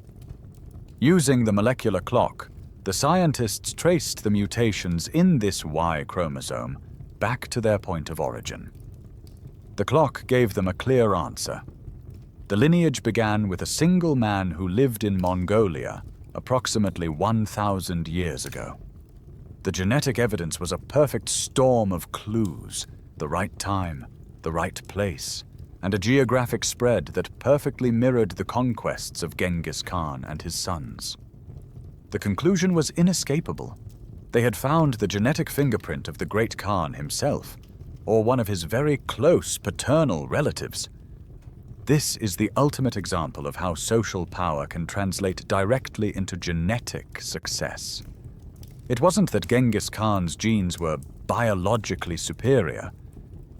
Using the molecular clock, the scientists traced the mutations in this Y chromosome back to their point of origin. The clock gave them a clear answer. The lineage began with a single man who lived in Mongolia approximately 1,000 years ago. The genetic evidence was a perfect storm of clues, the right time, the right place, and a geographic spread that perfectly mirrored the conquests of Genghis Khan and his sons. The conclusion was inescapable. They had found the genetic fingerprint of the great Khan himself, or one of his very close paternal relatives. This is the ultimate example of how social power can translate directly into genetic success. It wasn't that Genghis Khan's genes were biologically superior.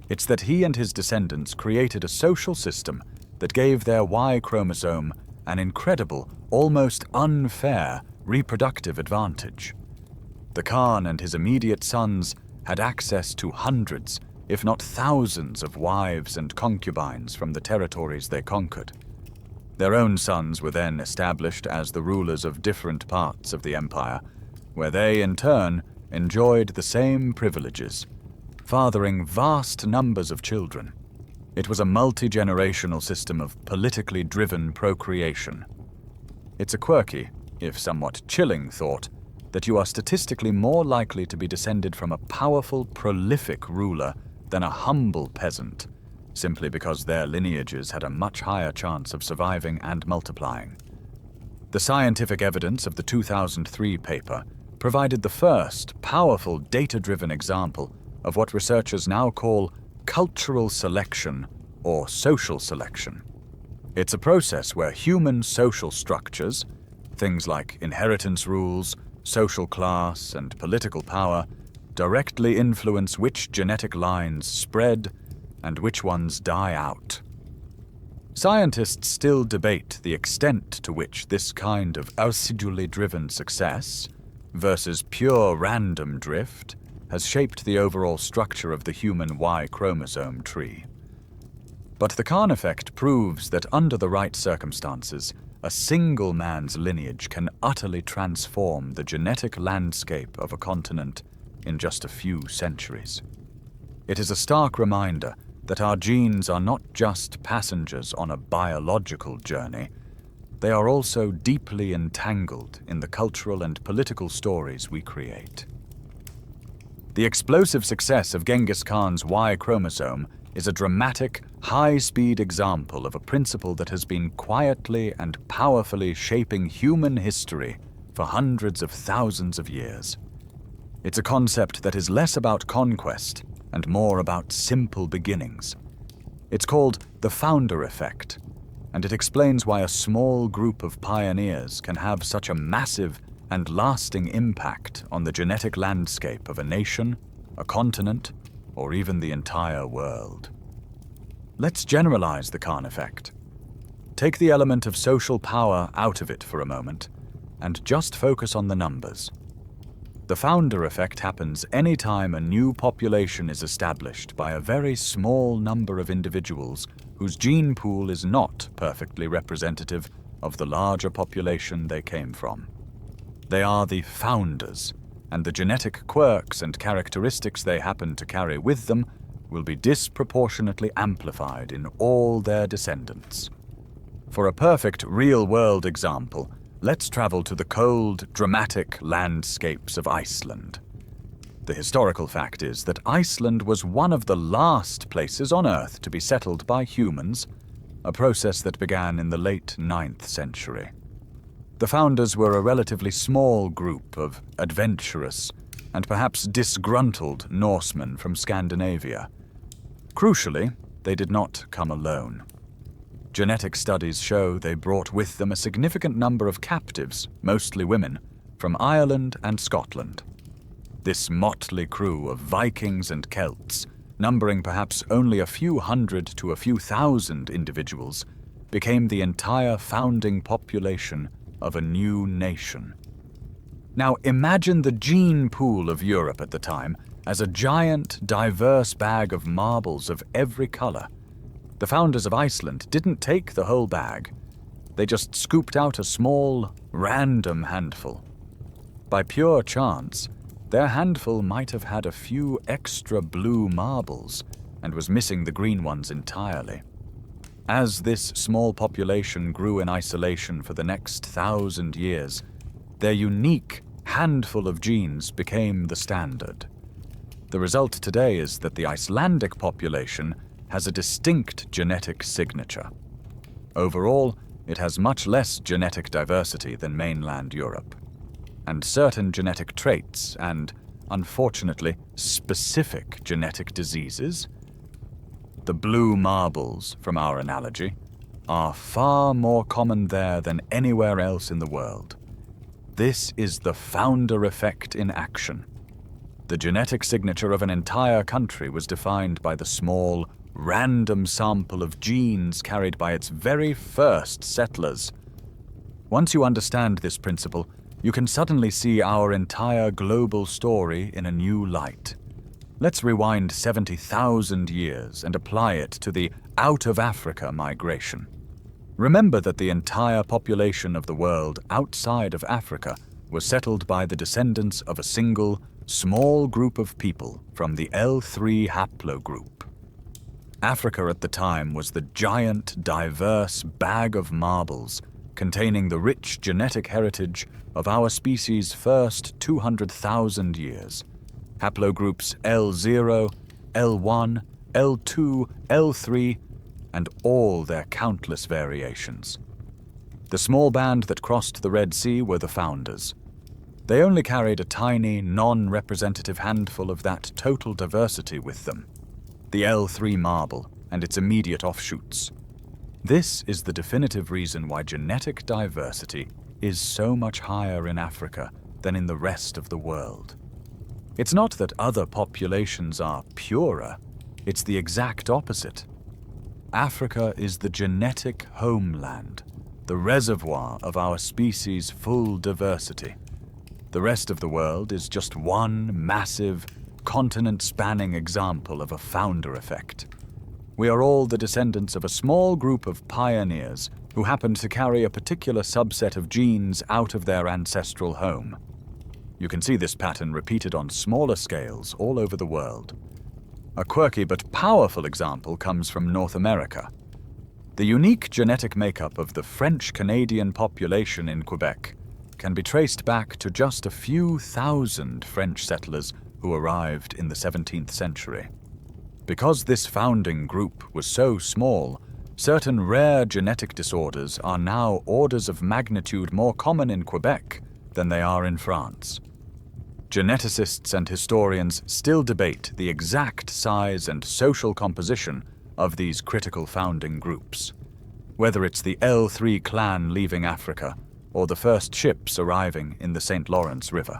It's that he and his descendants created a social system that gave their Y chromosome an incredible, almost unfair reproductive advantage. The Khan and his immediate sons had access to hundreds, if not thousands, of wives and concubines from the territories they conquered. Their own sons were then established as the rulers of different parts of the empire, where they, in turn, enjoyed the same privileges, fathering vast numbers of children. It was a multi-generational system of politically driven procreation. It's a quirky, if somewhat chilling thought, that you are statistically more likely to be descended from a powerful, prolific ruler than a humble peasant, simply because their lineages had a much higher chance of surviving and multiplying. The scientific evidence of the 2003 paper provided the first powerful data-driven example of what researchers now call cultural selection or social selection. It's a process where human social structures, things like inheritance rules, social class, and political power, directly influence which genetic lines spread and which ones die out. Scientists still debate the extent to which this kind of acidully driven success versus pure random drift has shaped the overall structure of the human Y chromosome tree. But the Khan effect proves that under the right circumstances, a single man's lineage can utterly transform the genetic landscape of a continent in just a few centuries. It is a stark reminder that our genes are not just passengers on a biological journey, they are also deeply entangled in the cultural and political stories we create. The explosive success of Genghis Khan's Y chromosome is a dramatic, high-speed example of a principle that has been quietly and powerfully shaping human history for hundreds of thousands of years. It's a concept that is less about conquest and more about simple beginnings. It's called the founder effect, and it explains why a small group of pioneers can have such a massive and lasting impact on the genetic landscape of a nation, a continent, or even the entire world. Let's generalize the Khan effect. Take the element of social power out of it for a moment, and just focus on the numbers. The founder effect happens any time a new population is established by a very small number of individuals whose gene pool is not perfectly representative of the larger population they came from. They are the founders, and the genetic quirks and characteristics they happen to carry with them will be disproportionately amplified in all their descendants. For a perfect real-world example, let's travel to the cold, dramatic landscapes of Iceland. The historical fact is that Iceland was one of the last places on Earth to be settled by humans, a process that began in the late 9th century. The founders were a relatively small group of adventurous and perhaps disgruntled Norsemen from Scandinavia. Crucially, they did not come alone. Genetic studies show they brought with them a significant number of captives, mostly women, from Ireland and Scotland. This motley crew of Vikings and Celts, numbering perhaps only a few hundred to a few thousand individuals, became the entire founding population of a new nation. Now imagine the gene pool of Europe at the time as a giant, diverse bag of marbles of every color. The founders of Iceland didn't take the whole bag. They just scooped out a small, random handful. By pure chance, their handful might have had a few extra blue marbles and was missing the green ones entirely. As this small population grew in isolation for the next 1,000 years, their unique handful of genes became the standard. The result today is that the Icelandic population has a distinct genetic signature. Overall, it has much less genetic diversity than mainland Europe, and certain genetic traits and, unfortunately, specific genetic diseases, the blue marbles from our analogy, are far more common there than anywhere else in the world. This is the founder effect in action. The genetic signature of an entire country was defined by the small, random sample of genes carried by its very first settlers. Once you understand this principle, you can suddenly see our entire global story in a new light. Let's rewind 70,000 years and apply it to the out-of-Africa migration. Remember that the entire population of the world outside of Africa was settled by the descendants of a single, small group of people from the L3 haplogroup. Africa at the time was the giant, diverse bag of marbles containing the rich genetic heritage of our species' first 200,000 years. Haplogroups L0, L1, L2, L3, and all their countless variations. The small band that crossed the Red Sea were the founders. They only carried a tiny, non-representative handful of that total diversity with them, the L3 marble and its immediate offshoots. This is the definitive reason why genetic diversity is so much higher in Africa than in the rest of the world. It's not that other populations are purer, it's the exact opposite. Africa is the genetic homeland, the reservoir of our species' full diversity. The rest of the world is just one massive, continent-spanning example of a founder effect. We are all the descendants of a small group of pioneers who happened to carry a particular subset of genes out of their ancestral home. You can see this pattern repeated on smaller scales all over the world. A quirky but powerful example comes from North America. The unique genetic makeup of the French-Canadian population in Quebec can be traced back to just a few thousand French settlers who arrived in the 17th century. Because this founding group was so small, certain rare genetic disorders are now orders of magnitude more common in Quebec than they are in France. Geneticists and historians still debate the exact size and social composition of these critical founding groups, whether it's the L3 clan leaving Africa or the first ships arriving in the St. Lawrence River.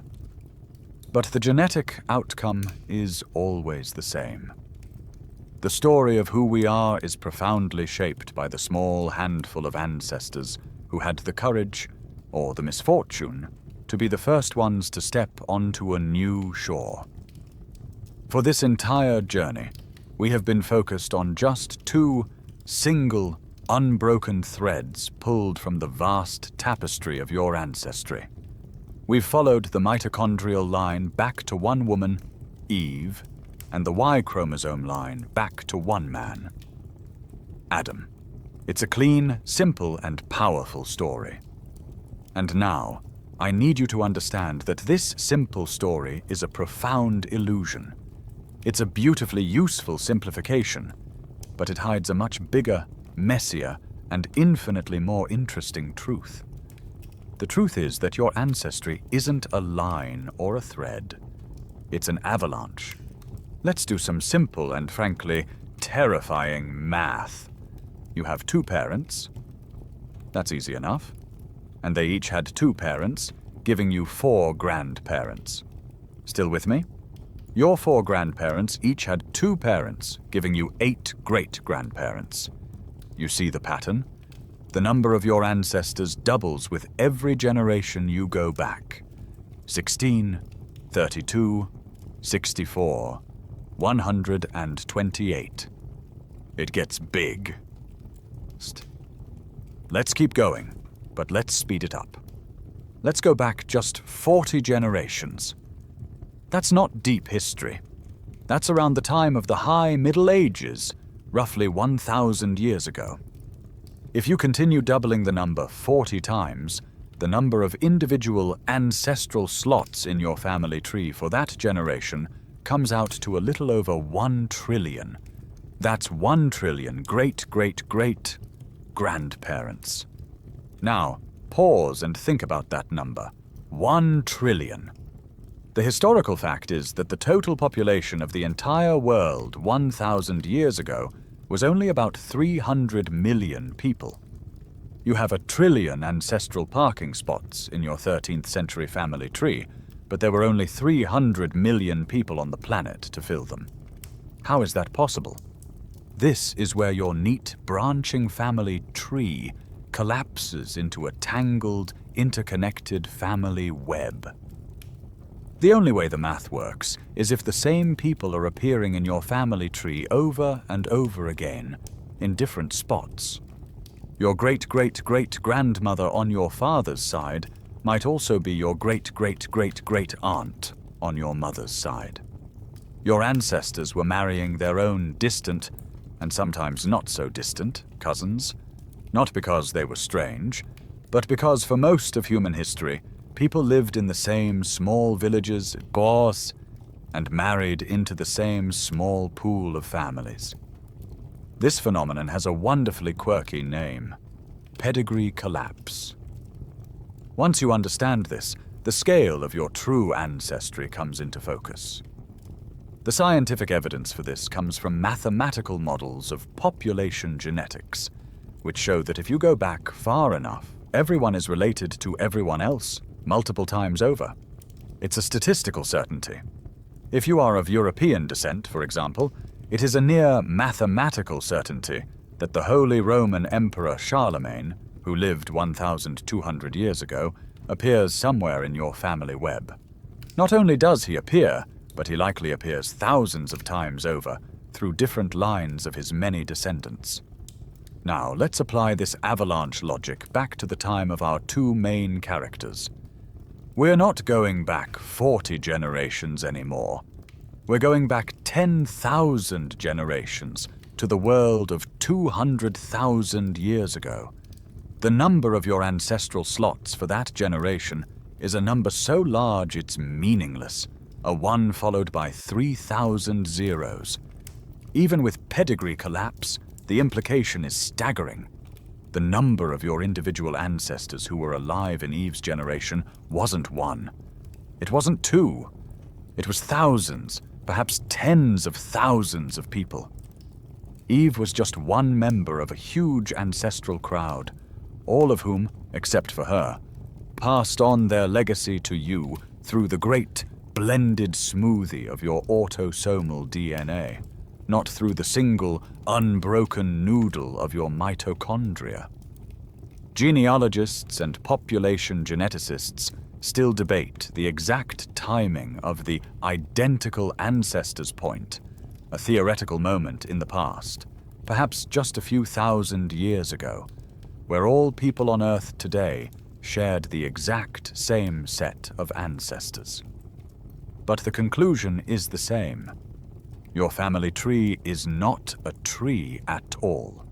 But the genetic outcome is always the same. The story of who we are is profoundly shaped by the small handful of ancestors who had the courage, or the misfortune, to be the first ones to step onto a new shore. For this entire journey, we have been focused on just two single, unbroken threads pulled from the vast tapestry of your ancestry. We've followed the mitochondrial line back to one woman, Eve, and the Y-chromosome line back to one man, Adam. It's a clean, simple, and powerful story. And now, I need you to understand that this simple story is a profound illusion. It's a beautifully useful simplification, but it hides a much bigger, messier, and infinitely more interesting truth. The truth is that your ancestry isn't a line or a thread. It's an avalanche. Let's do some simple and, frankly, terrifying math. You have two parents. That's easy enough. And they each had two parents, giving you 4 grandparents. Still with me? Your 4 grandparents each had 2 parents, giving you 8 great-grandparents. You see the pattern? The number of your ancestors doubles with every generation you go back. 16, 32, 64, 128. It gets big. Let's keep going. But let's speed it up. Let's go back just 40 generations. That's not deep history. That's around the time of the High Middle Ages, roughly 1,000 years ago. If you continue doubling the number 40 times, the number of individual ancestral slots in your family tree for that generation comes out to a little over 1 trillion. That's 1 trillion great-great-great-grandparents. Now, pause and think about that number. 1 trillion. The historical fact is that the total population of the entire world 1,000 years ago was only about 300 million people. You have 1 trillion ancestral parking spots in your 13th century family tree, but there were only 300 million people on the planet to fill them. How is that possible? This is where your neat branching family tree collapses into a tangled, interconnected family web. The only way the math works is if the same people are appearing in your family tree over and over again, in different spots. Your great-great-great-grandmother on your father's side might also be your great-great-great-great-aunt on your mother's side. Your ancestors were marrying their own distant, and sometimes not so distant, cousins, not because they were strange, but because for most of human history, people lived in the same small villages, bourgs, and married into the same small pool of families. This phenomenon has a wonderfully quirky name: pedigree collapse. Once you understand this, the scale of your true ancestry comes into focus. The scientific evidence for this comes from mathematical models of population genetics, which show that if you go back far enough, everyone is related to everyone else multiple times over. It's a statistical certainty. If you are of European descent, for example, it is a near mathematical certainty that the Holy Roman Emperor Charlemagne, who lived 1,200 years ago, appears somewhere in your family web. Not only does he appear, but he likely appears thousands of times over through different lines of his many descendants. Now, let's apply this avalanche logic back to the time of our two main characters. We're not going back 40 generations anymore. We're going back 10,000 generations to the world of 200,000 years ago. The number of your ancestral slots for that generation is a number so large it's meaningless, a 1 followed by 3,000 zeros. Even with pedigree collapse, the implication is staggering. The number of your individual ancestors who were alive in Eve's generation wasn't 1. It wasn't 2. It was thousands, perhaps tens of thousands of people. Eve was just one member of a huge ancestral crowd, all of whom, except for her, passed on their legacy to you through the great blended smoothie of your autosomal DNA, not through the single, unbroken noodle of your mitochondria. Genealogists and population geneticists still debate the exact timing of the identical ancestors point, a theoretical moment in the past, perhaps just a few thousand years ago, where all people on Earth today shared the exact same set of ancestors. But the conclusion is the same. Your family tree is not a tree at all.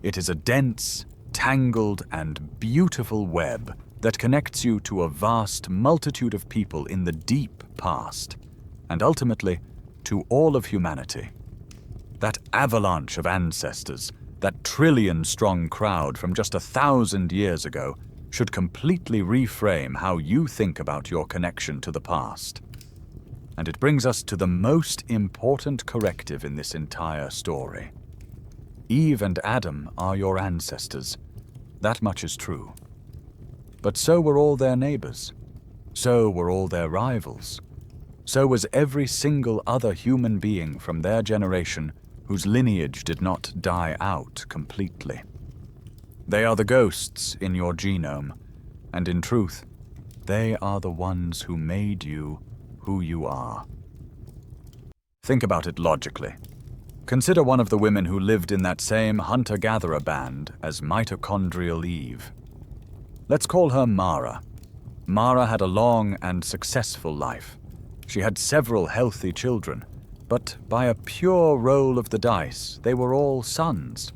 It is a dense, tangled, and beautiful web that connects you to a vast multitude of people in the deep past, and ultimately to all of humanity. That avalanche of ancestors, that trillion-strong crowd from just 1,000 years ago, should completely reframe how you think about your connection to the past. And it brings us to the most important corrective in this entire story. Eve and Adam are your ancestors. That much is true. But so were all their neighbors. So were all their rivals. So was every single other human being from their generation whose lineage did not die out completely. They are the ghosts in your genome, and in truth, they are the ones who made you who you are. Think about it logically. Consider one of the women who lived in that same hunter-gatherer band as Mitochondrial Eve. Let's call her Mara. Mara had a long and successful life. She had several healthy children, but by a pure roll of the dice, they were all sons.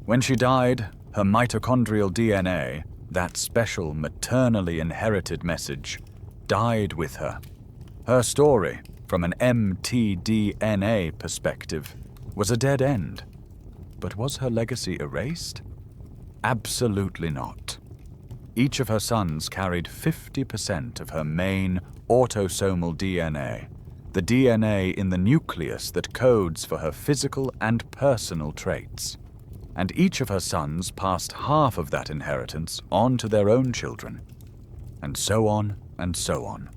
When she died, her mitochondrial DNA, that special maternally inherited message, died with her. Her story, from an mtDNA perspective, was a dead end. But was her legacy erased? Absolutely not. Each of her sons carried 50% of her main autosomal DNA, the DNA in the nucleus that codes for her physical and personal traits. And each of her sons passed half of that inheritance on to their own children. And so on and so on.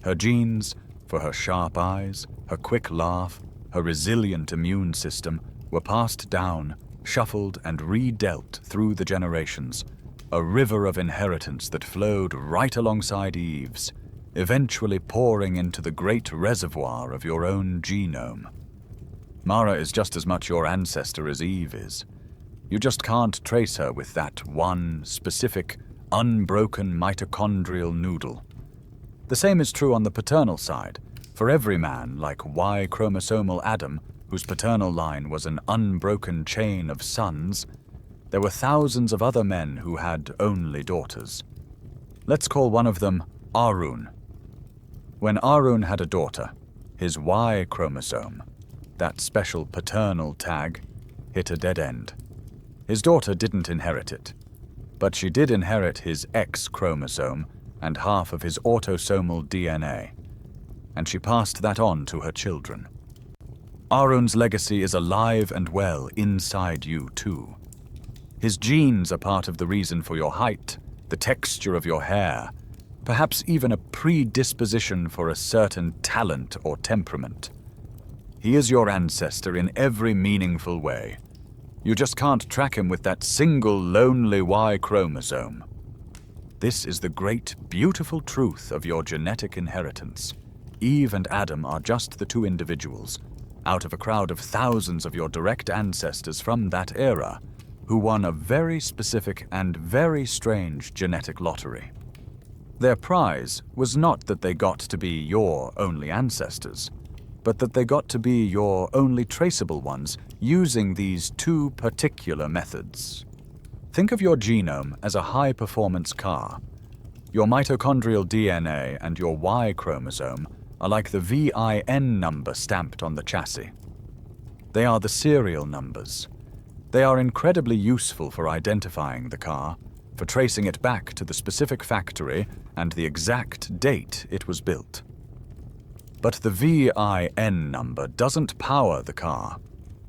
Her genes, for her sharp eyes, her quick laugh, her resilient immune system, were passed down shuffled and redealt through the generations, a river of inheritance that flowed right alongside Eve's, eventually pouring into the great reservoir of your own genome. Mara is just as much your ancestor as Eve is. You just can't trace her with that one specific, unbroken mitochondrial noodle. The same is true on the paternal side. For every man like Y-chromosomal Adam, whose paternal line was an unbroken chain of sons, there were thousands of other men who had only daughters. Let's call one of them Arun. When Arun had a daughter, his Y chromosome, that special paternal tag, hit a dead end. His daughter didn't inherit it, but she did inherit his X chromosome and half of his autosomal DNA, and she passed that on to her children. Arun's legacy is alive and well inside you too. His genes are part of the reason for your height, the texture of your hair, perhaps even a predisposition for a certain talent or temperament. He is your ancestor in every meaningful way. You just can't track him with that single lonely Y chromosome. This is the great, beautiful truth of your genetic inheritance. Eve and Adam are just the two individuals, out of a crowd of thousands of your direct ancestors from that era, who won a very specific and very strange genetic lottery. Their prize was not that they got to be your only ancestors, but that they got to be your only traceable ones using these two particular methods. Think of your genome as a high-performance car. Your mitochondrial DNA and your Y chromosome are like the VIN number stamped on the chassis. They are the serial numbers. They are incredibly useful for identifying the car, for tracing it back to the specific factory and the exact date it was built. But the VIN number doesn't power the car.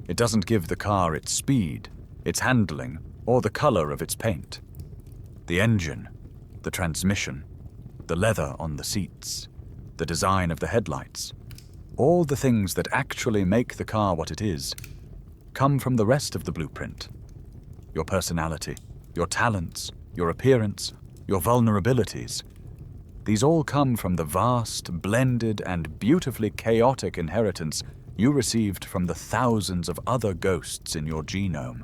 It doesn't give the car its speed, its handling, or the color of its paint. The engine, the transmission, the leather on the seats, the design of the headlights, all the things that actually make the car what it is, come from the rest of the blueprint. Your personality, your talents, your appearance, your vulnerabilities. These all come from the vast, blended, and beautifully chaotic inheritance you received from the thousands of other ghosts in your genome.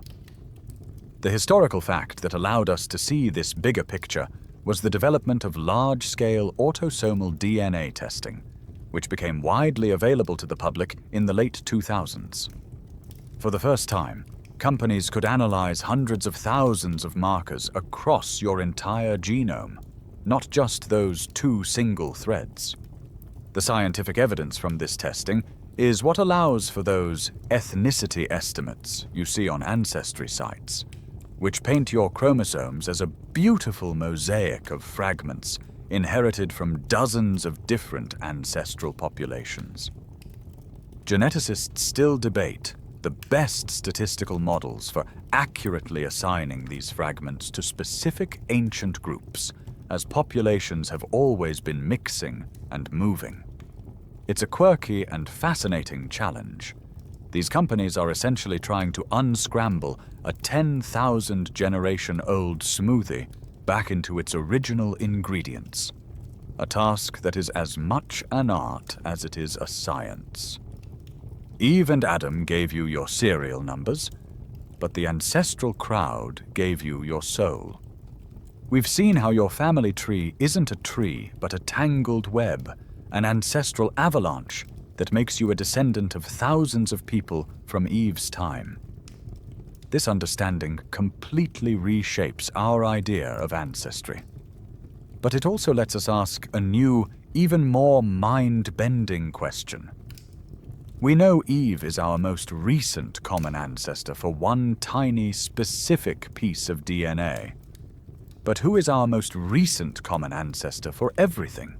The historical fact that allowed us to see this bigger picture was the development of large-scale autosomal DNA testing, which became widely available to the public in the late 2000s. For the first time, companies could analyze hundreds of thousands of markers across your entire genome, not just those two single threads. The scientific evidence from this testing is what allows for those ethnicity estimates you see on ancestry sites, which paint your chromosomes as a beautiful mosaic of fragments inherited from dozens of different ancestral populations. Geneticists still debate the best statistical models for accurately assigning these fragments to specific ancient groups, as populations have always been mixing and moving. It's a quirky and fascinating challenge. These companies are essentially trying to unscramble a 10,000 generation old smoothie back into its original ingredients, a task that is as much an art as it is a science. Eve and Adam gave you your serial numbers, but the ancestral crowd gave you your soul. We've seen how your family tree isn't a tree, but a tangled web, an ancestral avalanche that makes you a descendant of thousands of people from Eve's time. This understanding completely reshapes our idea of ancestry. But it also lets us ask a new, even more mind-bending question. We know Eve is our most recent common ancestor for one tiny, specific piece of DNA. But who is our most recent common ancestor for everything?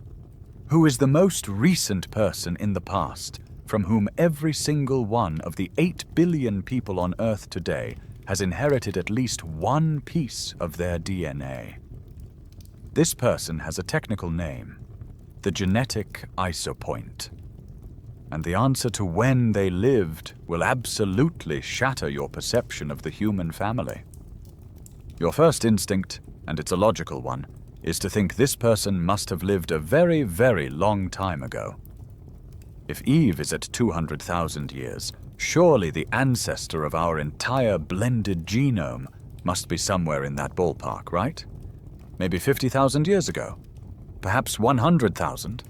Who is the most recent person in the past from whom every single one of the 8 billion people on Earth today has inherited at least one piece of their DNA? This person has a technical name, the genetic Isopoint. and the answer to when they lived will absolutely shatter your perception of the human family. Your first instinct, and it's a logical one, is to think this person must have lived a very, very long time ago. If Eve is at 200,000 years, surely the ancestor of our entire blended genome must be somewhere in that ballpark, right? Maybe 50,000 years ago? Perhaps 100,000?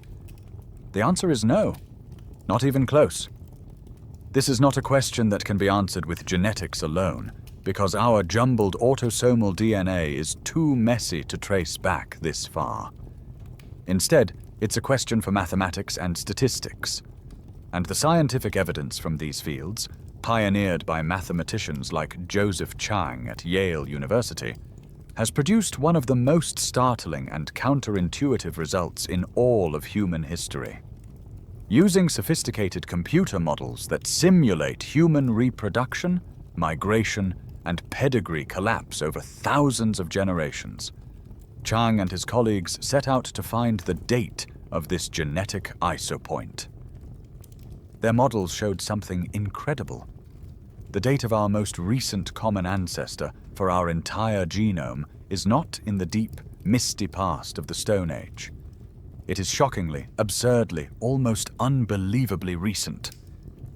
The answer is no. Not even close. This is not a question that can be answered with genetics alone, because our jumbled autosomal DNA is too messy to trace back this far. Instead, it's a question for mathematics and statistics. And the scientific evidence from these fields, pioneered by mathematicians like Joseph Chang at Yale University, has produced one of the most startling and counterintuitive results in all of human history. Using sophisticated computer models that simulate human reproduction, migration, and pedigree collapse over thousands of generations, Chang and his colleagues set out to find the date of this genetic isopoint. Their models showed something incredible. The date of our most recent common ancestor for our entire genome is not in the deep, misty past of the Stone Age. It is shockingly, absurdly, almost unbelievably recent.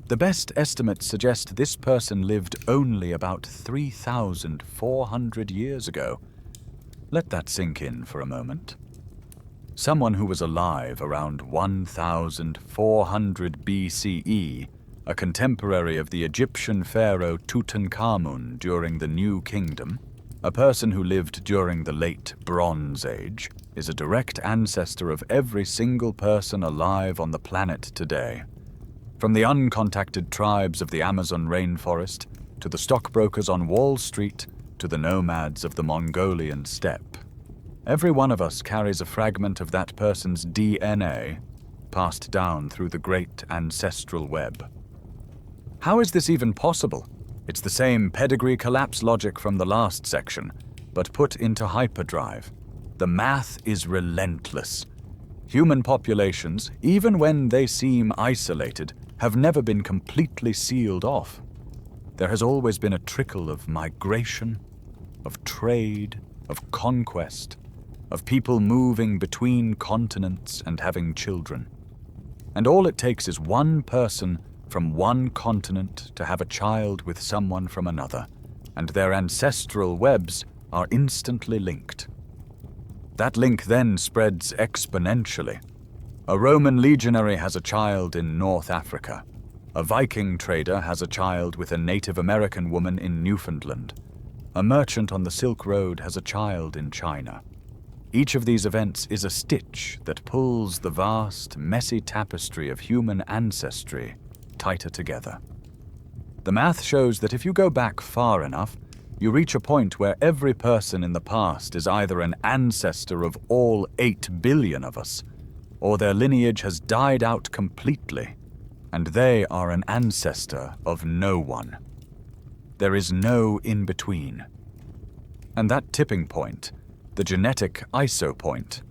The best estimates suggest this person lived only about 3,400 years ago. Let that sink in for a moment. Someone who was alive around 1,400 BCE, a contemporary of the Egyptian pharaoh Tutankhamun during the New Kingdom, a person who lived during the late Bronze Age, is a direct ancestor of every single person alive on the planet today. From the uncontacted tribes of the Amazon rainforest, to the stockbrokers on Wall Street, to the nomads of the Mongolian steppe. Every one of us carries a fragment of that person's DNA, passed down through the great ancestral web. How is this even possible? It's the same pedigree collapse logic from the last section, but put into hyperdrive. The math is relentless. Human populations, even when they seem isolated, have never been completely sealed off. There has always been a trickle of migration, of trade, of conquest, of people moving between continents and having children. And all it takes is one person from one continent to have a child with someone from another, and their ancestral webs are instantly linked. That link then spreads exponentially. A Roman legionary has a child in North Africa. A Viking trader has a child with a Native American woman in Newfoundland. A merchant on the Silk Road has a child in China. Each of these events is a stitch that pulls the vast, messy tapestry of human ancestry tighter together. The math shows that if you go back far enough, you reach a point where every person in the past is either an ancestor of all 8 billion of us, or their lineage has died out completely, and they are an ancestor of no one. There is no in-between. And that tipping point, the genetic isopoint,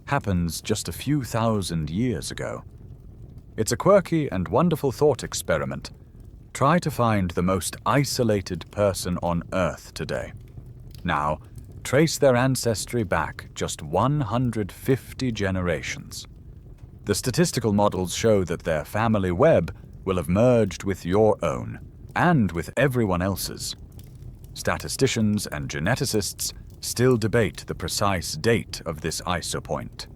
happens just a few thousand years ago. It's a quirky and wonderful thought experiment. Try to find the most isolated person on Earth today. Now, trace their ancestry back just 150 generations. The statistical models show that their family web will have merged with your own, and with everyone else's. Statisticians and geneticists still debate the precise date of this isopoint,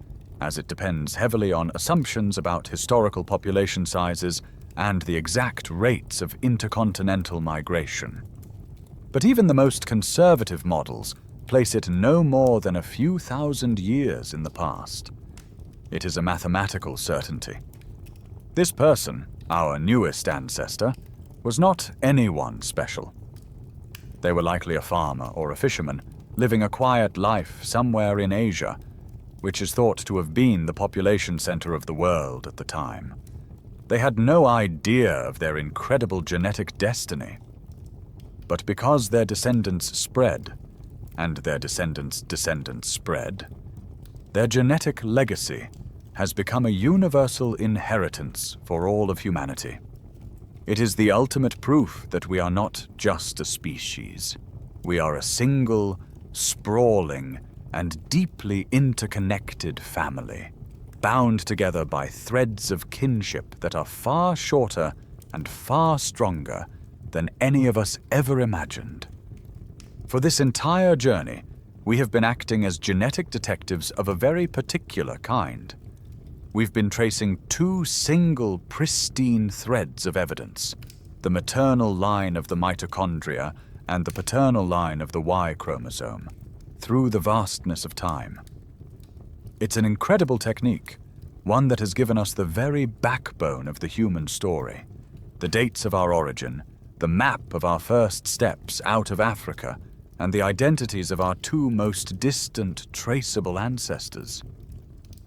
as it depends heavily on assumptions about historical population sizes and the exact rates of intercontinental migration. But even the most conservative models place it no more than a few thousand years in the past. It is a mathematical certainty. This person, our newest ancestor, was not anyone special. They were likely a farmer or a fisherman, living a quiet life somewhere in Asia, which is thought to have been the population center of the world at the time. They had no idea of their incredible genetic destiny. But because their descendants spread, and their descendants' descendants spread, their genetic legacy has become a universal inheritance for all of humanity. It is the ultimate proof that we are not just a species. We are a single, sprawling, and deeply interconnected family, bound together by threads of kinship that are far shorter and far stronger than any of us ever imagined. For this entire journey, we have been acting as genetic detectives of a very particular kind. We've been tracing two single, pristine threads of evidence, the maternal line of the mitochondria and the paternal line of the Y chromosome, through the vastness of time. It's an incredible technique, one that has given us the very backbone of the human story, the dates of our origin, the map of our first steps out of Africa, and the identities of our two most distant traceable ancestors.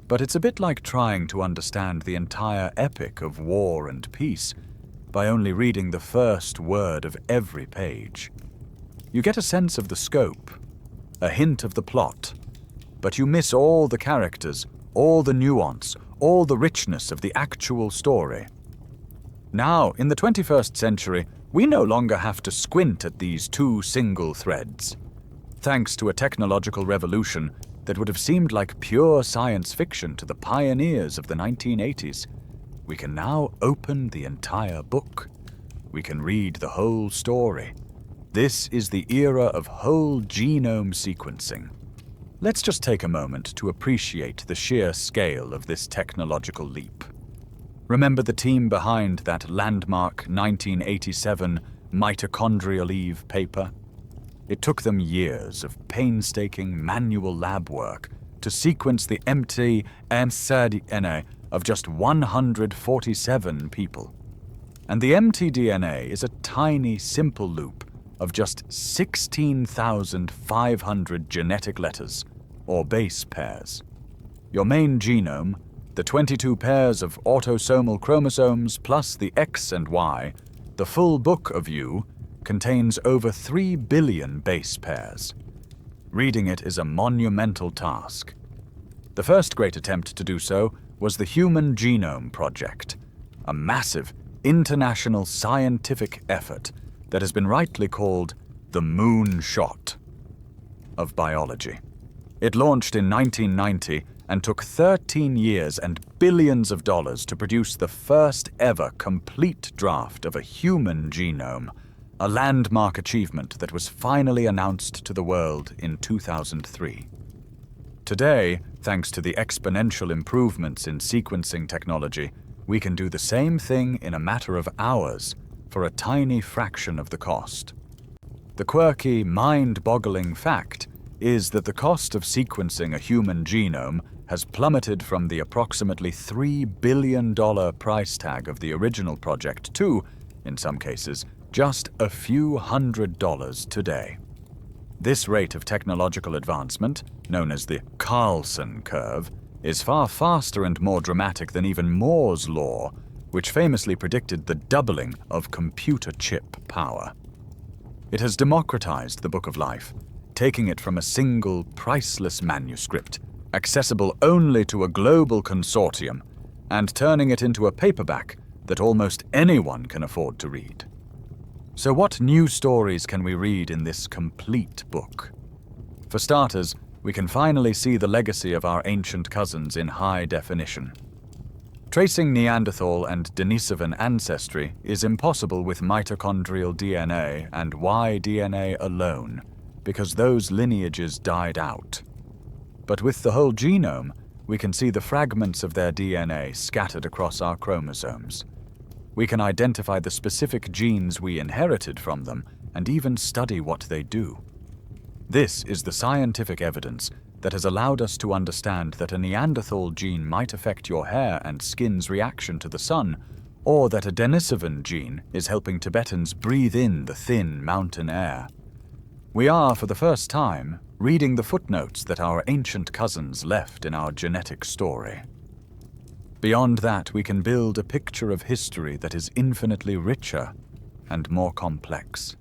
But it's a bit like trying to understand the entire epic of war and peace by only reading the first word of every page. You get a sense of the scope, a hint of the plot, but you miss all the characters, all the nuance, all the richness of the actual story. Now, in the 21st century, we no longer have to squint at these two single threads. Thanks to a technological revolution that would have seemed like pure science fiction to the pioneers of the 1980s, we can now open the entire book. We can read the whole story. This is the era of whole genome sequencing. Let's just take a moment to appreciate the sheer scale of this technological leap. Remember the team behind that landmark 1987 Mitochondrial Eve paper? It took them years of painstaking manual lab work to sequence the mtDNA of just 147 people. And the mtDNA is a tiny, simple loop of just 16,500 genetic letters, or base pairs. Your main genome, the 22 pairs of autosomal chromosomes plus the X and Y, the full book of you, contains over 3 billion base pairs. Reading it is a monumental task. The first great attempt to do so was the Human Genome Project, a massive international scientific effort that has been rightly called the moonshot of biology. It launched in 1990 and took 13 years and billions of dollars to produce the first ever complete draft of a human genome, a landmark achievement that was finally announced to the world in 2003. Today, thanks to the exponential improvements in sequencing technology, we can do the same thing in a matter of hours for a tiny fraction of the cost. The quirky, mind-boggling fact is that the cost of sequencing a human genome has plummeted from the approximately $3 billion price tag of the original project to, in some cases, just a few $100s today. This rate of technological advancement, known as the Carlson curve, is far faster and more dramatic than even Moore's law, which famously predicted the doubling of computer chip power. It has democratized the Book of Life, taking it from a single, priceless manuscript, accessible only to a global consortium, and turning it into a paperback that almost anyone can afford to read. So what new stories can we read in this complete book? For starters, we can finally see the legacy of our ancient cousins in high definition. Tracing Neanderthal and Denisovan ancestry is impossible with mitochondrial DNA and Y-DNA alone, because those lineages died out. But with the whole genome, we can see the fragments of their DNA scattered across our chromosomes. We can identify the specific genes we inherited from them and even study what they do. This is the scientific evidence that has allowed us to understand that a Neanderthal gene might affect your hair and skin's reaction to the sun, or that a Denisovan gene is helping Tibetans breathe in the thin mountain air. We are, for the first time, reading the footnotes that our ancient cousins left in our genetic story. Beyond that, we can build a picture of history that is infinitely richer and more complex.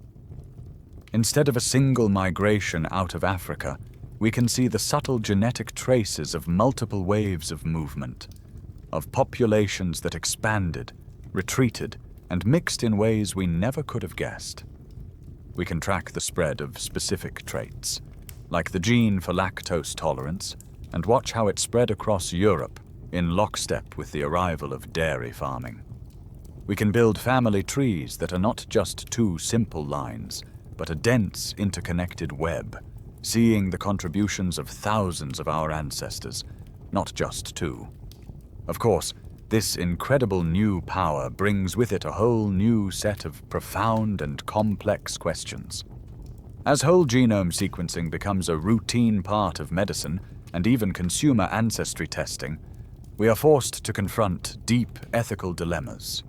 Instead of a single migration out of Africa, we can see the subtle genetic traces of multiple waves of movement, of populations that expanded, retreated, and mixed in ways we never could have guessed. We can track the spread of specific traits, like the gene for lactose tolerance, and watch how it spread across Europe in lockstep with the arrival of dairy farming. We can build family trees that are not just two simple lines, but a dense, interconnected web, seeing the contributions of thousands of our ancestors, not just two. Of course, this incredible new power brings with it a whole new set of profound and complex questions. As whole genome sequencing becomes a routine part of medicine and even consumer ancestry testing, we are forced to confront deep ethical dilemmas.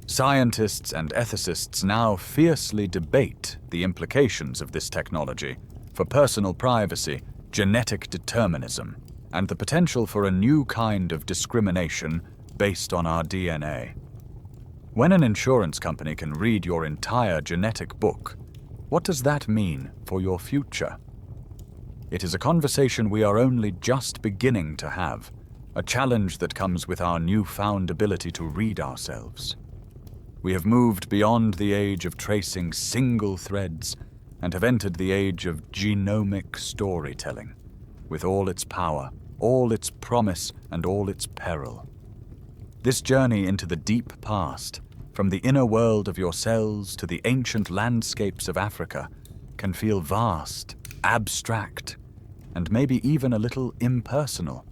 Scientists and ethicists now fiercely debate the implications of this technology for personal privacy, genetic determinism, and the potential for a new kind of discrimination based on our DNA. When an insurance company can read your entire genetic book, what does that mean for your future? It is a conversation we are only just beginning to have, a challenge that comes with our newfound ability to read ourselves. We have moved beyond the age of tracing single threads and have entered the age of genomic storytelling, with all its power, all its promise, and all its peril. This journey into the deep past, from the inner world of your cells to the ancient landscapes of Africa, can feel vast, abstract, and maybe even a little impersonal.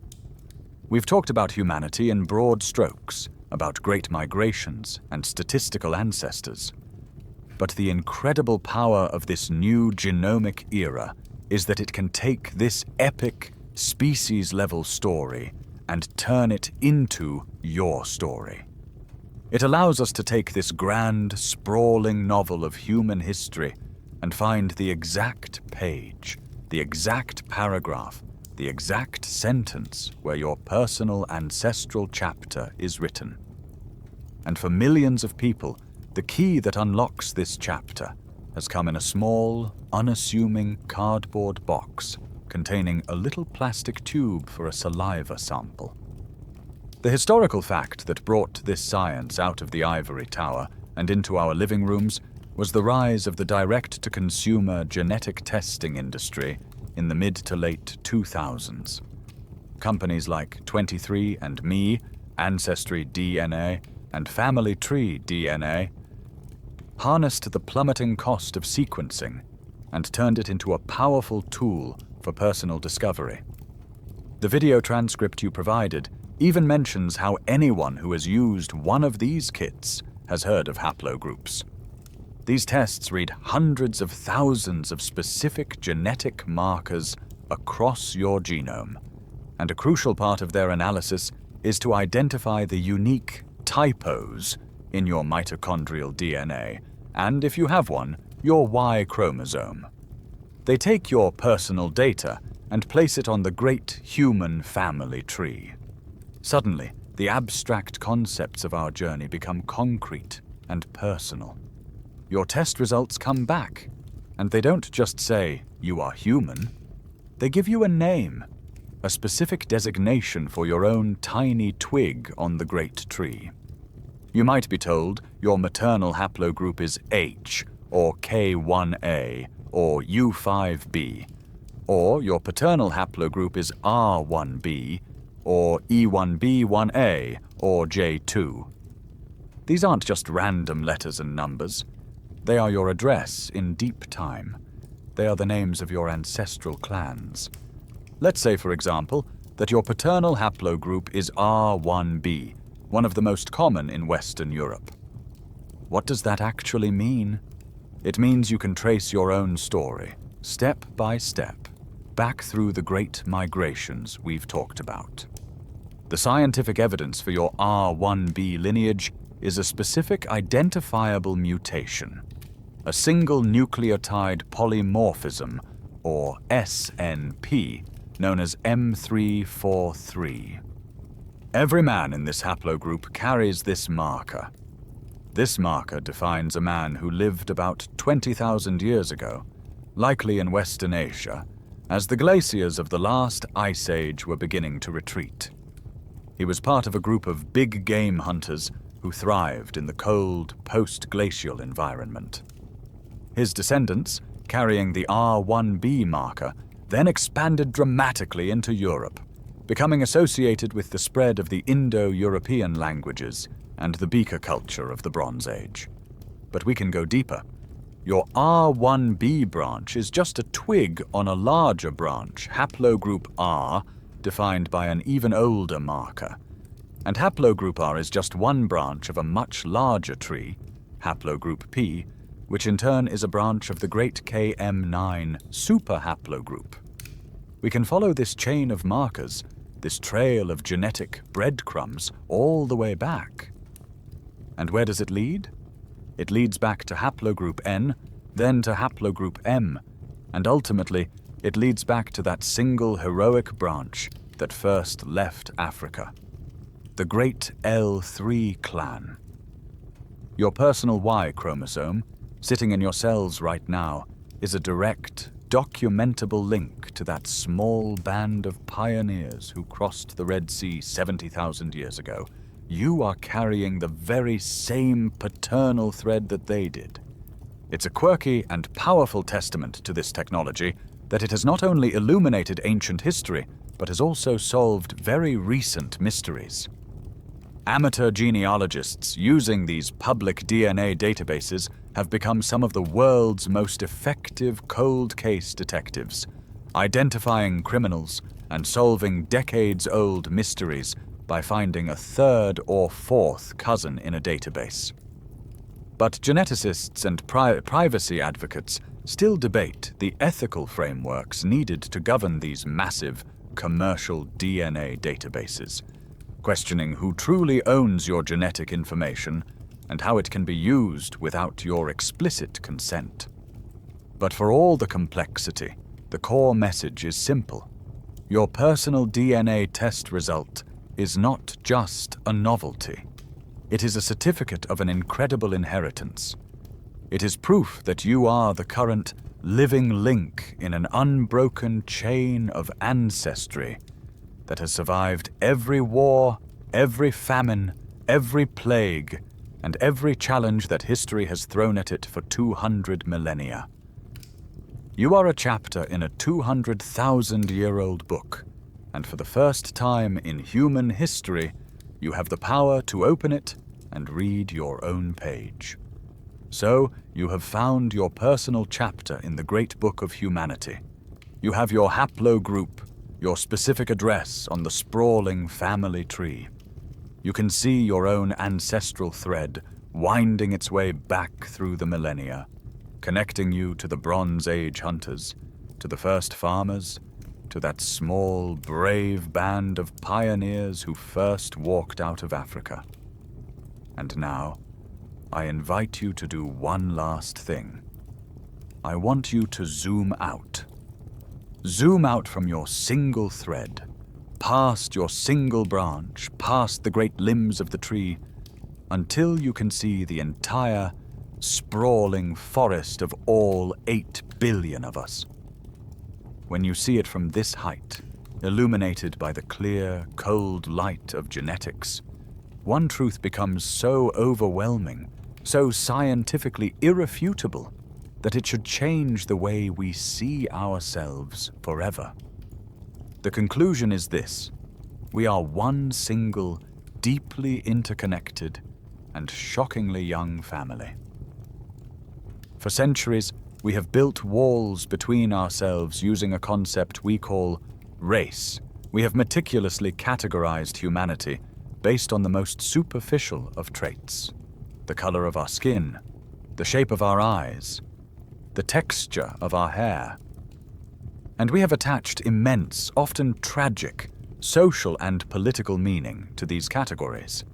We've talked about humanity in broad strokes, about great migrations and statistical ancestors. But the incredible power of this new genomic era is that it can take this epic, species-level story and turn it into your story. It allows us to take this grand, sprawling novel of human history and find the exact page, the exact paragraph, the exact sentence where your personal ancestral chapter is written. And for millions of people, the key that unlocks this chapter has come in a small, unassuming cardboard box containing a little plastic tube for a saliva sample. The historical fact that brought this science out of the ivory tower and into our living rooms was the rise of the direct-to-consumer genetic testing industry in the mid to late 2000s. Companies like 23andMe, Ancestry DNA, and Family Tree DNA harnessed the plummeting cost of sequencing and turned it into a powerful tool for personal discovery. The video transcript you provided even mentions how anyone who has used one of these kits has heard of haplogroups. These tests read hundreds of thousands of specific genetic markers across your genome, and a crucial part of their analysis is to identify the unique typos in your mitochondrial DNA, and if you have one, your Y chromosome. They take your personal data and place it on the great human family tree. Suddenly, the abstract concepts of our journey become concrete and personal. Your test results come back, and they don't just say, "You are human." They give you a name, a specific designation for your own tiny twig on the great tree. You might be told your maternal haplogroup is H, or K1A, or U5B, or your paternal haplogroup is R1B, or E1B1A, or J2. These aren't just random letters and numbers. They are your address in deep time. They are the names of your ancestral clans. Let's say, for example, that your paternal haplogroup is R1B, one of the most common in Western Europe. What does that actually mean? It means you can trace your own story, step by step, back through the great migrations we've talked about. The scientific evidence for your R1B lineage is a specific identifiable mutation, a single nucleotide polymorphism, or SNP, known as M343. Every man in this haplogroup carries this marker. This marker defines a man who lived about 20,000 years ago, likely in Western Asia, as the glaciers of the last ice age were beginning to retreat. He was part of a group of big game hunters who thrived in the cold, post-glacial environment. His descendants, carrying the R1b marker, then expanded dramatically into Europe, becoming associated with the spread of the Indo-European languages and the beaker culture of the Bronze Age. But we can go deeper. Your R1b branch is just a twig on a larger branch, haplogroup R, defined by an even older marker. And haplogroup R is just one branch of a much larger tree, haplogroup P, which in turn is a branch of the great KM9 superhaplogroup. We can follow this chain of markers, this trail of genetic breadcrumbs, all the way back. And where does it lead? It leads back to haplogroup N, then to haplogroup M, and ultimately it leads back to that single heroic branch that first left Africa, the great L3 clan. Your personal Y chromosome, sitting in your cells right now, is a direct, documentable link to that small band of pioneers who crossed the Red Sea 70,000 years ago. You are carrying the very same paternal thread that they did. It's a quirky and powerful testament to this technology that it has not only illuminated ancient history, but has also solved very recent mysteries. Amateur genealogists using these public DNA databases have become some of the world's most effective cold case detectives, identifying criminals and solving decades-old mysteries by finding a third or fourth cousin in a database. But geneticists and privacy advocates still debate the ethical frameworks needed to govern these massive, commercial DNA databases, questioning who truly owns your genetic information and how it can be used without your explicit consent. But for all the complexity, the core message is simple. Your personal DNA test result is not just a novelty. It is a certificate of an incredible inheritance. It is proof that you are the current living link in an unbroken chain of ancestry that has survived every war, every famine, every plague, and every challenge that history has thrown at it for 200 millennia. You are a chapter in a 200,000-year-old book, and for the first time in human history, you have the power to open it and read your own page. So, you have found your personal chapter in the great book of humanity. You have your haplogroup, your specific address on the sprawling family tree. You can see your own ancestral thread winding its way back through the millennia, connecting you to the Bronze Age hunters, to the first farmers, to that small, brave band of pioneers who first walked out of Africa. And now, I invite you to do one last thing. I want you to zoom out. Zoom out from your single thread, past your single branch, past the great limbs of the tree, until you can see the entire, sprawling forest of all 8 billion of us. When you see it from this height, illuminated by the clear, cold light of genetics, one truth becomes so overwhelming, so scientifically irrefutable, that it should change the way we see ourselves forever. The conclusion is this: we are one single, deeply interconnected, and shockingly young family. For centuries, we have built walls between ourselves using a concept we call race. We have meticulously categorized humanity based on the most superficial of traits: the color of our skin, the shape of our eyes, the texture of our hair. And we have attached immense, often tragic, social and political meaning to these categories.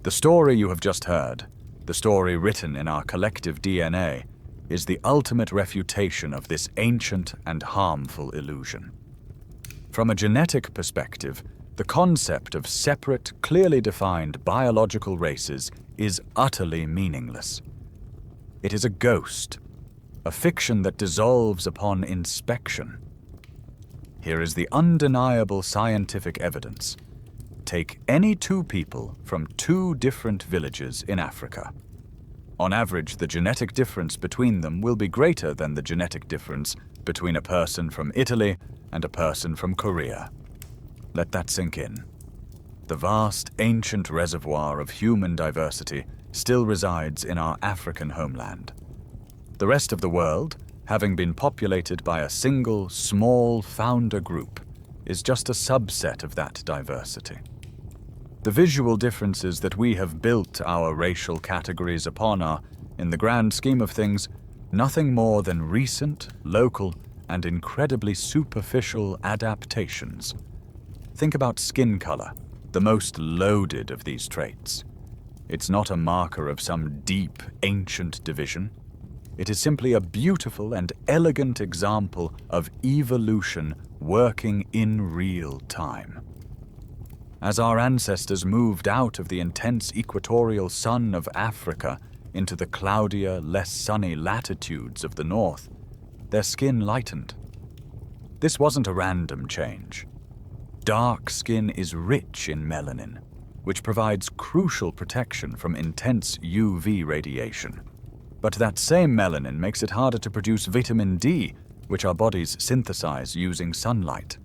The story you have just heard, the story written in our collective DNA, is the ultimate refutation of this ancient and harmful illusion. From a genetic perspective, the concept of separate, clearly defined biological races is utterly meaningless. It is a ghost, a fiction that dissolves upon inspection. Here is the undeniable scientific evidence. Take any two people from two different villages in Africa. On average, the genetic difference between them will be greater than the genetic difference between a person from Italy and a person from Korea. Let that sink in. The vast, ancient reservoir of human diversity still resides in our African homeland. The rest of the world, having been populated by a single, small founder group, is just a subset of that diversity. The visual differences that we have built our racial categories upon are, in the grand scheme of things, nothing more than recent, local, and incredibly superficial adaptations. Think about skin color, the most loaded of these traits. It's not a marker of some deep, ancient division. It is simply a beautiful and elegant example of evolution working in real time. As our ancestors moved out of the intense equatorial sun of Africa into the cloudier, less sunny latitudes of the north, their skin lightened. This wasn't a random change. Dark skin is rich in melanin, which provides crucial protection from intense UV radiation. But that same melanin makes it harder to produce vitamin D, which our bodies synthesize using sunlight.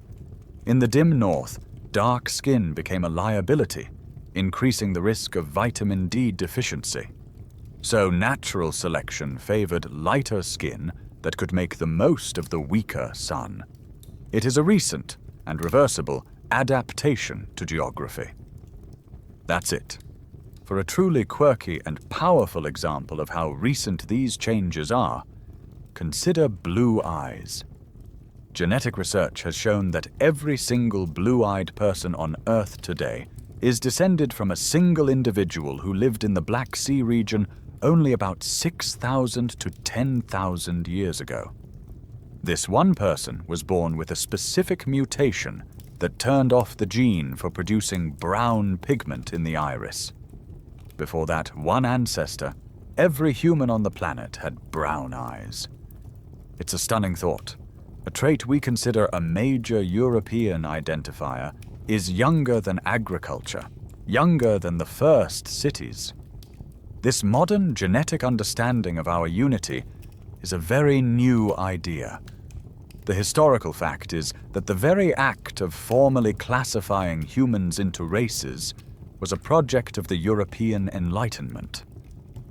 In the dim north, dark skin became a liability, increasing the risk of vitamin D deficiency. So natural selection favored lighter skin that could make the most of the weaker sun. It is a recent and reversible adaptation to geography. That's it. For a truly quirky and powerful example of how recent these changes are, consider blue eyes. Genetic research has shown that every single blue-eyed person on Earth today is descended from a single individual who lived in the Black Sea region only about 6,000 to 10,000 years ago. This one person was born with a specific mutation that turned off the gene for producing brown pigment in the iris. Before that one ancestor, every human on the planet had brown eyes. It's a stunning thought. A trait we consider a major European identifier is younger than agriculture, younger than the first cities. This modern genetic understanding of our unity is a very new idea. The historical fact is that the very act of formally classifying humans into races was a project of the European Enlightenment.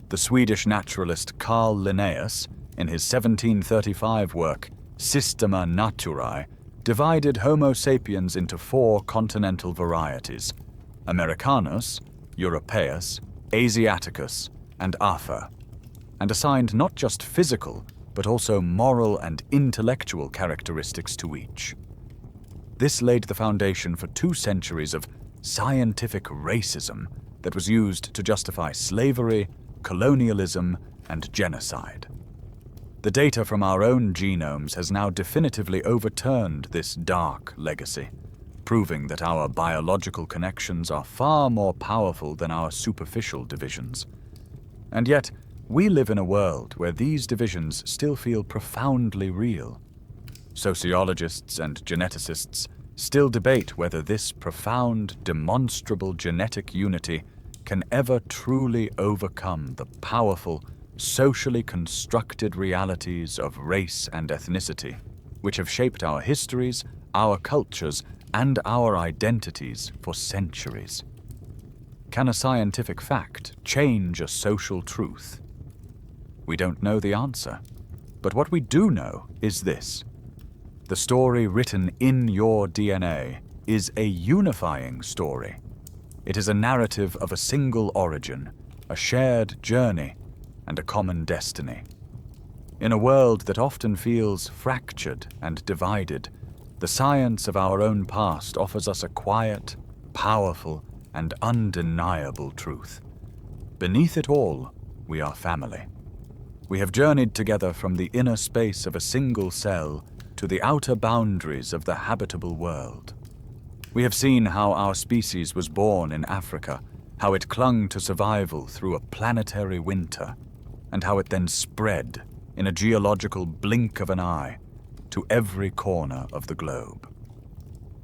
The Swedish naturalist Carl Linnaeus, in his 1735 work Systema Naturae, divided Homo sapiens into 4 continental varieties: Americanus, Europaeus, Asiaticus, and Afer, and assigned not just physical, but also moral and intellectual characteristics to each. This laid the foundation for 2 centuries of scientific racism that was used to justify slavery, colonialism, and genocide. The data from our own genomes has now definitively overturned this dark legacy, proving that our biological connections are far more powerful than our superficial divisions. And yet, we live in a world where these divisions still feel profoundly real. Sociologists and geneticists still debate whether this profound, demonstrable genetic unity can ever truly overcome the powerful, socially constructed realities of race and ethnicity, which have shaped our histories, our cultures, and our identities for centuries. Can a scientific fact change a social truth? We don't know the answer, but what we do know is this. The story written in your DNA is a unifying story. It is a narrative of a single origin, a shared journey, and a common destiny. In a world that often feels fractured and divided, the science of our own past offers us a quiet, powerful, and undeniable truth. Beneath it all, we are family. We have journeyed together from the inner space of a single cell to the outer boundaries of the habitable world. We have seen how our species was born in Africa, how it clung to survival through a planetary winter, and how it then spread in a geological blink of an eye to every corner of the globe.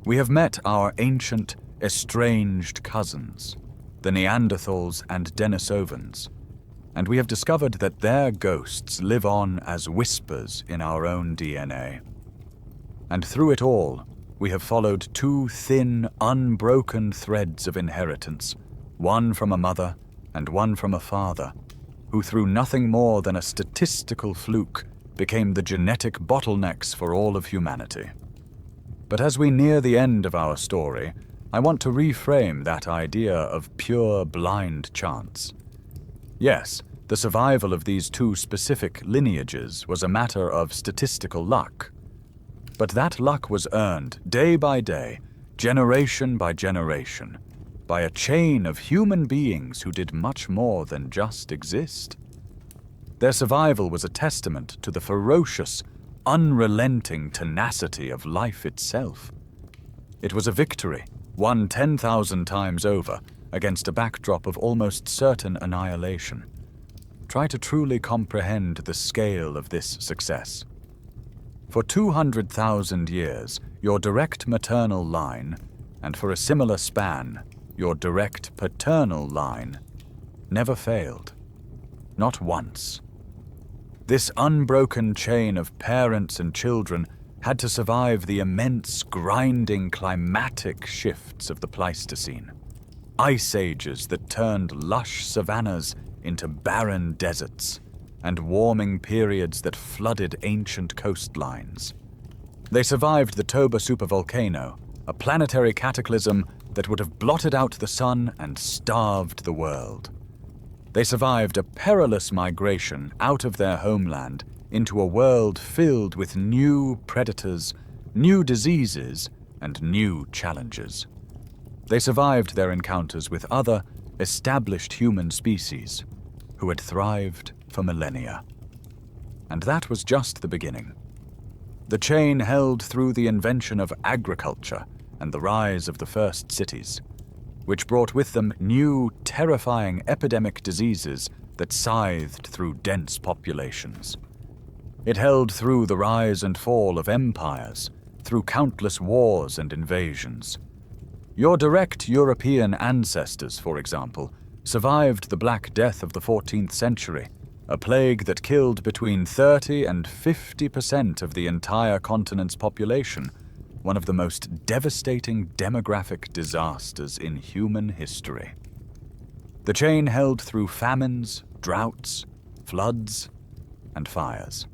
We have met our ancient, estranged cousins, the Neanderthals and Denisovans, and we have discovered that their ghosts live on as whispers in our own DNA. And through it all, we have followed two thin, unbroken threads of inheritance, one from a mother and one from a father, who through nothing more than a statistical fluke became the genetic bottlenecks for all of humanity. But as we near the end of our story, I want to reframe that idea of pure blind chance. Yes, the survival of these two specific lineages was a matter of statistical luck. But that luck was earned day by day, generation by generation, by a chain of human beings who did much more than just exist. Their survival was a testament to the ferocious, unrelenting tenacity of life itself. It was a victory, won 10,000 times over, against a backdrop of almost certain annihilation. Try to truly comprehend the scale of this success. For 200,000 years, your direct maternal line, and for a similar span, your direct paternal line, never failed. Not once. This unbroken chain of parents and children had to survive the immense, grinding, climatic shifts of the Pleistocene. Ice ages that turned lush savannas into barren deserts, and warming periods that flooded ancient coastlines. They survived the Toba supervolcano, a planetary cataclysm that would have blotted out the sun and starved the world. They survived a perilous migration out of their homeland into a world filled with new predators, new diseases, and new challenges. They survived their encounters with other, established human species who had thrived for millennia. And that was just the beginning. The chain held through the invention of agriculture and the rise of the first cities, which brought with them new, terrifying epidemic diseases that scythed through dense populations. It held through the rise and fall of empires, through countless wars and invasions. Your direct European ancestors, for example, survived the Black Death of the 14th century, a plague that killed between 30 and 50% of the entire continent's population, one of the most devastating demographic disasters in human history. The chain held through famines, droughts, floods, and fires.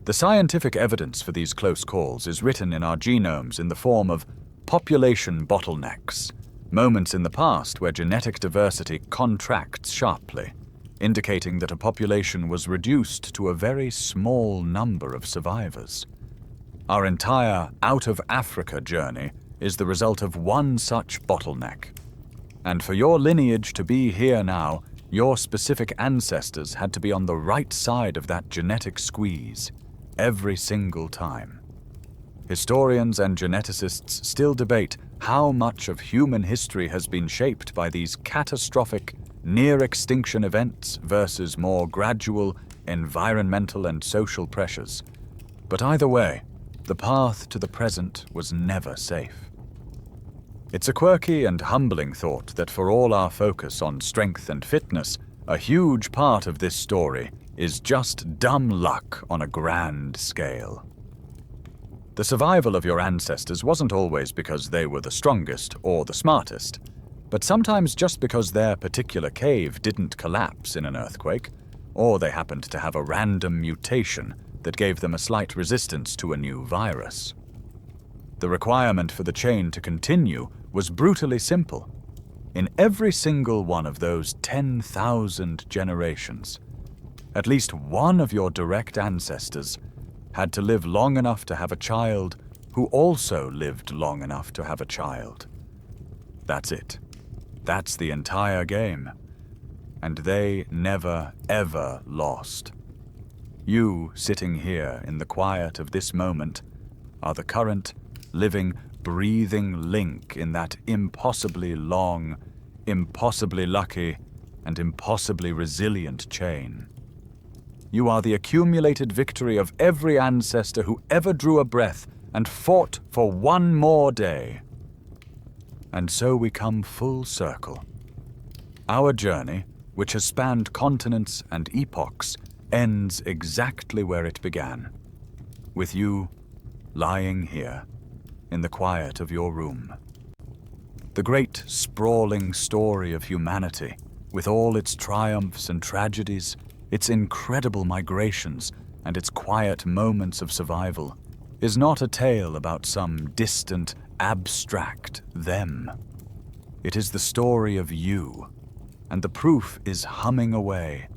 The scientific evidence for these close calls is written in our genomes in the form of population bottlenecks, moments in the past where genetic diversity contracts sharply, indicating that a population was reduced to a very small number of survivors. Our entire out-of-Africa journey is the result of one such bottleneck. And for your lineage to be here now, your specific ancestors had to be on the right side of that genetic squeeze every single time. Historians and geneticists still debate how much of human history has been shaped by these catastrophic, near-extinction events versus more gradual environmental and social pressures. But either way, the path to the present was never safe. It's a quirky and humbling thought that for all our focus on strength and fitness, a huge part of this story is just dumb luck on a grand scale. The survival of your ancestors wasn't always because they were the strongest or the smartest, but sometimes just because their particular cave didn't collapse in an earthquake, or they happened to have a random mutation that gave them a slight resistance to a new virus. The requirement for the chain to continue was brutally simple. In every single one of those 10,000 generations, at least one of your direct ancestors had to live long enough to have a child who also lived long enough to have a child. That's it. That's the entire game. And they never, ever lost. You, sitting here in the quiet of this moment, are the current, living, breathing link in that impossibly long, impossibly lucky, and impossibly resilient chain. You are the accumulated victory of every ancestor who ever drew a breath and fought for one more day. And so we come full circle. Our journey, which has spanned continents and epochs, ends exactly where it began, with you lying here in the quiet of your room. The great sprawling story of humanity, with all its triumphs and tragedies, its incredible migrations, and its quiet moments of survival, is not a tale about some distant, abstract them. It is the story of you, and the proof is humming away,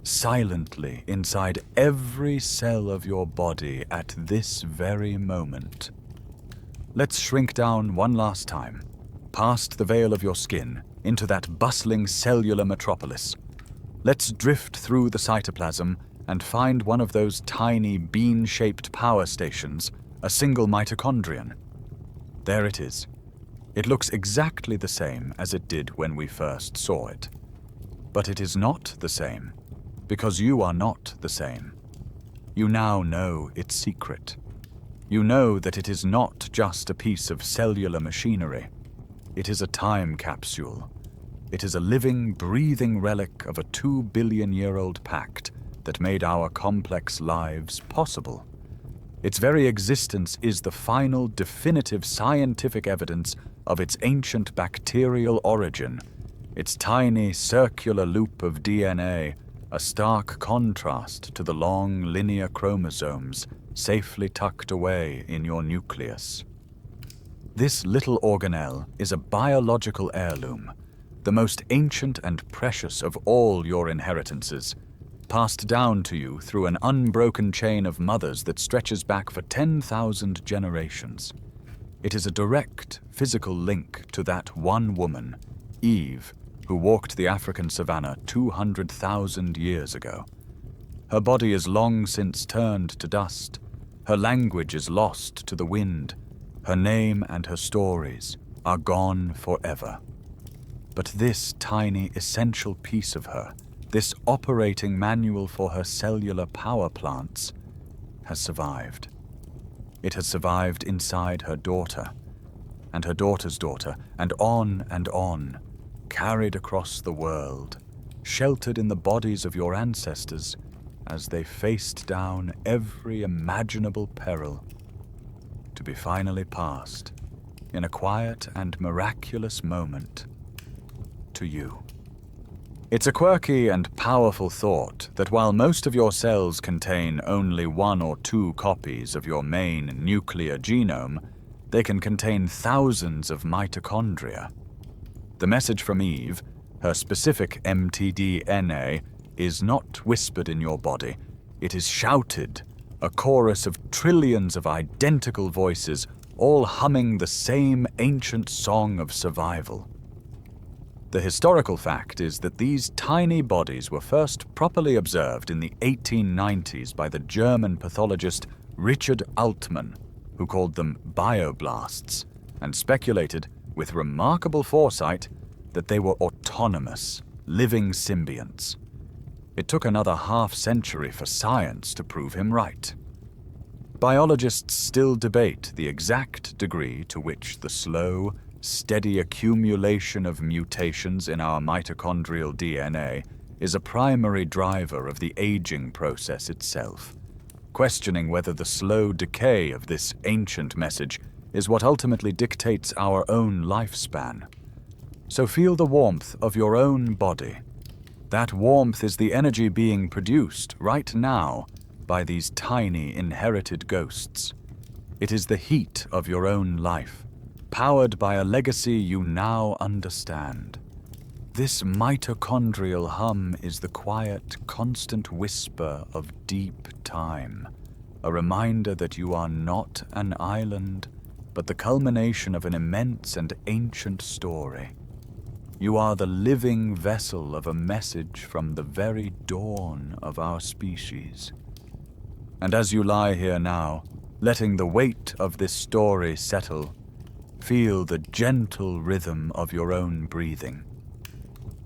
silently inside every cell of your body at this very moment. Let's shrink down one last time, past the veil of your skin, into that bustling cellular metropolis. Let's drift through the cytoplasm and find one of those tiny bean-shaped power stations, a single mitochondrion. There it is. It looks exactly the same as it did when we first saw it. But it is not the same, because you are not the same. You now know its secret. You know that it is not just a piece of cellular machinery. It is a time capsule. It is a living, breathing relic of a 2-billion-year-old pact that made our complex lives possible. Its very existence is the final, definitive scientific evidence of its ancient bacterial origin. Its tiny, circular loop of DNA, a stark contrast to the long, linear chromosomes safely tucked away in your nucleus. This little organelle is a biological heirloom, the most ancient and precious of all your inheritances, passed down to you through an unbroken chain of mothers that stretches back for 10,000 generations. It is a direct, physical link to that one woman, Eve, who walked the African savanna 200,000 years ago. Her body is long since turned to dust. Her language is lost to the wind. Her name and her stories are gone forever. But this tiny, essential piece of her, this operating manual for her cellular power plants, has survived. It has survived inside her daughter, and her daughter's daughter, and on, carried across the world, sheltered in the bodies of your ancestors as they faced down every imaginable peril, to be finally passed, in a quiet and miraculous moment, to you. It's a quirky and powerful thought that while most of your cells contain only 1 or 2 copies of your main nuclear genome, they can contain thousands of mitochondria. The message from Eve, her specific mtDNA, is not whispered in your body. It is shouted, a chorus of trillions of identical voices, all humming the same ancient song of survival. The historical fact is that these tiny bodies were first properly observed in the 1890s by the German pathologist Richard Altman, who called them bioblasts, and speculated, with remarkable foresight, that they were autonomous, living symbionts. It took another half-century for science to prove him right. Biologists still debate the exact degree to which the slow, steady accumulation of mutations in our mitochondrial DNA is a primary driver of the aging process itself, questioning whether the slow decay of this ancient message is what ultimately dictates our own lifespan. So feel the warmth of your own body. That warmth is the energy being produced right now by these tiny inherited ghosts. It is the heat of your own life, powered by a legacy you now understand. This mitochondrial hum is the quiet, constant whisper of deep time, a reminder that you are not an island, but the culmination of an immense and ancient story. You are the living vessel of a message from the very dawn of our species. And as you lie here now, letting the weight of this story settle, feel the gentle rhythm of your own breathing.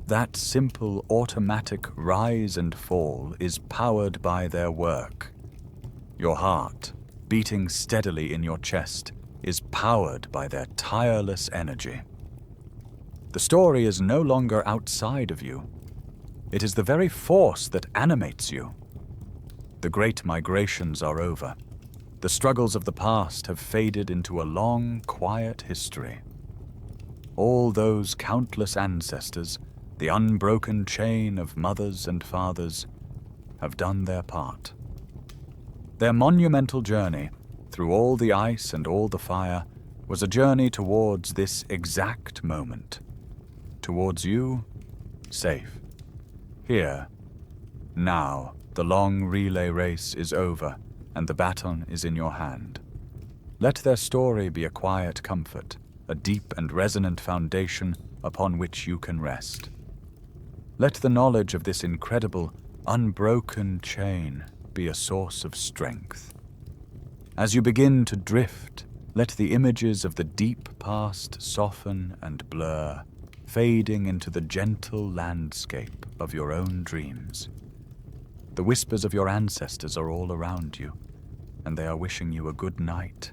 That simple automatic rise and fall is powered by their work. Your heart, beating steadily in your chest, is powered by their tireless energy. The story is no longer outside of you. It is the very force that animates you. The great migrations are over. The struggles of the past have faded into a long, quiet history. All those countless ancestors, the unbroken chain of mothers and fathers, have done their part. Their monumental journey, through all the ice and all the fire, was a journey towards this exact moment. Towards you, safe. Here, now, the long relay race is over, and the baton is in your hand. Let their story be a quiet comfort, a deep and resonant foundation upon which you can rest. Let the knowledge of this incredible, unbroken chain be a source of strength. As you begin to drift, let the images of the deep past soften and blur, fading into the gentle landscape of your own dreams. The whispers of your ancestors are all around you, and they are wishing you a good night